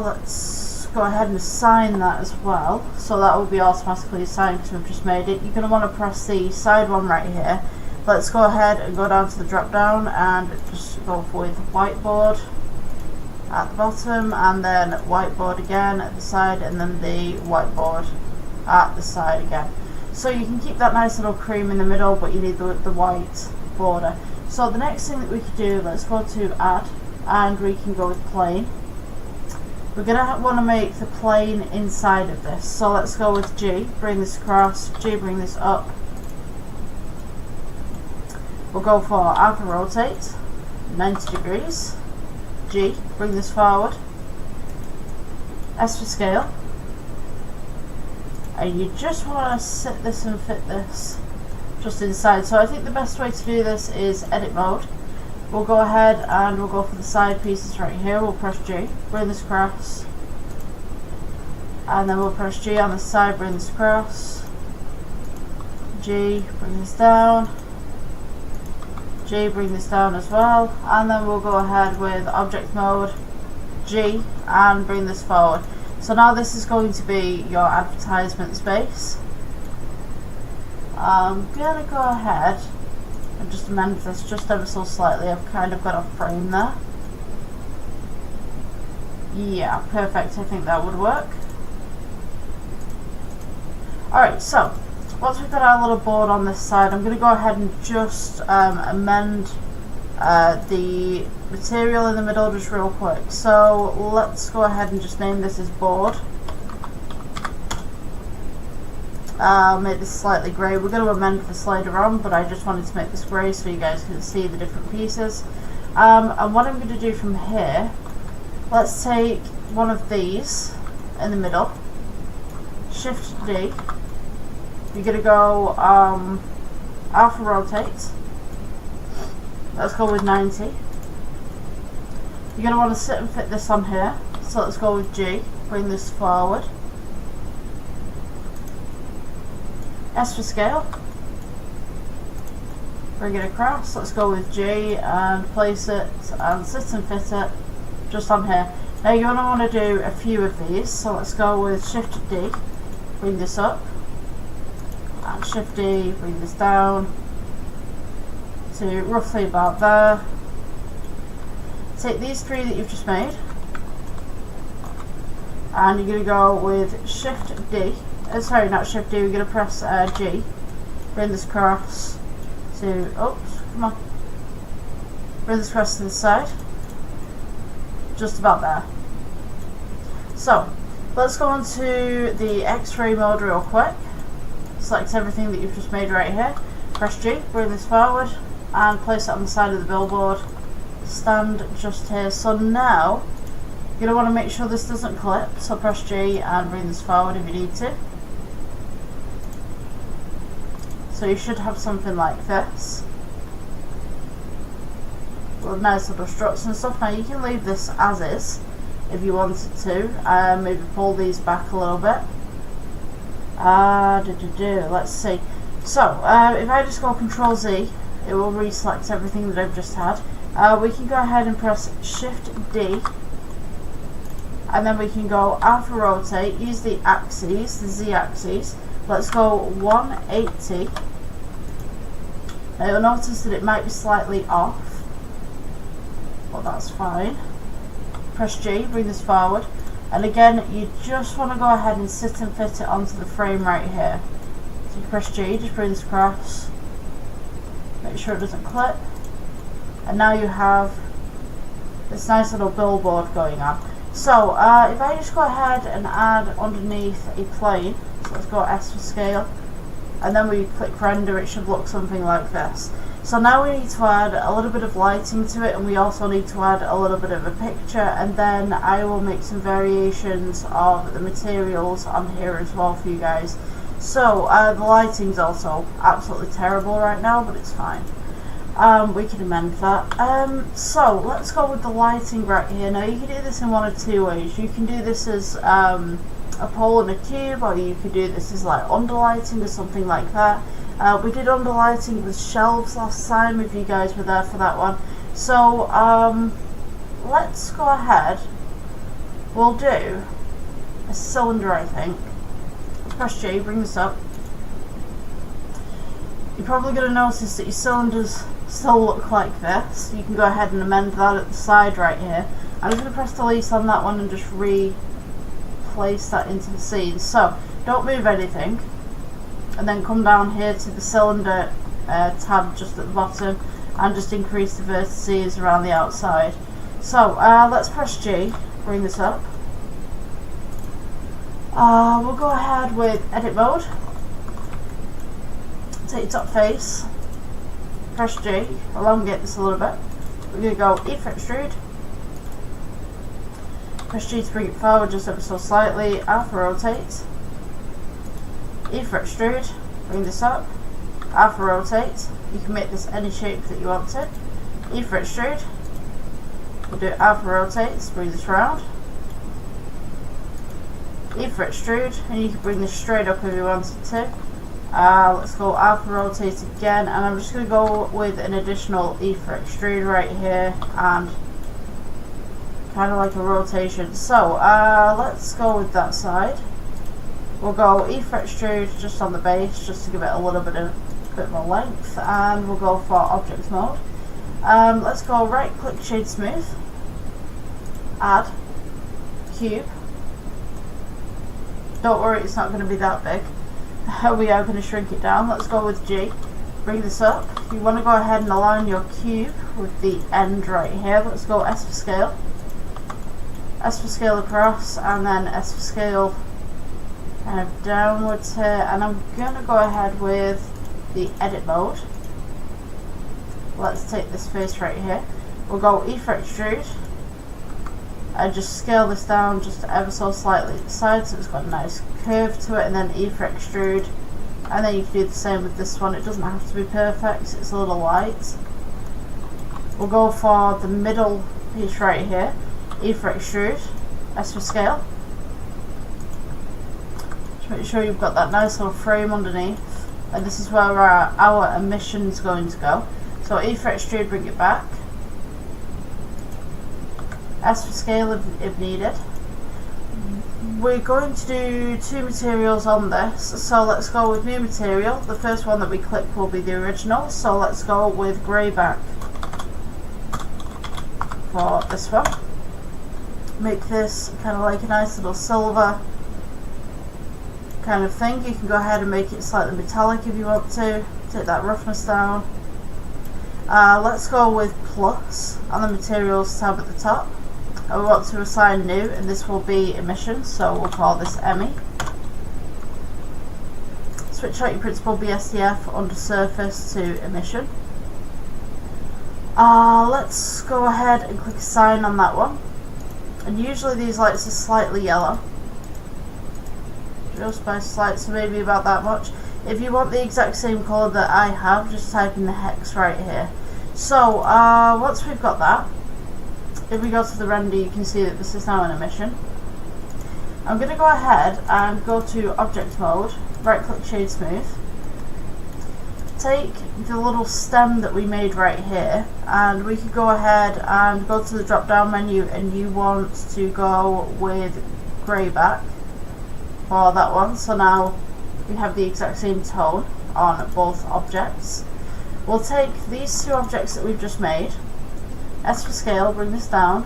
Let's go ahead and assign that as well. So that will be automatically assigned because we've just made it. You're going to want to press the side one right here. Let's go ahead and go down to the drop down and just go with whiteboard at the bottom, and then whiteboard again at the side, and then the whiteboard at the side again. So you can keep that nice little cream in the middle, but you need the white border. So the next thing that we could do, let's go to add, and we can go with plane. We're going to want to make the plane inside of this. So let's go with G, bring this across, G, bring this up. We'll go for alpha rotate, 90 degrees. G, bring this forward. S for scale. And you just want to sit this and fit this just inside. So I think the best way to do this is edit mode. We'll go ahead and we'll go for the side pieces right here. We'll press G, bring this across. And then we'll press G on the side, bring this across. G, bring this down. G, bring this down as well, and then we'll go ahead with object mode, G, and bring this forward. So now this is going to be your advertisement space. I'm going to go ahead and just amend this just ever so slightly. I've kind of got a frame there. Yeah, perfect. I think that would work. Alright, so once we've got our little board on this side, I'm going to go ahead and just amend the material in the middle just real quick. So let's go ahead and just name this as board. I'll make this slightly grey. We're going to amend this later on, but I just wanted to make this grey so you guys can see the different pieces. And what I'm going to do from here, let's take one of these in the middle, Shift D, you're going to go alpha rotate, let's go with 90. You're going to want to sit and fit this on here, so let's go with G, bring this forward. S for scale, bring it across, let's go with G and place it and sit and fit it just on here. Now you're going to want to do a few of these, so let's go with Shift D, bring this up, and Shift D, bring this down to roughly about there. Take these three that you've just made, and you're going to go with Shift D, sorry, not Shift D, we're going to press G, bring this across to, oops, come on, bring this across to the side, just about there. So, let's go on to the X-ray mode real quick. Select everything that you've just made right here, press G, bring this forward, and place it on the side of the billboard, stand just here. So now, you're going to want to make sure this doesn't clip, so press G and bring this forward if you need to. So you should have something like this, with nice little struts and stuff. Now you can leave this as is if you wanted to, maybe pull these back a little bit. Let's see. So if I just go Control Z, it will reselect everything that I've just had. We can go ahead and press Shift D, and then we can go alpha rotate, use the axes, the Z axes. Let's go 180. Now you'll notice that it might be slightly off, but that's fine. Press G, bring this forward, and again you just want to go ahead and sit and fit it onto the frame right here. So you press G, just bring this across, make sure it doesn't clip, and now you have this nice little billboard going on. So if I just go ahead and add underneath a plane, so let's go S for scale, and then we click render, it should look something like this. So now we need to add a little bit of lighting to it, and we also need to add a little bit of a picture, and then I will make some variations of the materials on here as well for you guys. So the lighting's also absolutely terrible right now, but it's fine. We can amend that. So let's go with the lighting right here. Now you can do this in one of two ways. You can do this as a pole and a cube, or you could do this as like underlighting or something like that. We did underlighting with shelves last time, if you guys were there for that one. So let's go ahead, we'll do a cylinder, I think. Press J, bring this up. You're probably going to notice that your cylinders still look like this. You can go ahead and amend that at the side right here. I'm just going to press delete on that one and just replace that into the scene. So don't move anything, and then come down here to the cylinder tab just at the bottom and just increase the vertices around the outside. So let's press G, bring this up. We'll go ahead with edit mode. Take your top face, press G, elongate this a little bit. We're going to go E for extrude, press G to bring it forward just ever so slightly, alpha rotate, E for extrude, bring this up, alpha rotate. You can make this any shape that you want it. E for extrude, we'll do alpha rotate, bring this round. E for extrude, and you can bring this straight up if you wanted to. Let's go alpha rotate again, and I'm just going to go with an additional E for extrude right here, and kind of like a rotation. So let's go with that side. We'll go E for extrude just on the base, just to give it a little bit more length, and we'll go for object mode. Let's go right click shade smooth, add cube. Don't worry, it's not going to be that big. We are going to shrink it down. Let's go with G, bring this up. You want to go ahead and align your cube with the end right here. Let's go S for scale, S for scale across, and then S for scale kind of downwards here, and I'm going to go ahead with the edit mode. Let's take this face right here. We'll go E for extrude and just scale this down just ever so slightly at the side so it's got a nice curve to it, and then E for extrude, and then you can do the same with this one. It doesn't have to be perfect, it's a little light. We'll go for the middle piece right here, E for extrude, S for scale. Just make sure you've got that nice little frame underneath, and this is where our emission is going to go. So E for extrude, bring it back. S for scale if needed. We're going to do two materials on this, so let's go with new material. The first one that we click will be the original, so let's go with grey back for this one. Make this kind of like a nice little silver kind of thing. You can go ahead and make it slightly metallic if you want to. Take that roughness down. Let's go with plus on the materials tab at the top. And we want to assign new, and this will be emission, so we'll call this EMI. Switch out your principal BSDF under surface to emission. Let's go ahead and click assign on that one. And usually these lights are slightly yellow. Just by slight, so maybe about that much. If you want the exact same colour that I have, just type in the hex right here. So, once we've got that, if we go to the render, you can see that this is now an emission. I'm going to go ahead and go to object mode, right click shade smooth. Take the little stem that we made right here, and we could go ahead and go to the drop down menu, and you want to go with grey back for that one. So now we have the exact same tone on both objects. We'll take these two objects that we've just made, S for scale, bring this down,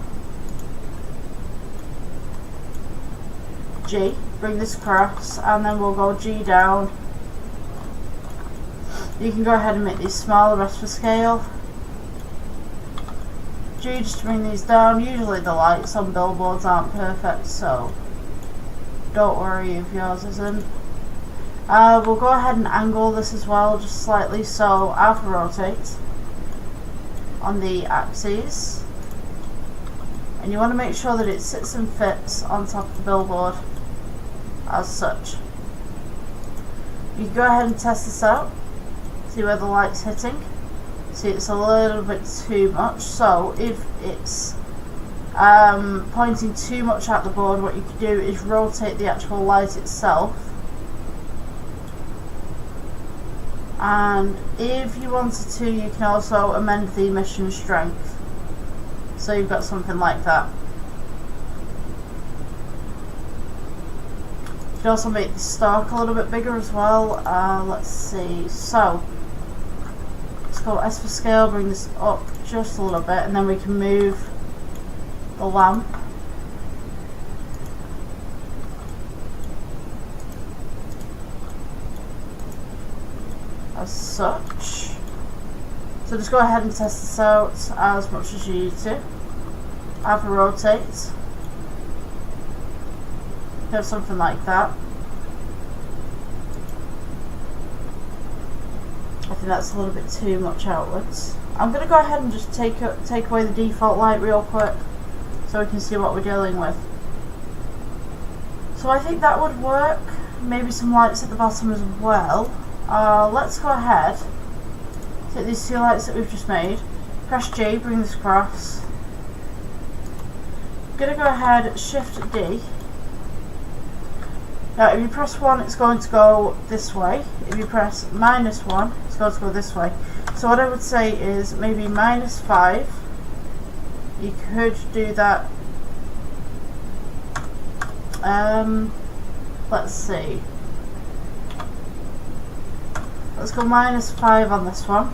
G, bring this across, and then we'll go G down. You can go ahead and make these smaller, S for scale, G just to bring these down. Usually the lights on billboards aren't perfect, so don't worry if yours isn't. We'll go ahead and angle this as well, just slightly, so alpha rotate on the axes, and you want to make sure that it sits and fits on top of the billboard as such. You can go ahead and test this out, see where the light's hitting. See, it's a little bit too much, so if it's pointing too much at the board, what you can do is rotate the actual light itself. And if you wanted to, you can also amend the emission strength, so you've got something like that. You can also make the stalk a little bit bigger as well. Let's see, so let's go S for scale, bring this up just a little bit, and then we can move the lamp. As such. So just go ahead and test this out as much as you need to. Alpha rotate. Have something like that. I think that's a little bit too much outwards. I'm going to go ahead and just take away the default light real quick so we can see what we're dealing with. So I think that would work. Maybe some lights at the bottom as well. Let's go ahead, take these two lights that we've just made, press G, bring this across. I'm going to go ahead, shift D. Now if you press 1, it's going to go this way. If you press -1, it's going to go this way. So what I would say is maybe -5. You could do that. Let's see. Let's go -5 on this one.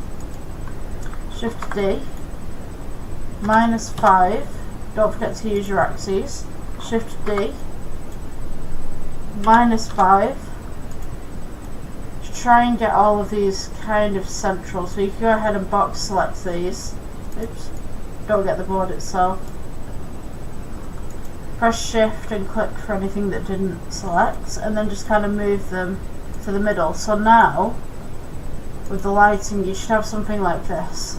Shift D. -5. Don't forget to use your axes. Shift D. -5. Just try and get all of these kind of central. So you can go ahead and box select these. Oops. Don't get the board itself. Press shift and click for anything that didn't select, and then just kind of move them to the middle. So now with the lighting you should have something like this.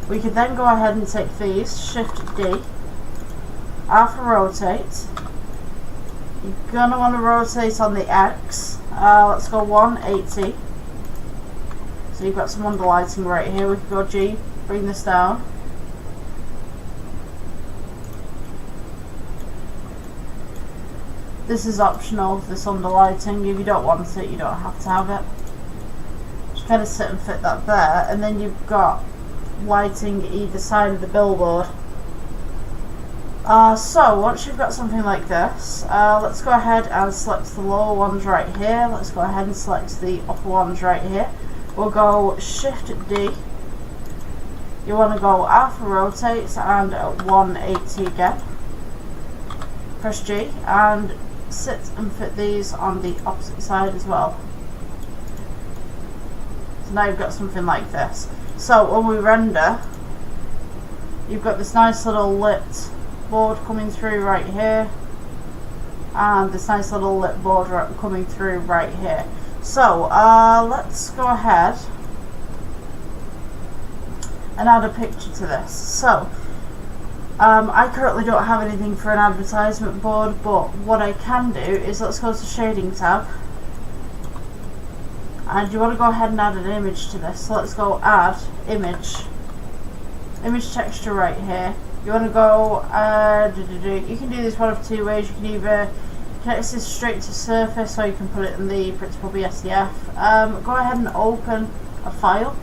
We could then go ahead and take these, shift D, alpha rotate. You're going to want to rotate on the X. Let's go 180. So you've got some underlighting right here. We can go G, bring this down. This is optional, this underlighting. If you don't want it, you don't have to have it. Just kind of sit and fit that there, and then you've got lighting either side of the billboard. So once you've got something like this, let's go ahead and select the lower ones right here. Let's go ahead and select the upper ones right here. We'll go shift D. You want to go alpha rotate and 180 again. Press G and sit and fit these on the opposite side as well. So now you've got something like this. So when we render, you've got this nice little lit board coming through right here, and this nice little lit board coming through right here. So let's go ahead and add a picture to this. So I currently don't have anything for an advertisement board, but what I can do is, let's go to shading tab, and you want to go ahead and add an image to this. So let's go add image texture right here. You want to go you can do this one of two ways. You can either connect this straight to Surface, or you can put it in the printable BSDF. Go ahead and open a file,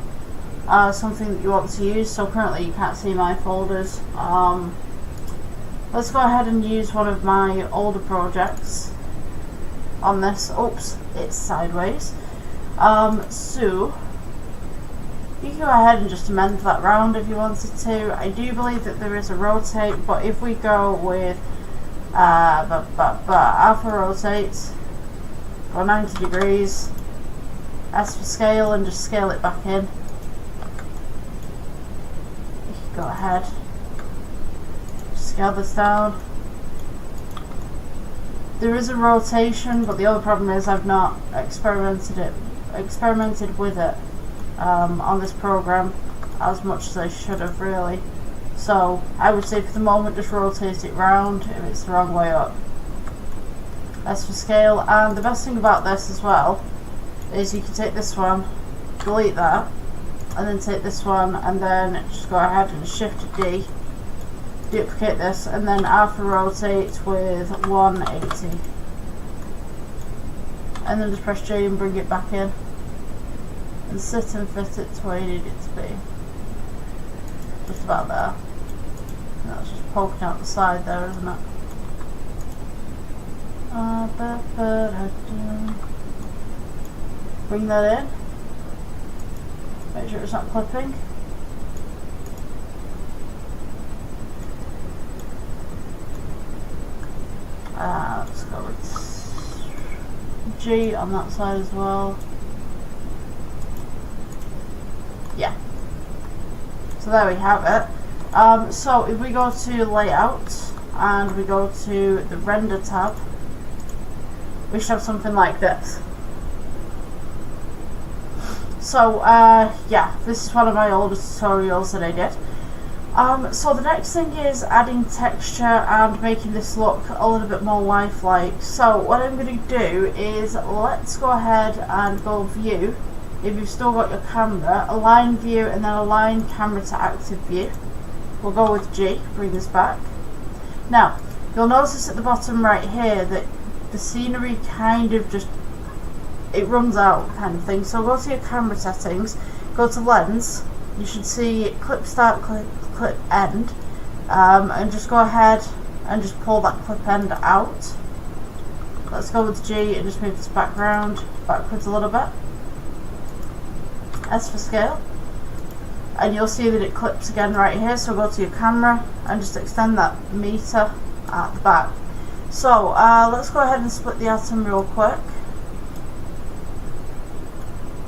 something that you want to use. So currently you can't see my folders. Let's go ahead and use one of my older projects on this. Oops, it's sideways. So you can go ahead and just amend that round if you wanted to. I do believe that there is a rotate, but if we go with alpha rotate, go 90 degrees, S for scale, and just scale it back in. You can go ahead, scale this down. There is a rotation, but the other problem is I've not experimented with it on this program as much as I should have, really. So I would say for the moment just rotate it round if it's the wrong way up. That's for scale. And the best thing about this as well is you can take this one, delete that, and then take this one, and then just go ahead and shift D, duplicate this, and then alpha rotate with 180, and then just press J and bring it back in, and sit and fit it to where you need it to be. Just about there. And that's just poking out the side there, isn't it? Bring that in. Make sure it's not clipping. Let's go with G on that side as well. Yeah. So there we have it. So if we go to layout and we go to the render tab, we should have something like this. So yeah, this is one of my older tutorials that I did. So the next thing is adding texture and making this look a little bit more lifelike. So what I'm going to do is, let's go ahead and go view. If you've still got your camera, align view, and then align camera to active view. We'll go with G, bring this back. Now, you'll notice at the bottom right here that the scenery kind of just, it runs out kind of thing. So go to your camera settings, go to lens, you should see clip start, clip end, and just go ahead and just pull that clip end out. Let's go with G and just move this background backwards a little bit. S for scale, and you'll see that it clips again right here. So go to your camera and just extend that meter at the back. So let's go ahead and split the atom real quick.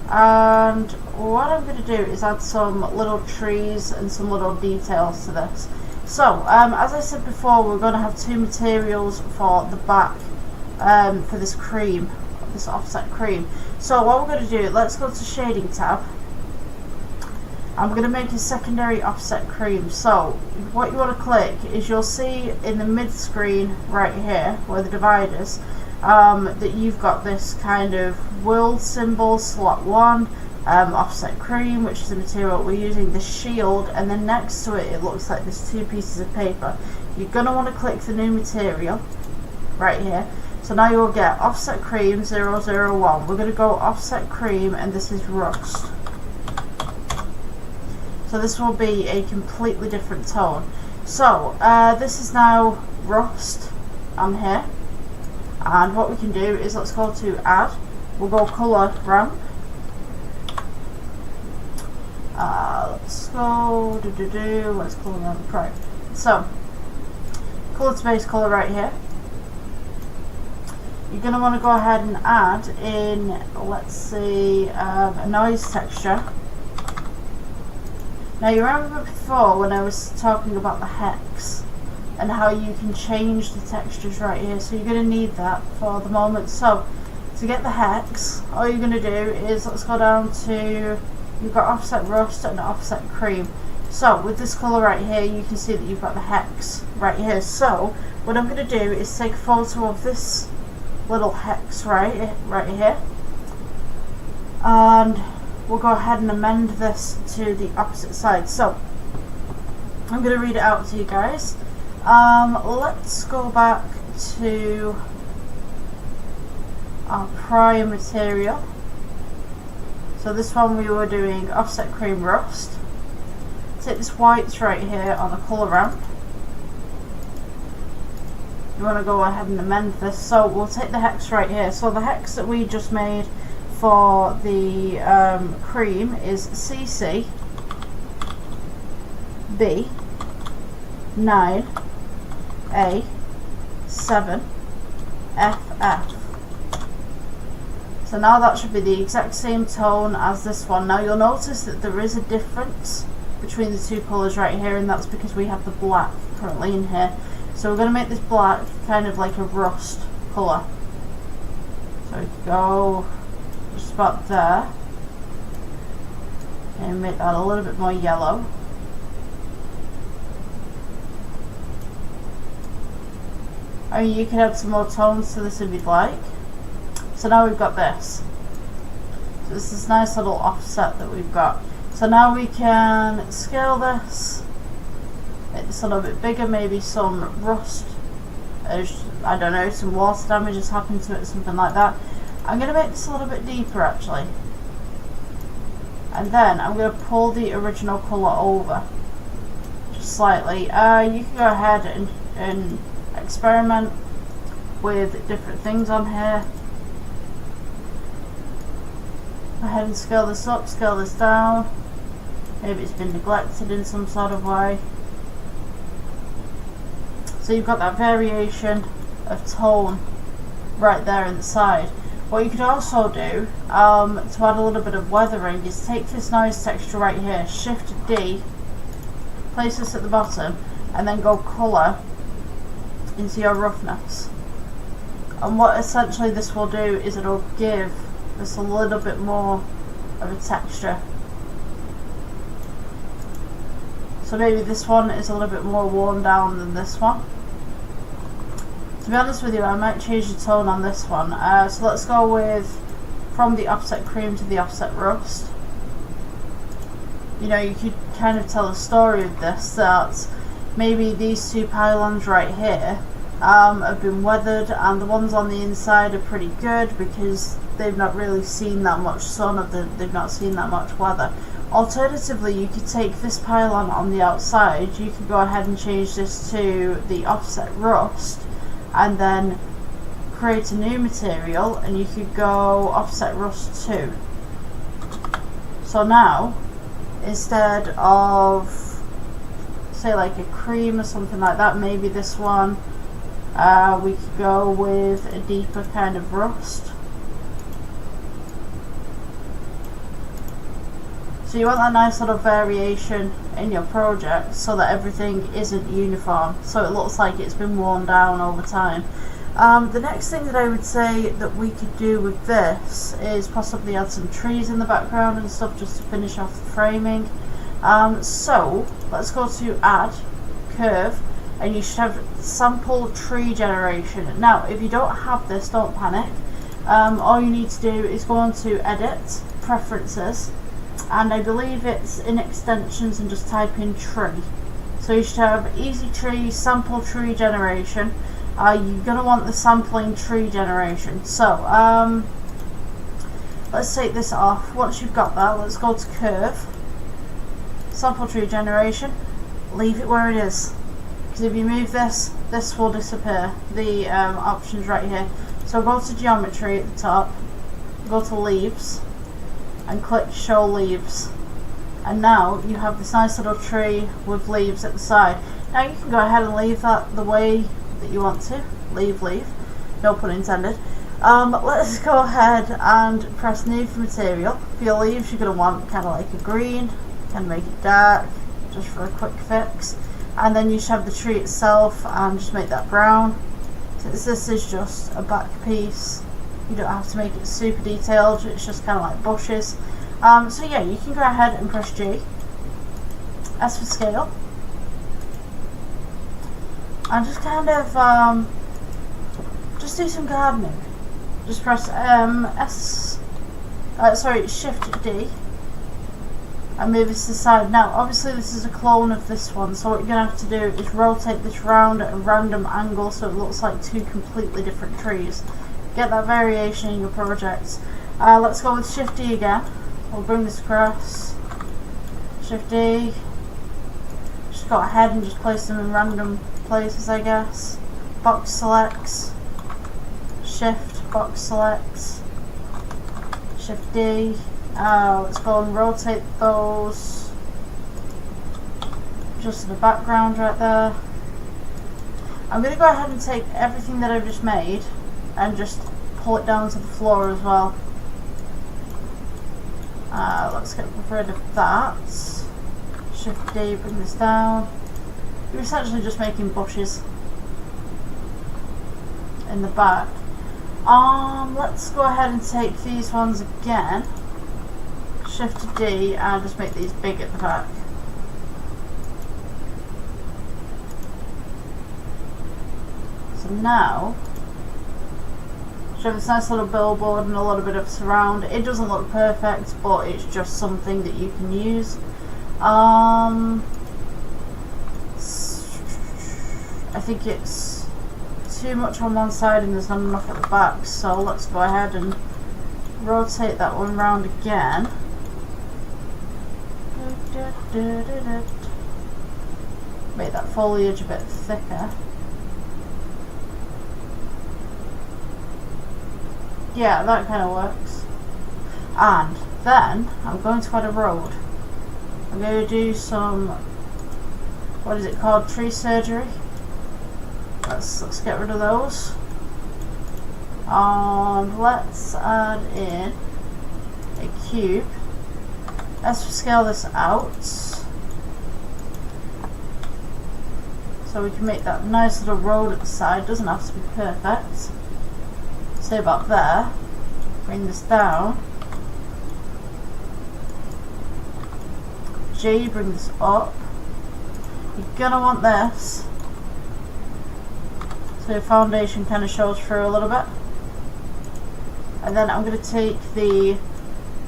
And what I'm going to do is add some little trees and some little details to this. So, as I said before, we're going to have two materials for the back for this cream, this offset cream. So what we're going to do, let's go to Shading tab. I'm going to make a secondary offset cream. So what you want to click is, you'll see in the mid screen right here, where the dividers, that you've got this kind of world symbol, slot 1, offset cream, which is the material we're using, the shield, and then next to it, it looks like there's two pieces of paper. You're going to want to click the new material right here. So now you'll get offset cream 001. We're going to go offset cream, and this is rust. So this will be a completely different tone. So this is now rust on here, and what we can do is, let's go to add. We'll go color ramp. Let's go let's color ramp, right. So color to base color right here. You're going to want to go ahead and add in, let's see, a noise texture. Now you remember before when I was talking about the hex and how you can change the textures right here, so you're going to need that for the moment. So to get the hex, all you're going to do is, let's go down to, you've got offset rust and offset cream. So with this colour right here, you can see that you've got the hex right here. So what I'm going to do is take a photo of this little hex right here, and we'll go ahead and amend this to the opposite side. So I'm going to read it out to you guys. Let's go back to our prior material. So this one we were doing offset cream rust. Take this white right here on the colour ramp. You want to go ahead and amend this. So we'll take the hex right here. So the hex that we just made for the cream is CC B 9 A 7 FF. So now that should be the exact same tone as this one. Now you'll notice that there is a difference between the two colours right here, and that's because we have the black currently in here. So we're going to make this black kind of like a rust colour. So we go just about there, and make that a little bit more yellow. I mean, you can add some more tones to this if you'd like. So now we've got this. So this is this nice little offset that we've got. So now we can scale this, make this a little bit bigger, maybe some rust, I don't know, some water damage has happened to it, something like that. I'm going to make this a little bit deeper actually. And then I'm going to pull the original colour over, just slightly. You can go ahead and experiment with different things on here. Go ahead and scale this up, scale this down. Maybe it's been neglected in some sort of way. So you've got that variation of tone right there in the side. What you could also do to add a little bit of weathering is take this noise texture right here, Shift D, place this at the bottom, and then go colour into your roughness. And what essentially this will do is it'll give this a little bit more of a texture. So maybe this one is a little bit more worn down than this one. To be honest with you, I might change the tone on this one. So let's go with from the offset cream to the offset rust. You know, you could kind of tell a story of this, that maybe these two pylons right here have been weathered, and the ones on the inside are pretty good because they've not really seen that much sun, or they've not seen that much weather. Alternatively, you could take this pylon on the outside, you could go ahead and change this to the offset rust, and then create a new material, and you could go offset rust 2. So now, instead of say like a cream or something like that, maybe this one, we could go with a deeper kind of rust. So you want that nice little variation in your project so that everything isn't uniform, so it looks like it's been worn down over time. The next thing that I would say that we could do with this is possibly add some trees in the background and stuff just to finish off the framing. So let's go to add, curve, and you should have sample tree generation. Now if you don't have this, don't panic. All you need to do is go on to edit, preferences, and I believe it's in extensions, and just type in tree. So you should have easy tree, sample tree generation. You're going to want the sampling tree generation. So let's take this off. Once you've got that, let's go to curve, sample tree generation, leave it where it is, because if you move this, this will disappear. The options right here. So go to geometry at the top, go to leaves, and click show leaves. And now you have this nice little tree with leaves at the side. Now you can go ahead and leave that the way that you want to. Leave, no pun intended. Let's go ahead and press new for material. For your leaves, you're going to want kind of like a green, kind of make it dark, just for a quick fix. And then you should have the tree itself and just make that brown. Since this is just a back piece, you don't have to make it super detailed, it's just kind of like bushes. So yeah, you can go ahead and press G, S for scale, and just kind of just do some gardening. Just press Shift D and move this to the side. Now obviously this is a clone of this one, so what you're going to have to do is rotate this round at a random angle so it looks like two completely different trees. Get that variation in your projects. Let's go with Shift D again. We'll bring this across. Shift D. Just go ahead and just place them in random places, I guess. Box selects. Shift, box selects. Shift D. Let's go and rotate those just in the background right there. I'm going to go ahead and take everything that I've just made and just pull it down to the floor as well. Let's get rid of that. Shift D, bring this down. You're essentially just making bushes in the back. Let's go ahead and take these ones again. Shift D and just make these big at the back. So now you have this nice little billboard and a little bit of surround. It doesn't look perfect, but it's just something that you can use. I think it's too much on one side and there's not enough at the back, so let's go ahead and rotate that one round again. Make that foliage a bit thicker. Yeah, that kind of works. And then I'm going to add a road. I'm going to do some, what is it called, tree surgery. Let's get rid of those. Let's add in a cube. Let's scale this out so we can make that nice little road at the side. Doesn't have to be perfect. Say about there. Bring this down. G, bring this up. You're gonna want this so your foundation kind of shows through a little bit. And then I'm going to take the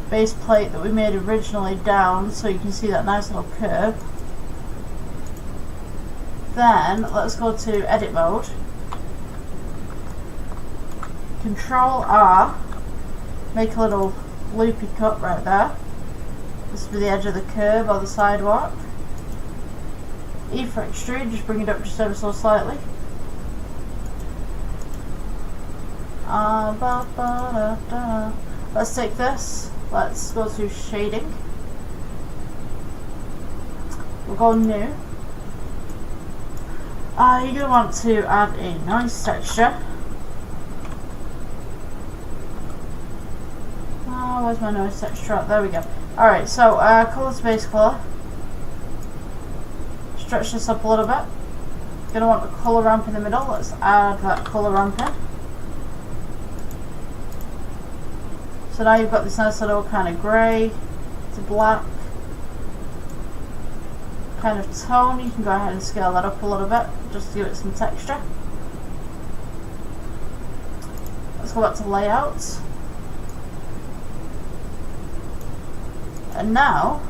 base plate that we made originally down so you can see that nice little curve. Then let's go to edit mode. Control R, make a little loopy cut right there. This will be the edge of the curb or the sidewalk. E for extrude, just bring it up just ever so slightly. Let's take this, let's go to shading. We'll go new. You're going to want to add a noise texture. Oh, where's my noise texture? There we go. Alright, so colour to base colour. Stretch this up a little bit. Gonna want a colour ramp in the middle. Let's add that colour ramp in. So now you've got this nice little kind of grey to black kind of tone. You can go ahead and scale that up a little bit just to give it some texture. Let's go back to layouts. And now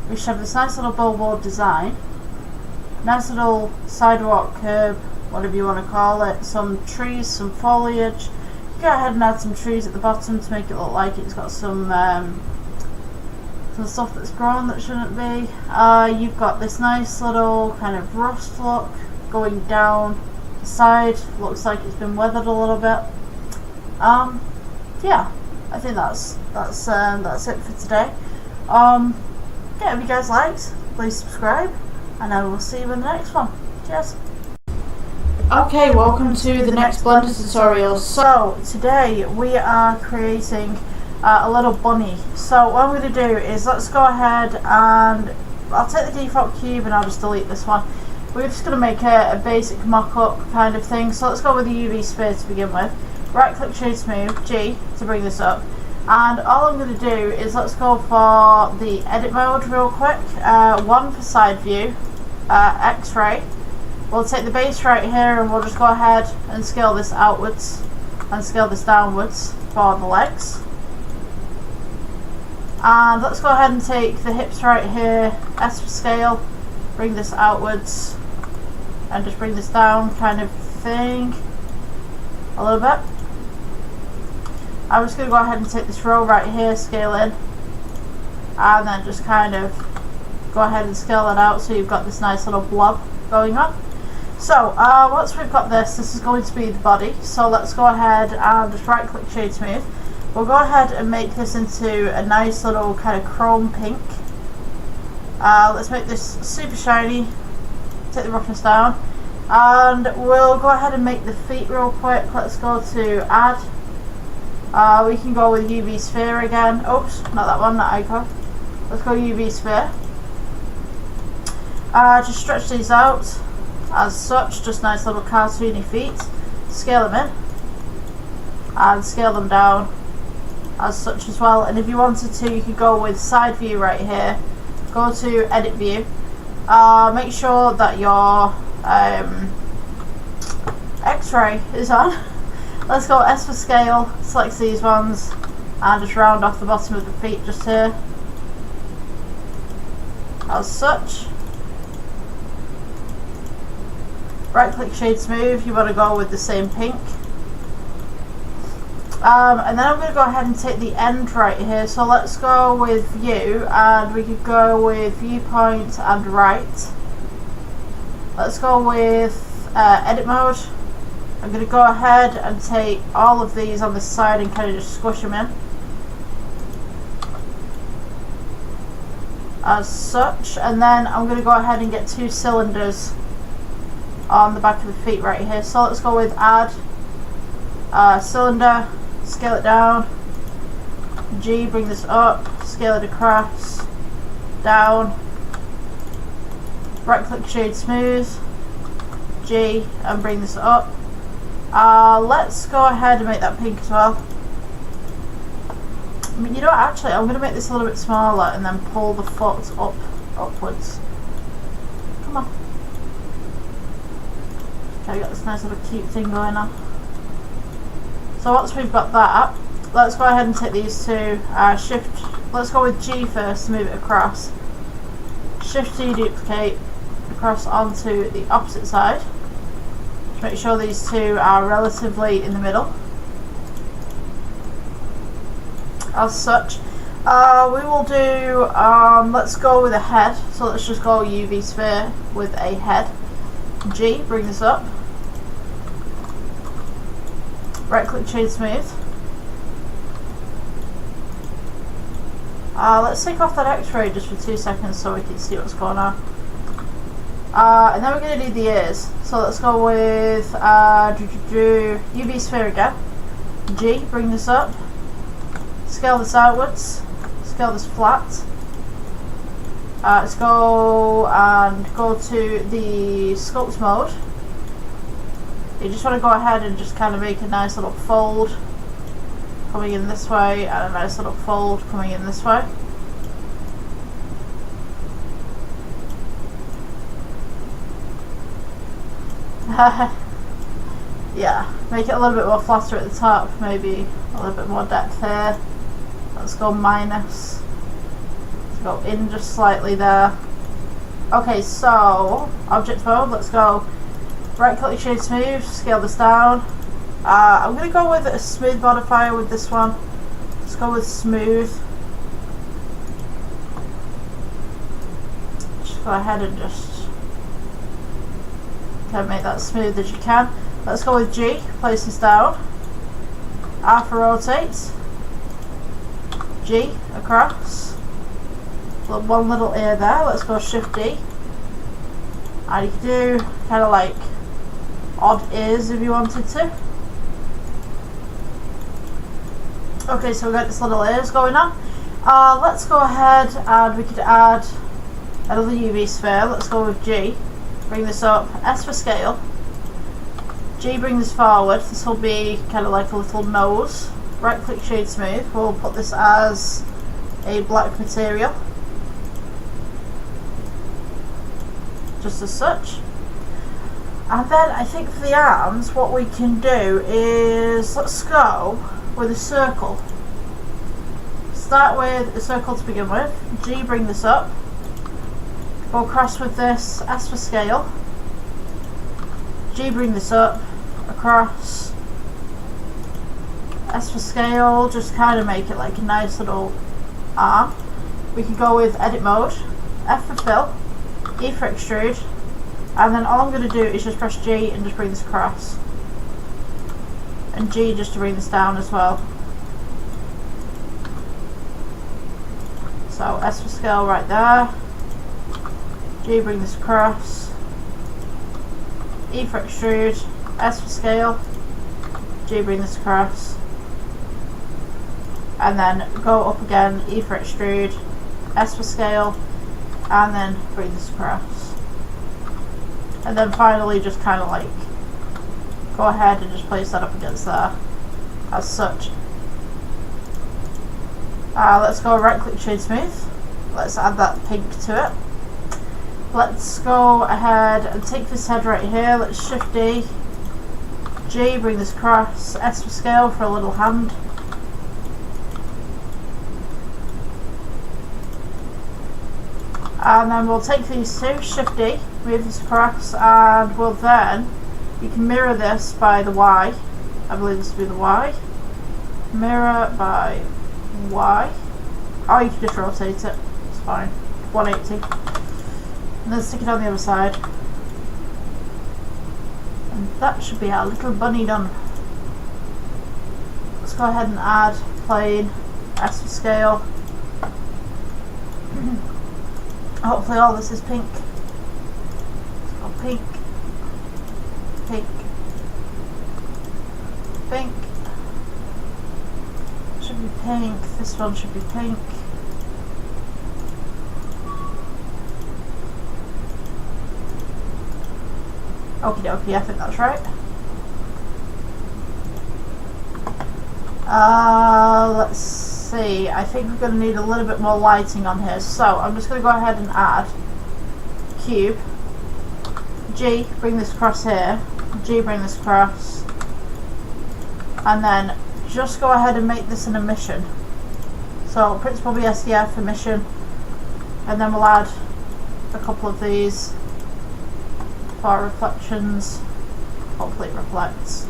we should have this nice little billboard design. Nice little sidewalk, curb, whatever you want to call it. Some trees, some foliage. Go ahead and add some trees at the bottom to make it look like it's got some stuff that's grown that shouldn't be. You've got this nice little kind of rust look going down the side. Looks like it's been weathered a little bit. Yeah, I think that's it for today. Yeah, if you guys liked, please subscribe, and I will see you in the next one. Cheers. Okay, welcome to the next Blender tutorial. So today we are creating a little bunny. So what I'm going to do is, let's go ahead and I'll take the default cube and I'll just delete this one. We're just going to make a basic mock-up kind of thing. So let's go with the UV sphere to begin with. Right click, shade smooth, G to bring this up. And all I'm going to do is, let's go for the edit mode real quick. 1 for side view, X-ray. We'll take the base right here and we'll just go ahead and scale this outwards and scale this downwards for the legs. And let's go ahead and take the hips right here, S for scale, bring this outwards and just bring this down kind of thing a little bit. I'm just going to go ahead and take this row right here, scale in, and then just kind of go ahead and scale that out so you've got this nice little blob going on. So once we've got this is going to be the body. So let's go ahead and just right click, shade smooth. We'll go ahead and make this into a nice little kind of chrome pink. Let's make this super shiny, take the roughness down, and we'll go ahead and make the feet real quick. Let's go to add. We can go with UV sphere again. Oops, not that one, that icon. Let's go UV sphere. Just stretch these out as such, just nice little cartoony feet. Scale them in and scale them down as such as well. And if you wanted to, you could go with side view right here. Go to edit view. Make sure that your X-ray is on. Let's go S for scale, select these ones, and just round off the bottom of the feet just here, as such. Right click, shade smooth, you want to go with the same pink. And then I'm going to go ahead and take the end right here, so let's go with view, and we could go with viewpoint and right. Let's go with edit mode. I'm going to go ahead and take all of these on this side and kind of just squish them in as such, and then I'm going to go ahead and get 2 cylinders on the back of the feet right here. So let's go with add cylinder, scale it down, G, bring this up, scale it across, down, right click, shade smooth, G, and bring this up. Let's go ahead and make that pink as well. I mean, you know what, actually I'm going to make this a little bit smaller and then pull the foot upwards. Come on. Okay, we got this nice little cute thing going on. So once we've got that, let's go ahead and take these two, shift, let's go with G first to move it across. Shift T, duplicate across onto the opposite side. Make sure these two are relatively in the middle. As such, we will do, let's go with a head. So let's just go UV sphere with a head. G, bring this up. Right click, shade smooth. Let's take off that X-ray just for 2 seconds so we can see what's going on. And then we're going to do the ears. So let's go with UV sphere again. G, bring this up. Scale this outwards. Scale this flat. Let's go to the sculpt mode. You just want to go ahead and just kind of make a nice little fold coming in this way, and a nice little fold coming in this way. Yeah, make it a little bit more flatter at the top, maybe a little bit more depth here. Let's go minus. Let's go in just slightly there. Okay, so object mode, let's go right click shade smooth, scale this down. I'm going to go with a smooth modifier with this one. Let's go with smooth. Just go ahead and just make that smooth as you can. Let's go with G, place this down. R for rotate. G across. One little ear there. Let's go Shift D. And you can do kind of like odd ears if you wanted to. Okay, so we've got this little ears going on. Let's go ahead and we could add another UV sphere. Let's go with G. Bring this up. S for scale. G, bring this forward. This will be kind of like a little nose. Right click shade smooth. We'll put this as a black material. Just as such. And then I think for the arms, what we can do is, let's go with a circle. Start with a circle to begin with. G, bring this up. Go across with this. S for scale. G, bring this up. Across. S for scale. Just kind of make it like a nice little arm. We can go with edit mode. F for fill. E for extrude. And then all I'm going to do is just press G and just bring this across. And G just to bring this down as well. So S for scale right there. G, bring this across. E for extrude. S for scale. G, bring this across. And then go up again. E for extrude. S for scale. And then bring this across. And then finally just kind of like go ahead and just place that up against there as such. Let's go right click shade smooth. Let's add that pink to it. Let's go ahead and take this head right here. Let's Shift D. G, bring this across. S for scale for a little hand. And then we'll take these two, Shift D, move this across, and we'll then, you can mirror this by the Y. I believe this will be the Y. Mirror by Y. Or you can just rotate it, it's fine. 180. And then stick it on the other side. And that should be our little bunny done. Let's go ahead and add plane, S for scale. Hopefully all this is pink. Let's go pink, pink, pink. Should be pink. This one should be pink. Okie dokie, I think that's right. Let's see. I think we're going to need a little bit more lighting on here. So I'm just going to go ahead and add cube. G, bring this across here. G, bring this across. And then just go ahead and make this an emission. So principal BSDF emission. And then we'll add a couple of these for reflections. Hopefully it reflects.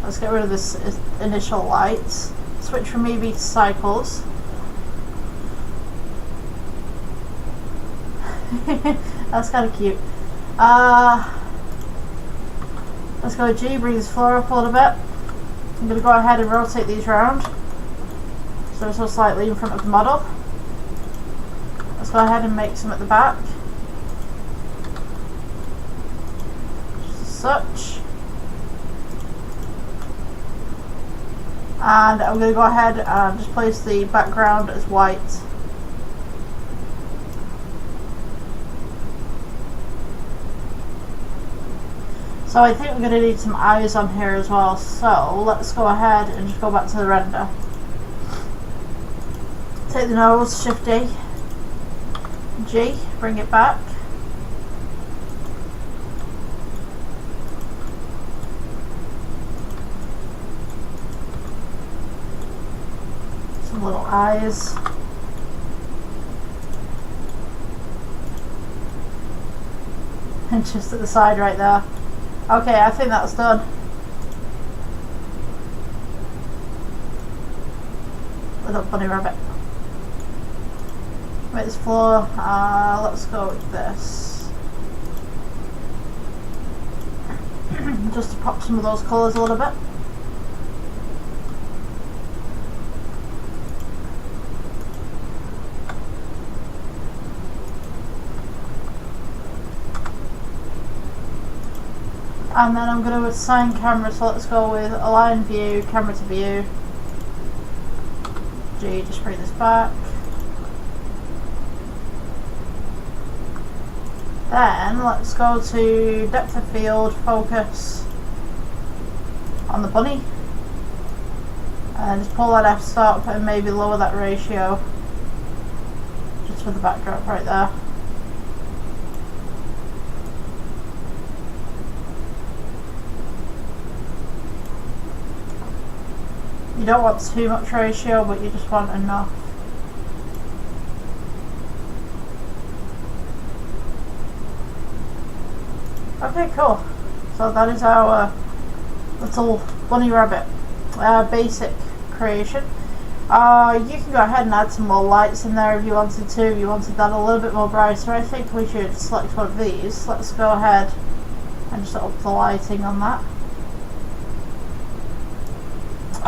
Let's get rid of this initial light. Switch from EV to cycles. That's kind of cute. Let's go G, bring this floor up a little bit. I'm going to go ahead and rotate these round. So slightly in front of the model. Let's go ahead and make some at the back. Just as such. And I'm going to go ahead and just place the background as white. So I think we're going to need some eyes on here as well. So let's go ahead and just go back to the render. Take the nose, Shift D, G, bring it back. Some little eyes. And just at the side right there. Okay, I think that's done. Little bunny rabbit. Make this floor. Let's go with this. Just to pop some of those colours a little bit. And then I'm going to assign camera, so let's go with align view, camera to view. G, just bring this back. Then let's go to depth of field, focus on the bunny. And just pull that f-stop and maybe lower that ratio. Just for the backdrop right there. You don't want too much ratio, but you just want enough. Okay, cool. So that is our little bunny rabbit basic creation. You can go ahead and add some more lights in there if you wanted to. If you wanted that a little bit more brighter, I think we should select one of these. Let's go ahead and just up the lighting on that.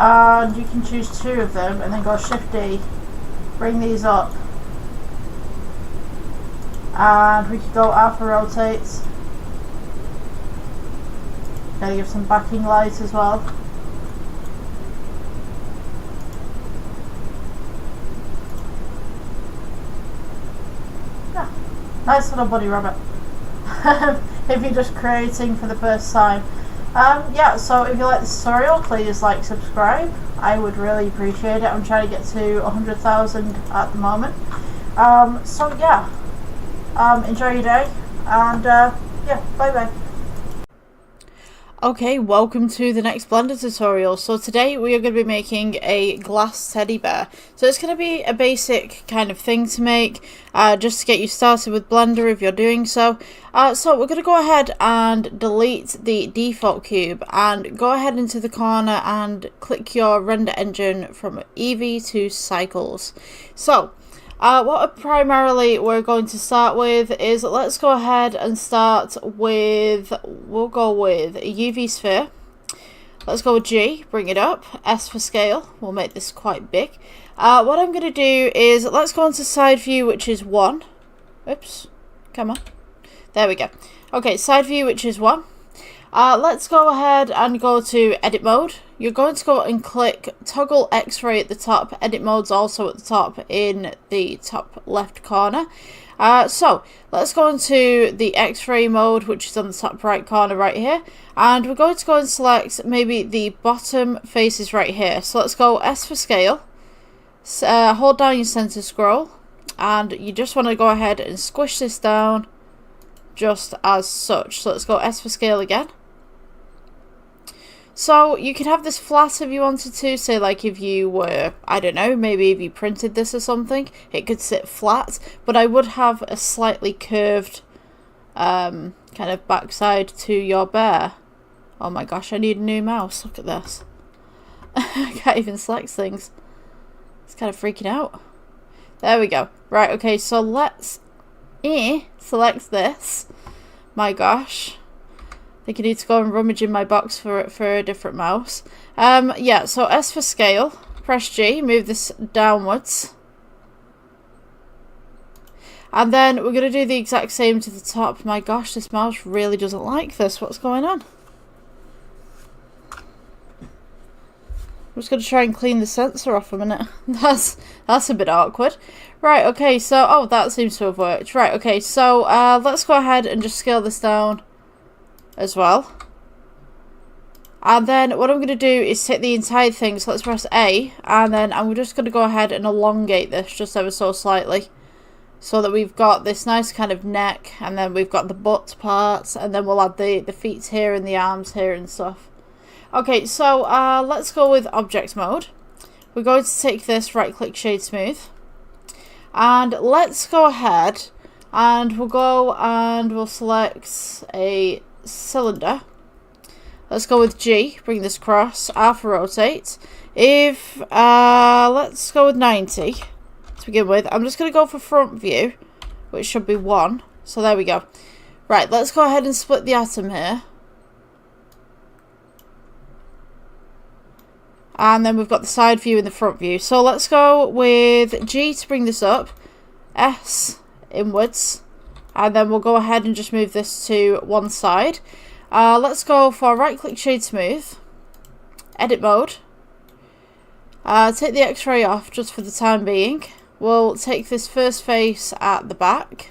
And you can choose two of them and then go Shift D, bring these up, and we could go alpha rotate. Gotta give some backing light as well. Yeah, nice little bunny rabbit. If you're just creating for the first time. Yeah, so if you like this tutorial, please like, subscribe. I would really appreciate it. I'm trying to get to 100,000 at the moment. So yeah, enjoy your day, and yeah, bye bye. Okay, welcome to the next Blender tutorial. So today we are going to be making a glass teddy bear. So it's going to be a basic kind of thing to make, just to get you started with Blender if you're doing so. So we're going to go ahead and delete the default cube and go ahead into the corner and click your render engine from Eevee to Cycles. So what primarily we're going to start with is, let's go ahead and start with, we'll go with a UV sphere. Let's go with G, bring it up, S for scale, we'll make this quite big. What I'm going to do is, let's go into side view, which is 1. Oops, come on. There we go. Okay, side view, which is 1. Let's go ahead and go to edit mode. You're going to go and click toggle X-ray at the top. Edit mode's also at the top in the top left corner. So let's go into the X-ray mode, which is on the top right corner right here. And we're going to go and select maybe the bottom faces right here. So let's go S for scale. Hold down your center scroll. And you just want to go ahead and squish this down just as such. So let's go S for scale again. So you could have this flat if you wanted to, say like if you were, I don't know, maybe if you printed this or something, it could sit flat, but I would have a slightly curved kind of backside to your bear. Oh my gosh, I need a new mouse, look at this. I can't even select things. It's kind of freaking out. There we go. Right, okay, so let's select this. My gosh. I think I need to go and rummage in my box for a different mouse. Yeah, so S for scale. Press G, move this downwards. And then we're going to do the exact same to the top. My gosh, this mouse really doesn't like this. What's going on? just going to try and clean the sensor off a minute. That's a bit awkward. Right, okay, so... Oh, that seems to have worked. Right, okay, so let's go ahead and just scale this down as well. And then what I'm going to do is hit the entire thing. So let's press A. And then I'm just going to go ahead and elongate this just ever so slightly. So that we've got this nice kind of neck. And then we've got the butt parts. And then we'll add the feet here and the arms here and stuff. Okay, so let's go with object mode. We're going to take this, right click shade smooth. And let's go ahead and we'll select a cylinder. Let's go with G, bring this across, R for rotate. Let's go with 90 to begin with. I'm just going to go for front view, which should be 1. So there we go. Right, let's go ahead and split the atom here. And then we've got the side view and the front view. So let's go with G to bring this up, S inwards, and then we'll go ahead and just move this to one side. Let's go for right click shade smooth, edit mode, take the X-ray off just for the time being. We'll take this first face at the back,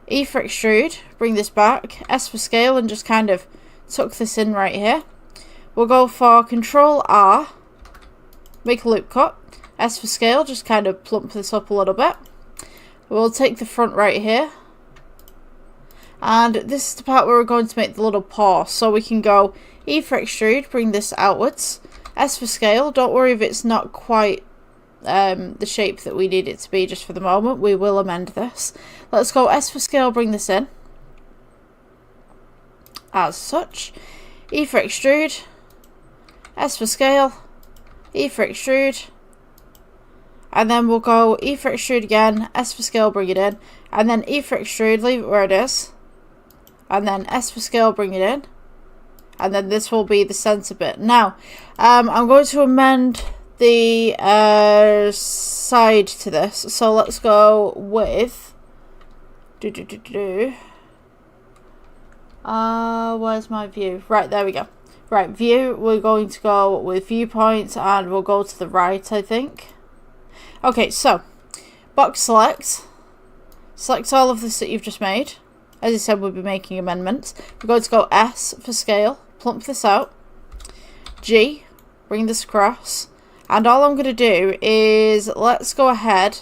E for extrude, bring this back, S for scale and just kind of tuck this in right here. We'll go for Control R, make a loop cut, S for scale, just kind of plump this up a little bit. We'll take the front right here. And this is the part where we're going to make the little paw. So we can go E for extrude, bring this outwards. S for scale, don't worry if it's not quite the shape that we need it to be just for the moment. We will amend this. Let's go S for scale, bring this in. As such. E for extrude. S for scale. E for extrude. And then we'll go E for extrude again. S for scale, bring it in. And then E for extrude, leave it where it is. And then S for scale, bring it in. And then this will be the center bit. Now, I'm going to amend the side to this. So let's go with... where's my view? Right, there we go. Right, view, we're going to go with viewpoint and we'll go to the right, I think. Okay, so, box select. Select all of this that you've just made. As I said, we'll be making amendments. We're going to go S for scale, plump this out. G, bring this across. And all I'm going to do is, let's go ahead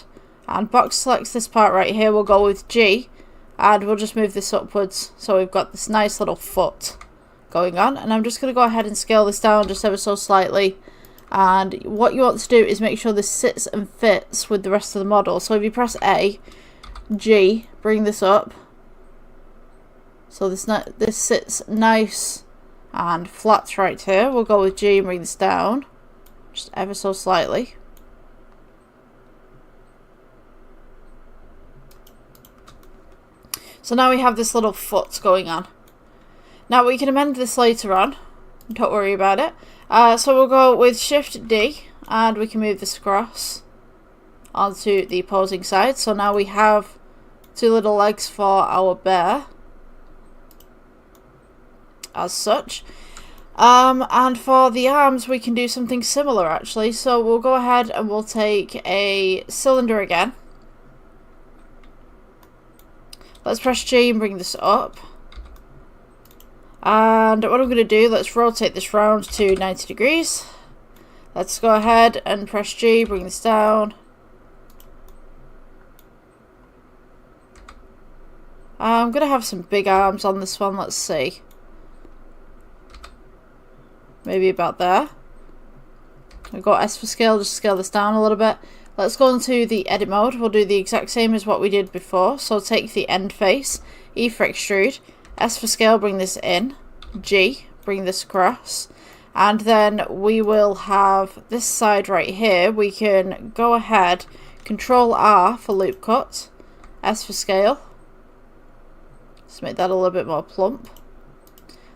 and box select this part right here. We'll go with G and we'll just move this upwards. So we've got this nice little foot going on. And I'm just going to go ahead and scale this down just ever so slightly. And what you want to do is make sure this sits and fits with the rest of the model. So if you press A, G, bring this up. So this sits nice and flat right here. We'll go with G and bring this down. Just ever so slightly. So now we have this little foot going on. Now we can amend this later on. Don't worry about it. So we'll go with Shift D and we can move this across onto the opposing side. So now we have two little legs for our bear. As such. And for the arms we can do something similar actually. So we'll go ahead and we'll take a cylinder again. Let's press G and bring this up. And what I'm going to do, let's rotate this round to 90 degrees. Let's go ahead and press G, bring this down. I'm going to have some big arms on this one, let's see. Maybe about there. We've got S for scale, just scale this down a little bit. Let's go into the edit mode. We'll do the exact same as what we did before. So take the end face, E for extrude, S for scale, bring this in, G, bring this across. And then we will have this side right here. We can go ahead, Control R for loop cut, S for scale. Let's make that a little bit more plump.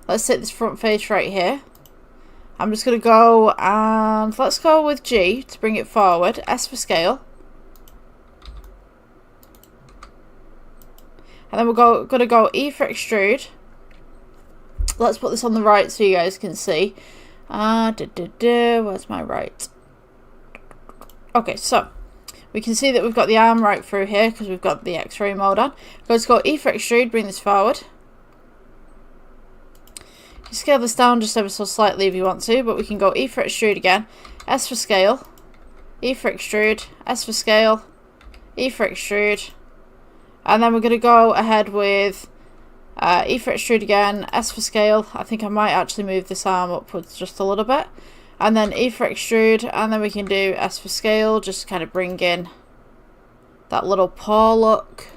Let's take this front face right here. I'm just going to go and let's go with G to bring it forward, S for scale. And then we're going to go E for extrude. Let's put this on the right so you guys can see. Where's my right? Okay, so we can see that we've got the arm right through here because we've got the X-ray mode on. Let's go E for extrude, bring this forward. You can scale this down just ever so slightly if you want to, but we can go E for extrude again, S for scale, E for extrude, S for scale, E for extrude, and then we're going to go ahead with E for extrude again, S for scale. I think I might actually move this arm upwards just a little bit. And then E for extrude, and then we can do S for scale, just to kind of bring in that little paw look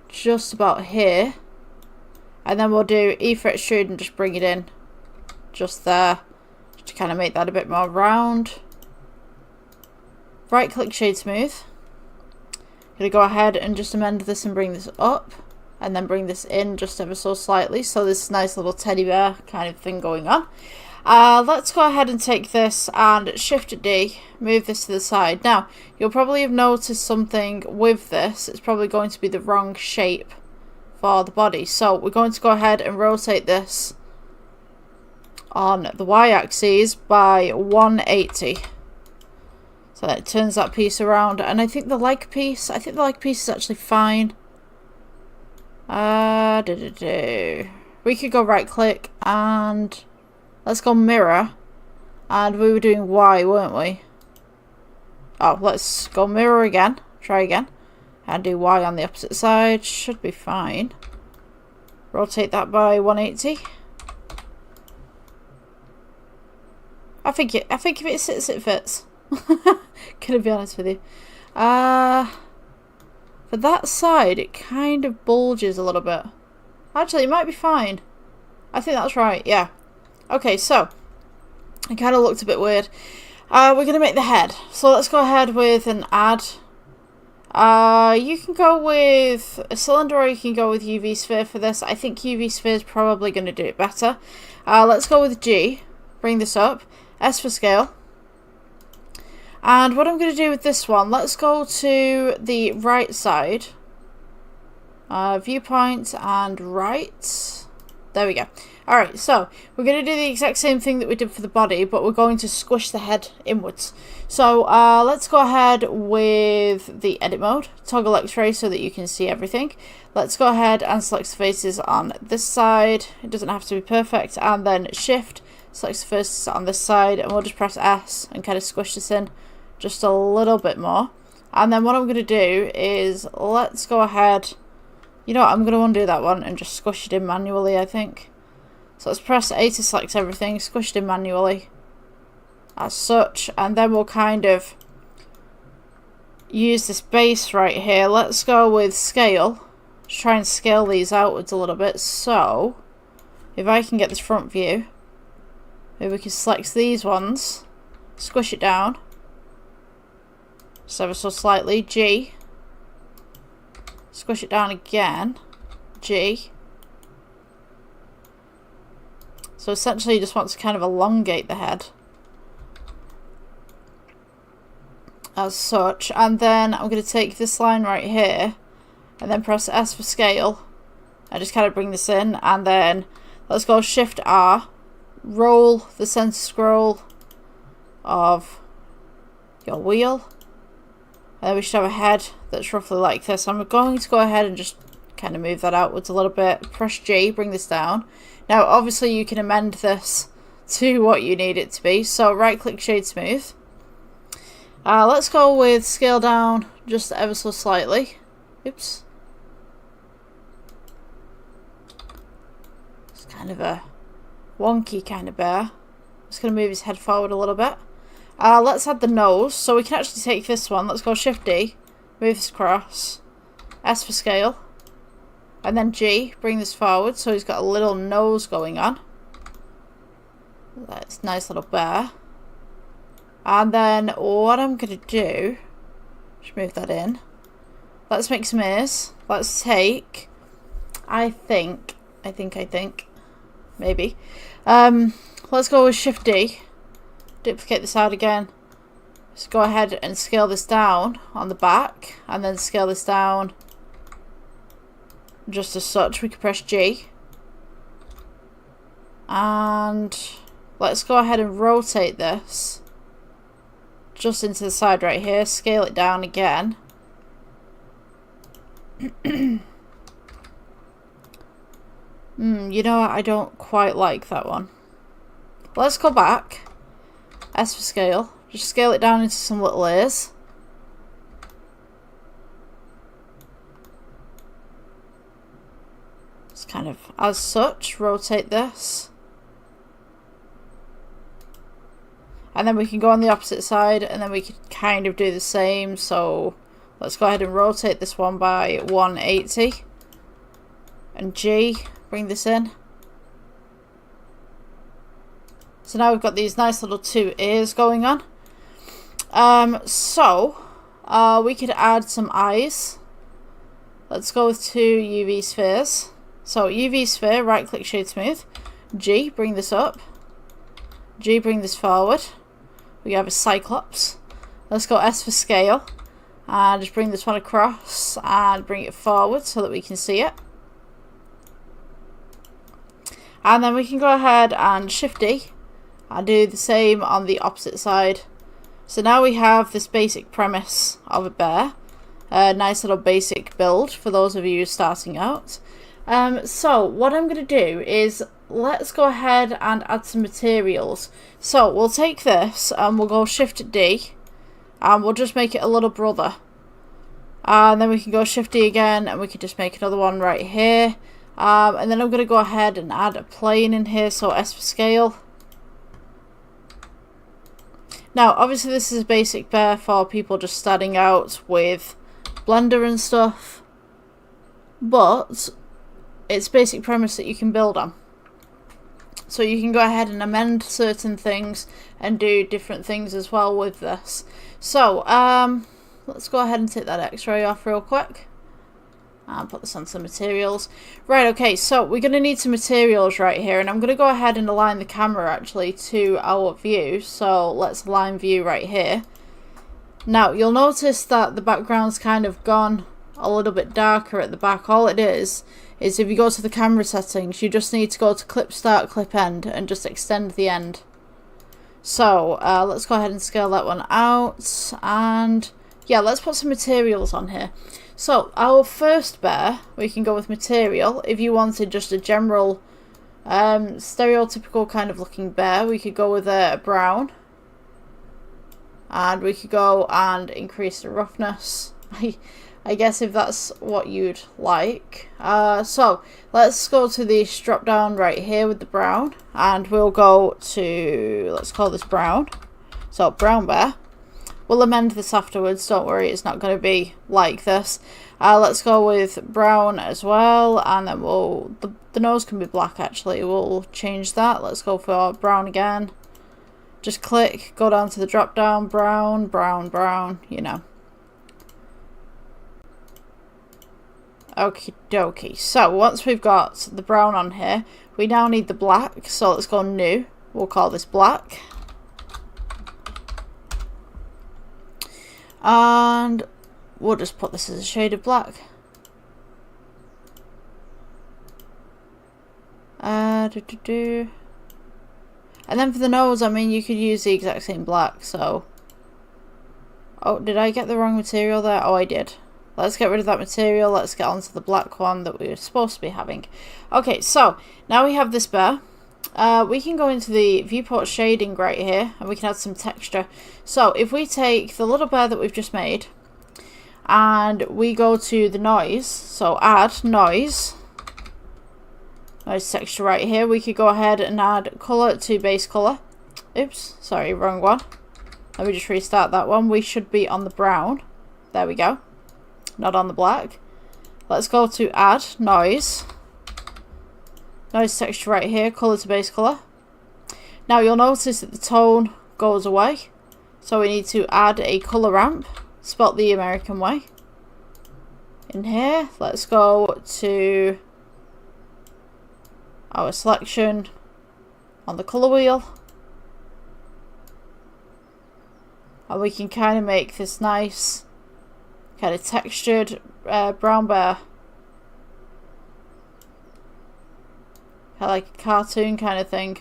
just about here. And then we'll do E for extrude and just bring it in just there, just to kind of make that a bit more round. Right click shade smooth. Gonna go ahead and just amend this and bring this up, and then bring this in just ever so slightly, so this nice little teddy bear kind of thing going on. Let's go ahead and take this and Shift D, move this to the side. Now, you'll probably have noticed something with this. It's probably going to be the wrong shape for the body. So we're going to go ahead and rotate this on the Y-axis by 180. So that it turns that piece around. And I think the leg piece is actually fine. We could go right click and let's go mirror, and we were doing Y, weren't we? Oh, let's go mirror again, try again, and do Y on the opposite side. Should be fine. Rotate that by 180. I think if it sits, it fits. Gonna be honest with you. For that side, it kind of bulges a little bit. Actually, it might be fine. I think that's right, yeah. Okay, so it kind of looked a bit weird. We're going to make the head. So let's go ahead with an add. You can go with a cylinder or you can go with UV sphere for this. I think UV sphere is probably going to do it better. Let's go with G. Bring this up. S for scale. And what I'm going to do with this one, let's go to the right side. Viewpoint and right. There we go. Alright, so we're going to do the exact same thing that we did for the body, but we're going to squish the head inwards. So let's go ahead with the edit mode, toggle X-ray so that you can see everything. Let's go ahead and select the faces on this side. It doesn't have to be perfect. And then Shift, select the faces on this side, and we'll just press S and kind of squish this in just a little bit more. And then what I'm going to do is, let's go ahead, you know what, I'm going to undo that one and just squish it in manually, I think. So let's press A to select everything, squish it in manually, as such, and then we'll kind of use this base right here. Let's go with scale, just try and scale these outwards a little bit. So, if I can get this front view, maybe we can select these ones, squish it down, just ever so slightly, G, squish it down again, G. So essentially you just want to kind of elongate the head as such, and then I'm going to take this line right here and then press S for scale and just kind of bring this in, and then let's go Shift R, roll the center scroll of your wheel, and then we should have a head that's roughly like this. I'm going to go ahead and just kind of move that outwards a little bit, press G, bring this down. Now obviously you can amend this to what you need it to be, so right click shade smooth. Let's go with scale down just ever so slightly. Oops. It's kind of a wonky kind of bear. Just going to move his head forward a little bit. Let's add the nose, so we can actually take this one. Let's go Shift D, move this across, S for scale, and then G, bring this forward so he's got a little nose going on. That's a nice little bear. And then what I'm going to do, just move that in. Let's make some ears. Let's take, I think, maybe. Let's go with Shift D. Duplicate this out again. Just go ahead and scale this down on the back, and then scale this down just as such. We can press G. And let's go ahead and rotate this just into the side right here, scale it down again. You know what? I don't quite like that one. Let's go back. S for scale. Just scale it down into some little layers. It's kind of as such. Rotate this. And then we can go on the opposite side and then we can kind of do the same. So let's go ahead and rotate this one by 180. And G, bring this in. So now we've got these nice little two ears going on. We could add some eyes. Let's go with two UV spheres. So UV sphere, right click shade smooth. G, bring this up. G, bring this forward. We have a cyclops. Let's go S for scale. And just bring this one across and bring it forward so that we can see it. And then we can go ahead and Shift D and do the same on the opposite side. So now we have this basic premise of a bear. A nice little basic build for those of you starting out. So what I'm going to do is let's go ahead and add some materials. So we'll take this and we'll go Shift D and we'll just make it a little brother. And then we can go Shift D again and we can just make another one right here. And then I'm going to go ahead and add a plane in here, so S for scale. Now obviously this is a basic bear for people just starting out with Blender and stuff, but it's basic premise that you can build on. So you can go ahead and amend certain things and do different things as well with this. So let's go ahead and take that X-ray off real quick. And put this on some materials. Right, okay, so we're going to need some materials right here. And I'm going to go ahead and align the camera actually to our view. So let's align view right here. Now, you'll notice that the background's kind of gone a little bit darker at the back. All it is if you go to the camera settings, you just need to go to clip start, clip end, and just extend the end. So let's go ahead and scale that one out. And yeah, let's put some materials on here. So our first bear, we can go with material. If you wanted just a general stereotypical kind of looking bear, we could go with a brown. And we could go and increase the roughness. I guess if that's what you'd like. So let's go to the drop down right here with the brown. And we'll go to, let's call this brown. So brown bear. We'll amend this afterwards, don't worry, it's not going to be like this. Let's go with brown as well, and then the nose can be black actually, we'll change that. Let's go for brown again. Just click, go down to the drop down, brown, brown, brown, you know. Okie dokie, so once we've got the brown on here, we now need the black, so let's go new, we'll call this black. And we'll just put this as a shade of black. And then for the nose, I mean, you could use the exact same black, so... Oh, did I get the wrong material there? Oh, I did. Let's get rid of that material. Let's get onto the black one that we were supposed to be having. Okay, so now we have this bear. We can go into the viewport shading right here and we can add some texture. So if we take the little bear that we've just made and we go to the noise, so add noise texture right here, we could go ahead and add color to base color. Oops, sorry, wrong one. Let me just restart that one. We should be on the brown. There we go. Not on the black. Let's go to add noise. Noise texture right here, color to base color. Now you'll notice that the tone goes away. So we need to add a color ramp, spelt the American way. In here, let's go to our selection on the color wheel. And we can kind of make this nice, kind of textured brown bear. Like a cartoon kind of thing.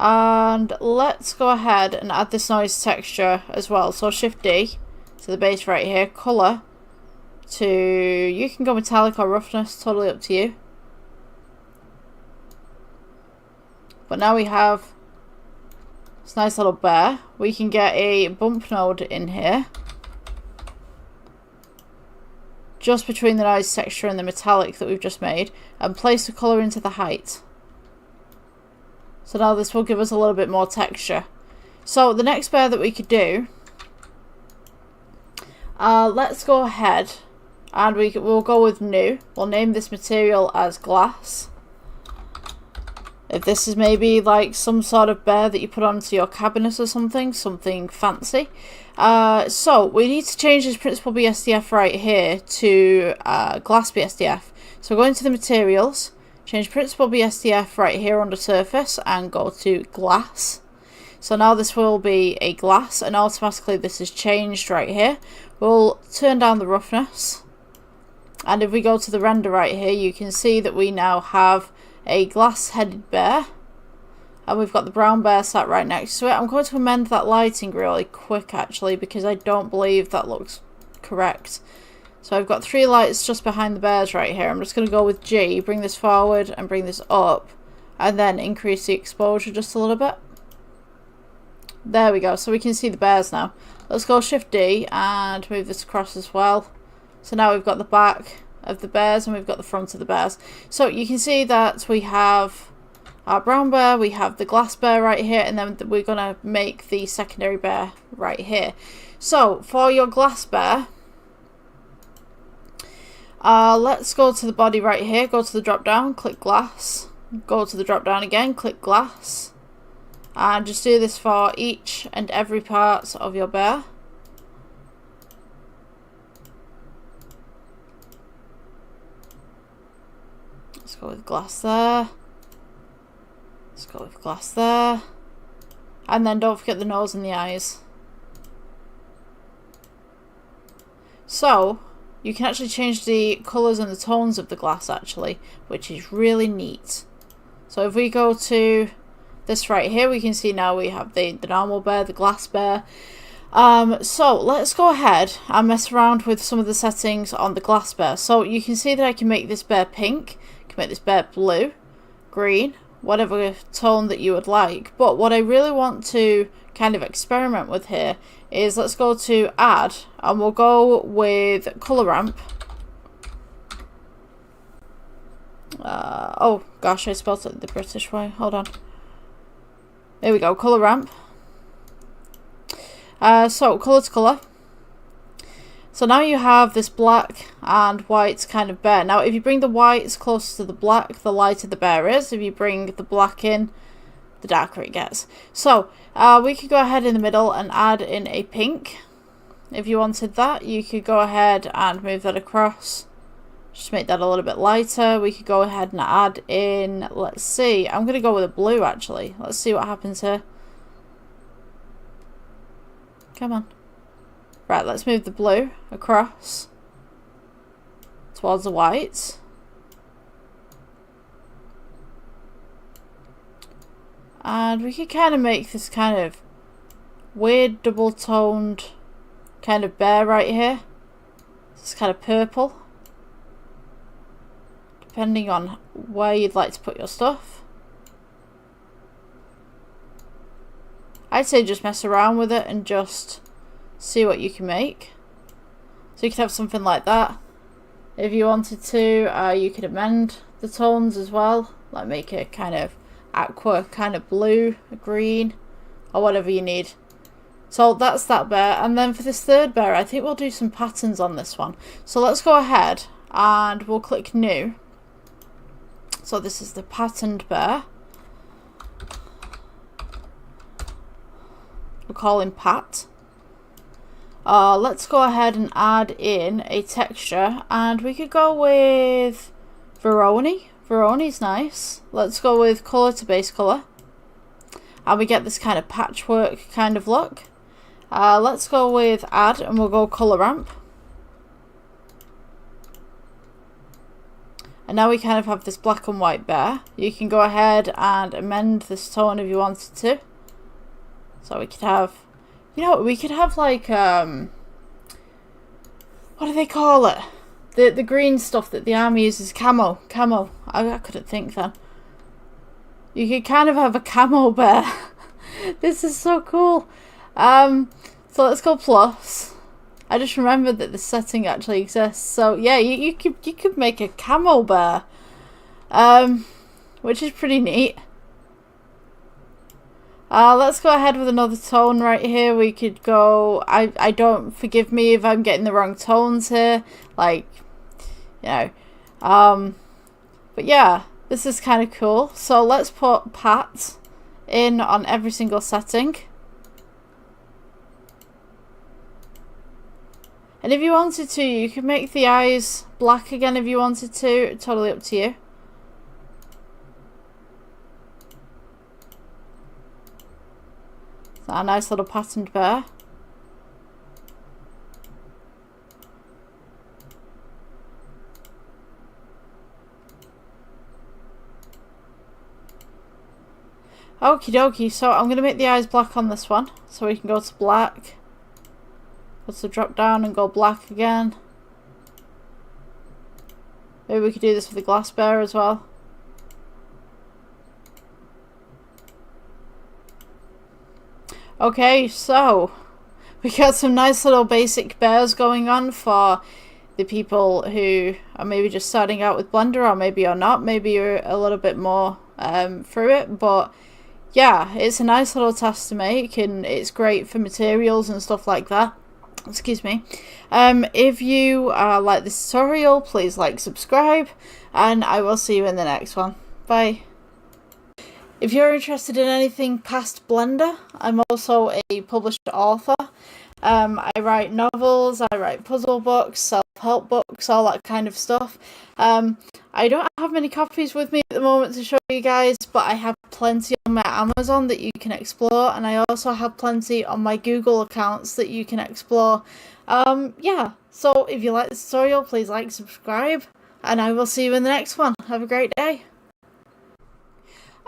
And let's go ahead and add this noise texture as well. So Shift D to the base right here, colour to, you can go metallic or roughness, totally up to you. But now we have this nice little bear. We can get a bump node in here, just between the noise texture and the metallic that we've just made, and place the colour into the height. So now this will give us a little bit more texture. So the next bear that we could do, let's go ahead and we'll go with new. We'll name this material as glass. If this is maybe like some sort of bear that you put onto your cabinet or something fancy. So we need to change this principal BSDF right here to glass BSDF. So go into the materials, change principal BSDF right here under surface and go to glass. So now this will be a glass and automatically this is changed right here. We'll turn down the roughness. And if we go to the render right here, you can see that we now have a glass headed bear. And we've got the brown bear sat right next to it. I'm going to amend that lighting really quick actually because I don't believe that looks correct. So I've got 3 lights just behind the bears right here. I'm just going to go with G, bring this forward and bring this up. And then increase the exposure just a little bit. There we go, so we can see the bears now. Let's go Shift D and move this across as well. So now we've got the back of the bears and we've got the front of the bears. So you can see that we have our brown bear, we have the glass bear right here, and then we're going to make the secondary bear right here. So for your glass bear, let's go to the body right here, go to the drop down, click glass, go to the drop down again, click glass, and just do this for each and every part of your bear. Let's go with glass there. Let's go with glass there. And then don't forget the nose and the eyes. So you can actually change the colours and the tones of the glass actually, which is really neat. So if we go to this right here, we can see now we have the normal bear, the glass bear. So let's go ahead and mess around with some of the settings on the glass bear. So you can see that I can make this bear pink, I can make this bear blue, green, whatever tone that you would like. But what I really want to kind of experiment with here is, let's go to add and we'll go with color ramp. Oh gosh, I spelled it the British way, hold on. There we go, color ramp. So color to color. So now you have this black and white kind of bear. Now if you bring the whites closer to the black, the lighter the bear is. If you bring the black in, the darker it gets. So we could go ahead in the middle and add in a pink. If you wanted that, you could go ahead and move that across. Just make that a little bit lighter. We could go ahead and add in, let's see, I'm going to go with a blue actually. Let's see what happens here. Come on. Right, let's move the blue across towards the whites. And we could kind of make this kind of weird double-toned kind of bear right here. It's kind of purple. Depending on where you'd like to put your stuff. I'd say just mess around with it and just see what you can make. So you could have something like that. If you wanted to, you could amend the tones as well. Like make it kind of aqua, kind of blue, green, or whatever you need. So that's that bear. And then for this third bear, I think we'll do some patterns on this one. So let's go ahead and we'll click new. So this is the patterned bear. We'll call him Pat. Let's go ahead and add in a texture, and we could go with Veroni. Veroni's nice. Let's go with color to base color, and we get this kind of patchwork kind of look. Let's go with add, and we'll go color ramp. And now we kind of have this black and white bear. You can go ahead and amend this tone if you wanted to. So we could have, you know, we could have like, what do they call it? The green stuff that the army uses, camo. I couldn't think then. You could kind of have a camo bear. This is so cool. So let's go plus. I just remembered that the setting actually exists. So yeah, you could make a camo bear, which is pretty neat. Let's go ahead with another tone right here. We could go. I don't, forgive me if I'm getting the wrong tones here. Like, you know, but yeah, this is kind of cool. So let's put Pat in on every single setting. And if you wanted to, you could make the eyes black again if you wanted to. Totally up to you. Is that a nice little patterned bear? Okie dokie, so I'm going to make the eyes black on this one. So we can go to black. Go to drop down and go black again. Maybe we could do this with the glass bear as well. Okay, so we got some nice little basic bears going on for the people who are maybe just starting out with Blender, or maybe you're not. Maybe you're a little bit more through it, but yeah, it's a nice little task to make, and it's great for materials and stuff like that. Excuse me. If you like this tutorial, please like, subscribe, and I will see you in the next one. Bye. If you're interested in anything past Blender, I'm also a published author. I write novels, I write puzzle books, self-help books, all that kind of stuff. I don't have many copies with me at the moment to show you guys, but I have plenty on my Amazon that you can explore, and I also have plenty on my Google accounts that you can explore. Yeah, so if you like this tutorial, please like, subscribe, and I will see you in the next one. Have a great day.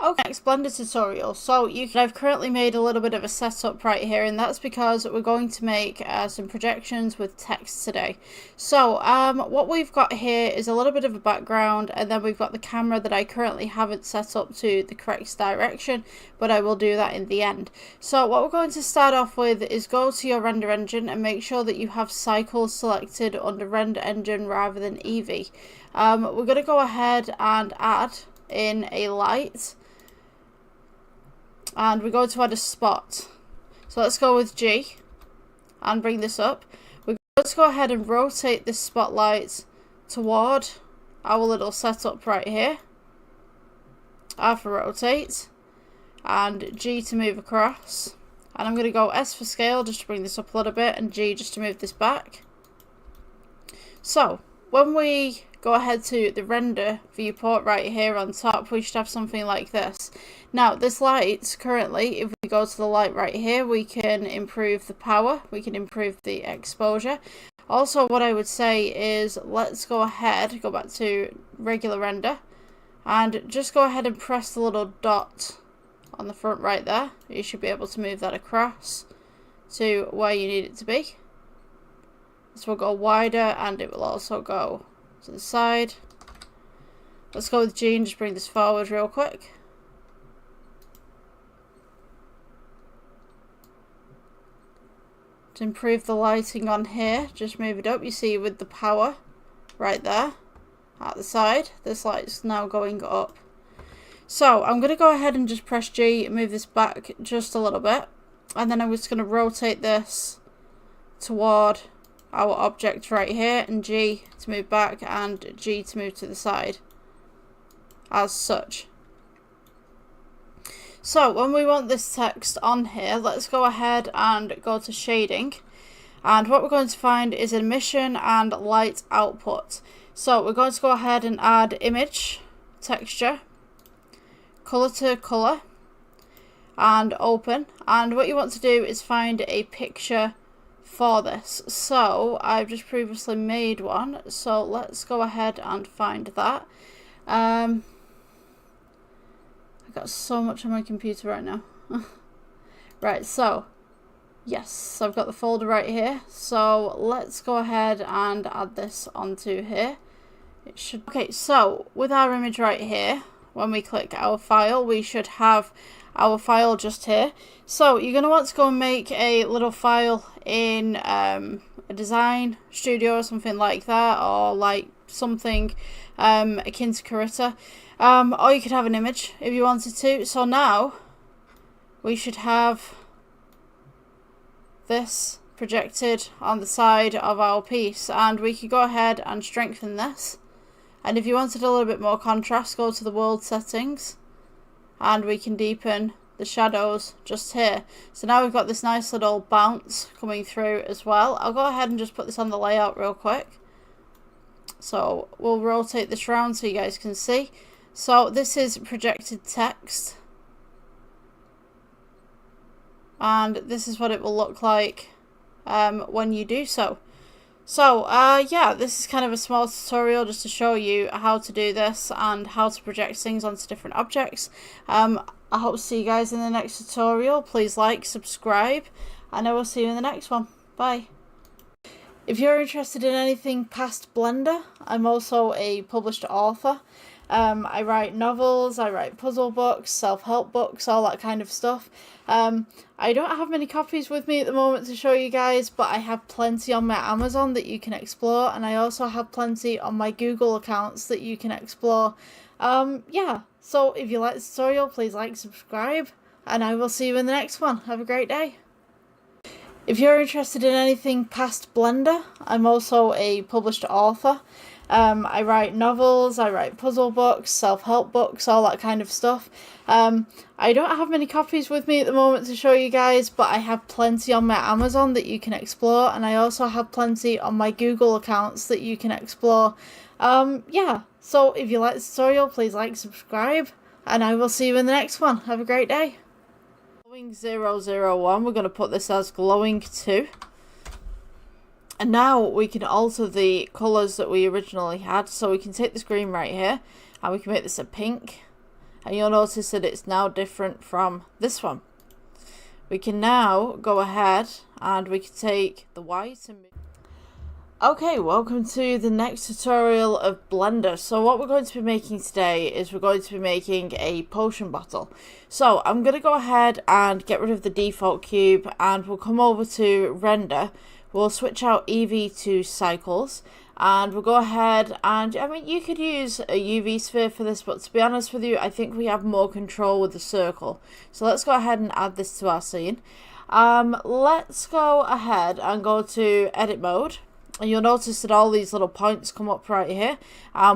Okay, next Blender tutorial. So I've currently made a little bit of a setup right here, and that's because we're going to make some projections with text today. So what we've got here is a little bit of a background, and then we've got the camera that I currently haven't set up to the correct direction, but I will do that in the end. So what we're going to start off with is go to your render engine and make sure that you have cycles selected under render engine rather than Eevee. We're going to go ahead and add in a light. And we're going to add a spot. So let's go with G and bring this up. We're going to go ahead and rotate this spotlight toward our little setup right here. R for rotate, and G to move across. And I'm going to go S for scale just to bring this up a little bit, and G just to move this back. So when we go ahead to the render viewport right here on top, we should have something like this. Now this light currently, if we go to the light right here, we can improve the power, we can improve the exposure. Also what I would say is let's go ahead, go back to regular render, and just go ahead and press the little dot on the front right there. You should be able to move that across to where you need it to be. This will go wider, and it will also go to the side. Let's go with G and just bring this forward real quick. To improve the lighting on here, just move it up. You see with the power right there at the side, this light's now going up. So I'm going to go ahead and just press G and move this back just a little bit, and then I'm just going to rotate this toward our object right here, and G to move back and G to move to the side as such. So when we want this text on here, let's go ahead and go to shading, and what we're going to find is emission and light output. So we're going to go ahead and add image, texture, color to color, and open. And what you want to do is find a picture for this. So I've just previously made one, so let's go ahead and find that. I've got so much on my computer right now. Right, so yes, I've got the folder right here, so let's go ahead and add this onto here. It should. Okay, so with our image right here, when we click our file, we should have our file just here. So you're going to want to go and make a little file in a design studio or something like that, or like something akin to Carita, or you could have an image if you wanted to. So now we should have this projected on the side of our piece, and we could go ahead and strengthen this. And if you wanted a little bit more contrast, go to the world settings and we can deepen the shadows just here. So now we've got this nice little bounce coming through as well. I'll go ahead and just put this on the layout real quick. So we'll rotate this around so you guys can see. So this is projected text, and this is what it will look like when you do so. So yeah, this is kind of a small tutorial just to show you how to do this and how to project things onto different objects. I hope to see you guys in the next tutorial. Please like, subscribe, and I will see you in the next one. Bye. If you're interested in anything past Blender, I'm also a published author. I write novels, I write puzzle books, self-help books, all that kind of stuff. I don't have many copies with me at the moment to show you guys, but I have plenty on my Amazon that you can explore, and I also have plenty on my Google accounts that you can explore. Yeah, so if you like this tutorial, please like, subscribe, and I will see you in the next one. Have a great day. If you're interested in anything past Blender, I'm also a published author. I write novels, I write puzzle books, self-help books, all that kind of stuff. I don't have many copies with me at the moment to show you guys, but I have plenty on my Amazon that you can explore, and I also have plenty on my Google accounts that you can explore. Yeah, so if you like this tutorial, please like, subscribe, and I will see you in the next one. Have a great day. Glowing 001, we're going to put this as glowing 2. And now we can alter the colours that we originally had. So we can take this green right here and we can make this a pink. And you'll notice that it's now different from this one. We can now go ahead and we can take the white and... Okay, welcome to the next tutorial of Blender. So what we're going to be making today is we're going to be making a potion bottle. So I'm going to go ahead and get rid of the default cube, and we'll come over to render. We'll switch out EV to cycles, and we'll go ahead and, I mean, you could use a UV sphere for this, but to be honest with you, I think we have more control with the circle. So let's go ahead and add this to our scene. Let's go ahead and go to edit mode, and you'll notice that all these little points come up right here.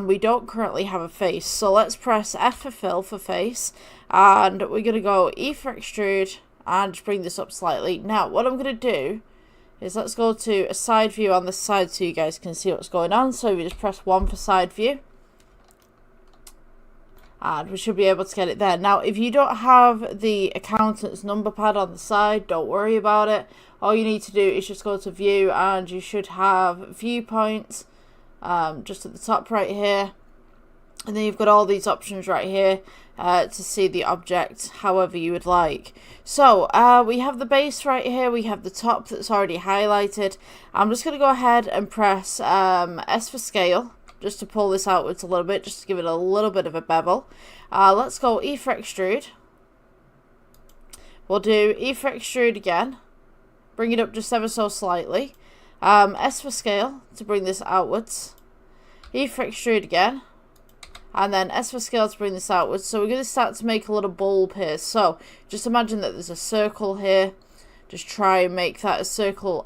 We don't currently have a face, so let's press F for fill for face, and we're going to go E for extrude and just bring this up slightly. Now what I'm going to do is let's go to a side view on this side so you guys can see what's going on. So we just press 1 for side view, and we should be able to get it there. Now if you don't have the accountant's number pad on the side, don't worry about it. All you need to do is just go to view, and you should have viewpoint just at the top right here, and then you've got all these options right here to see the object however you would like. So we have the base right here, we have the top that's already highlighted. I'm just going to go ahead and press S for scale just to pull this outwards a little bit, just to give it a little bit of a bevel. Let's go E for extrude. We'll do E for extrude again, bring it up just ever so slightly. S for scale to bring this outwards, E for extrude again, and then S for scale to bring this outwards. So we're going to start to make a little bulb here. So just imagine that there's a circle here. Just try and make that a circle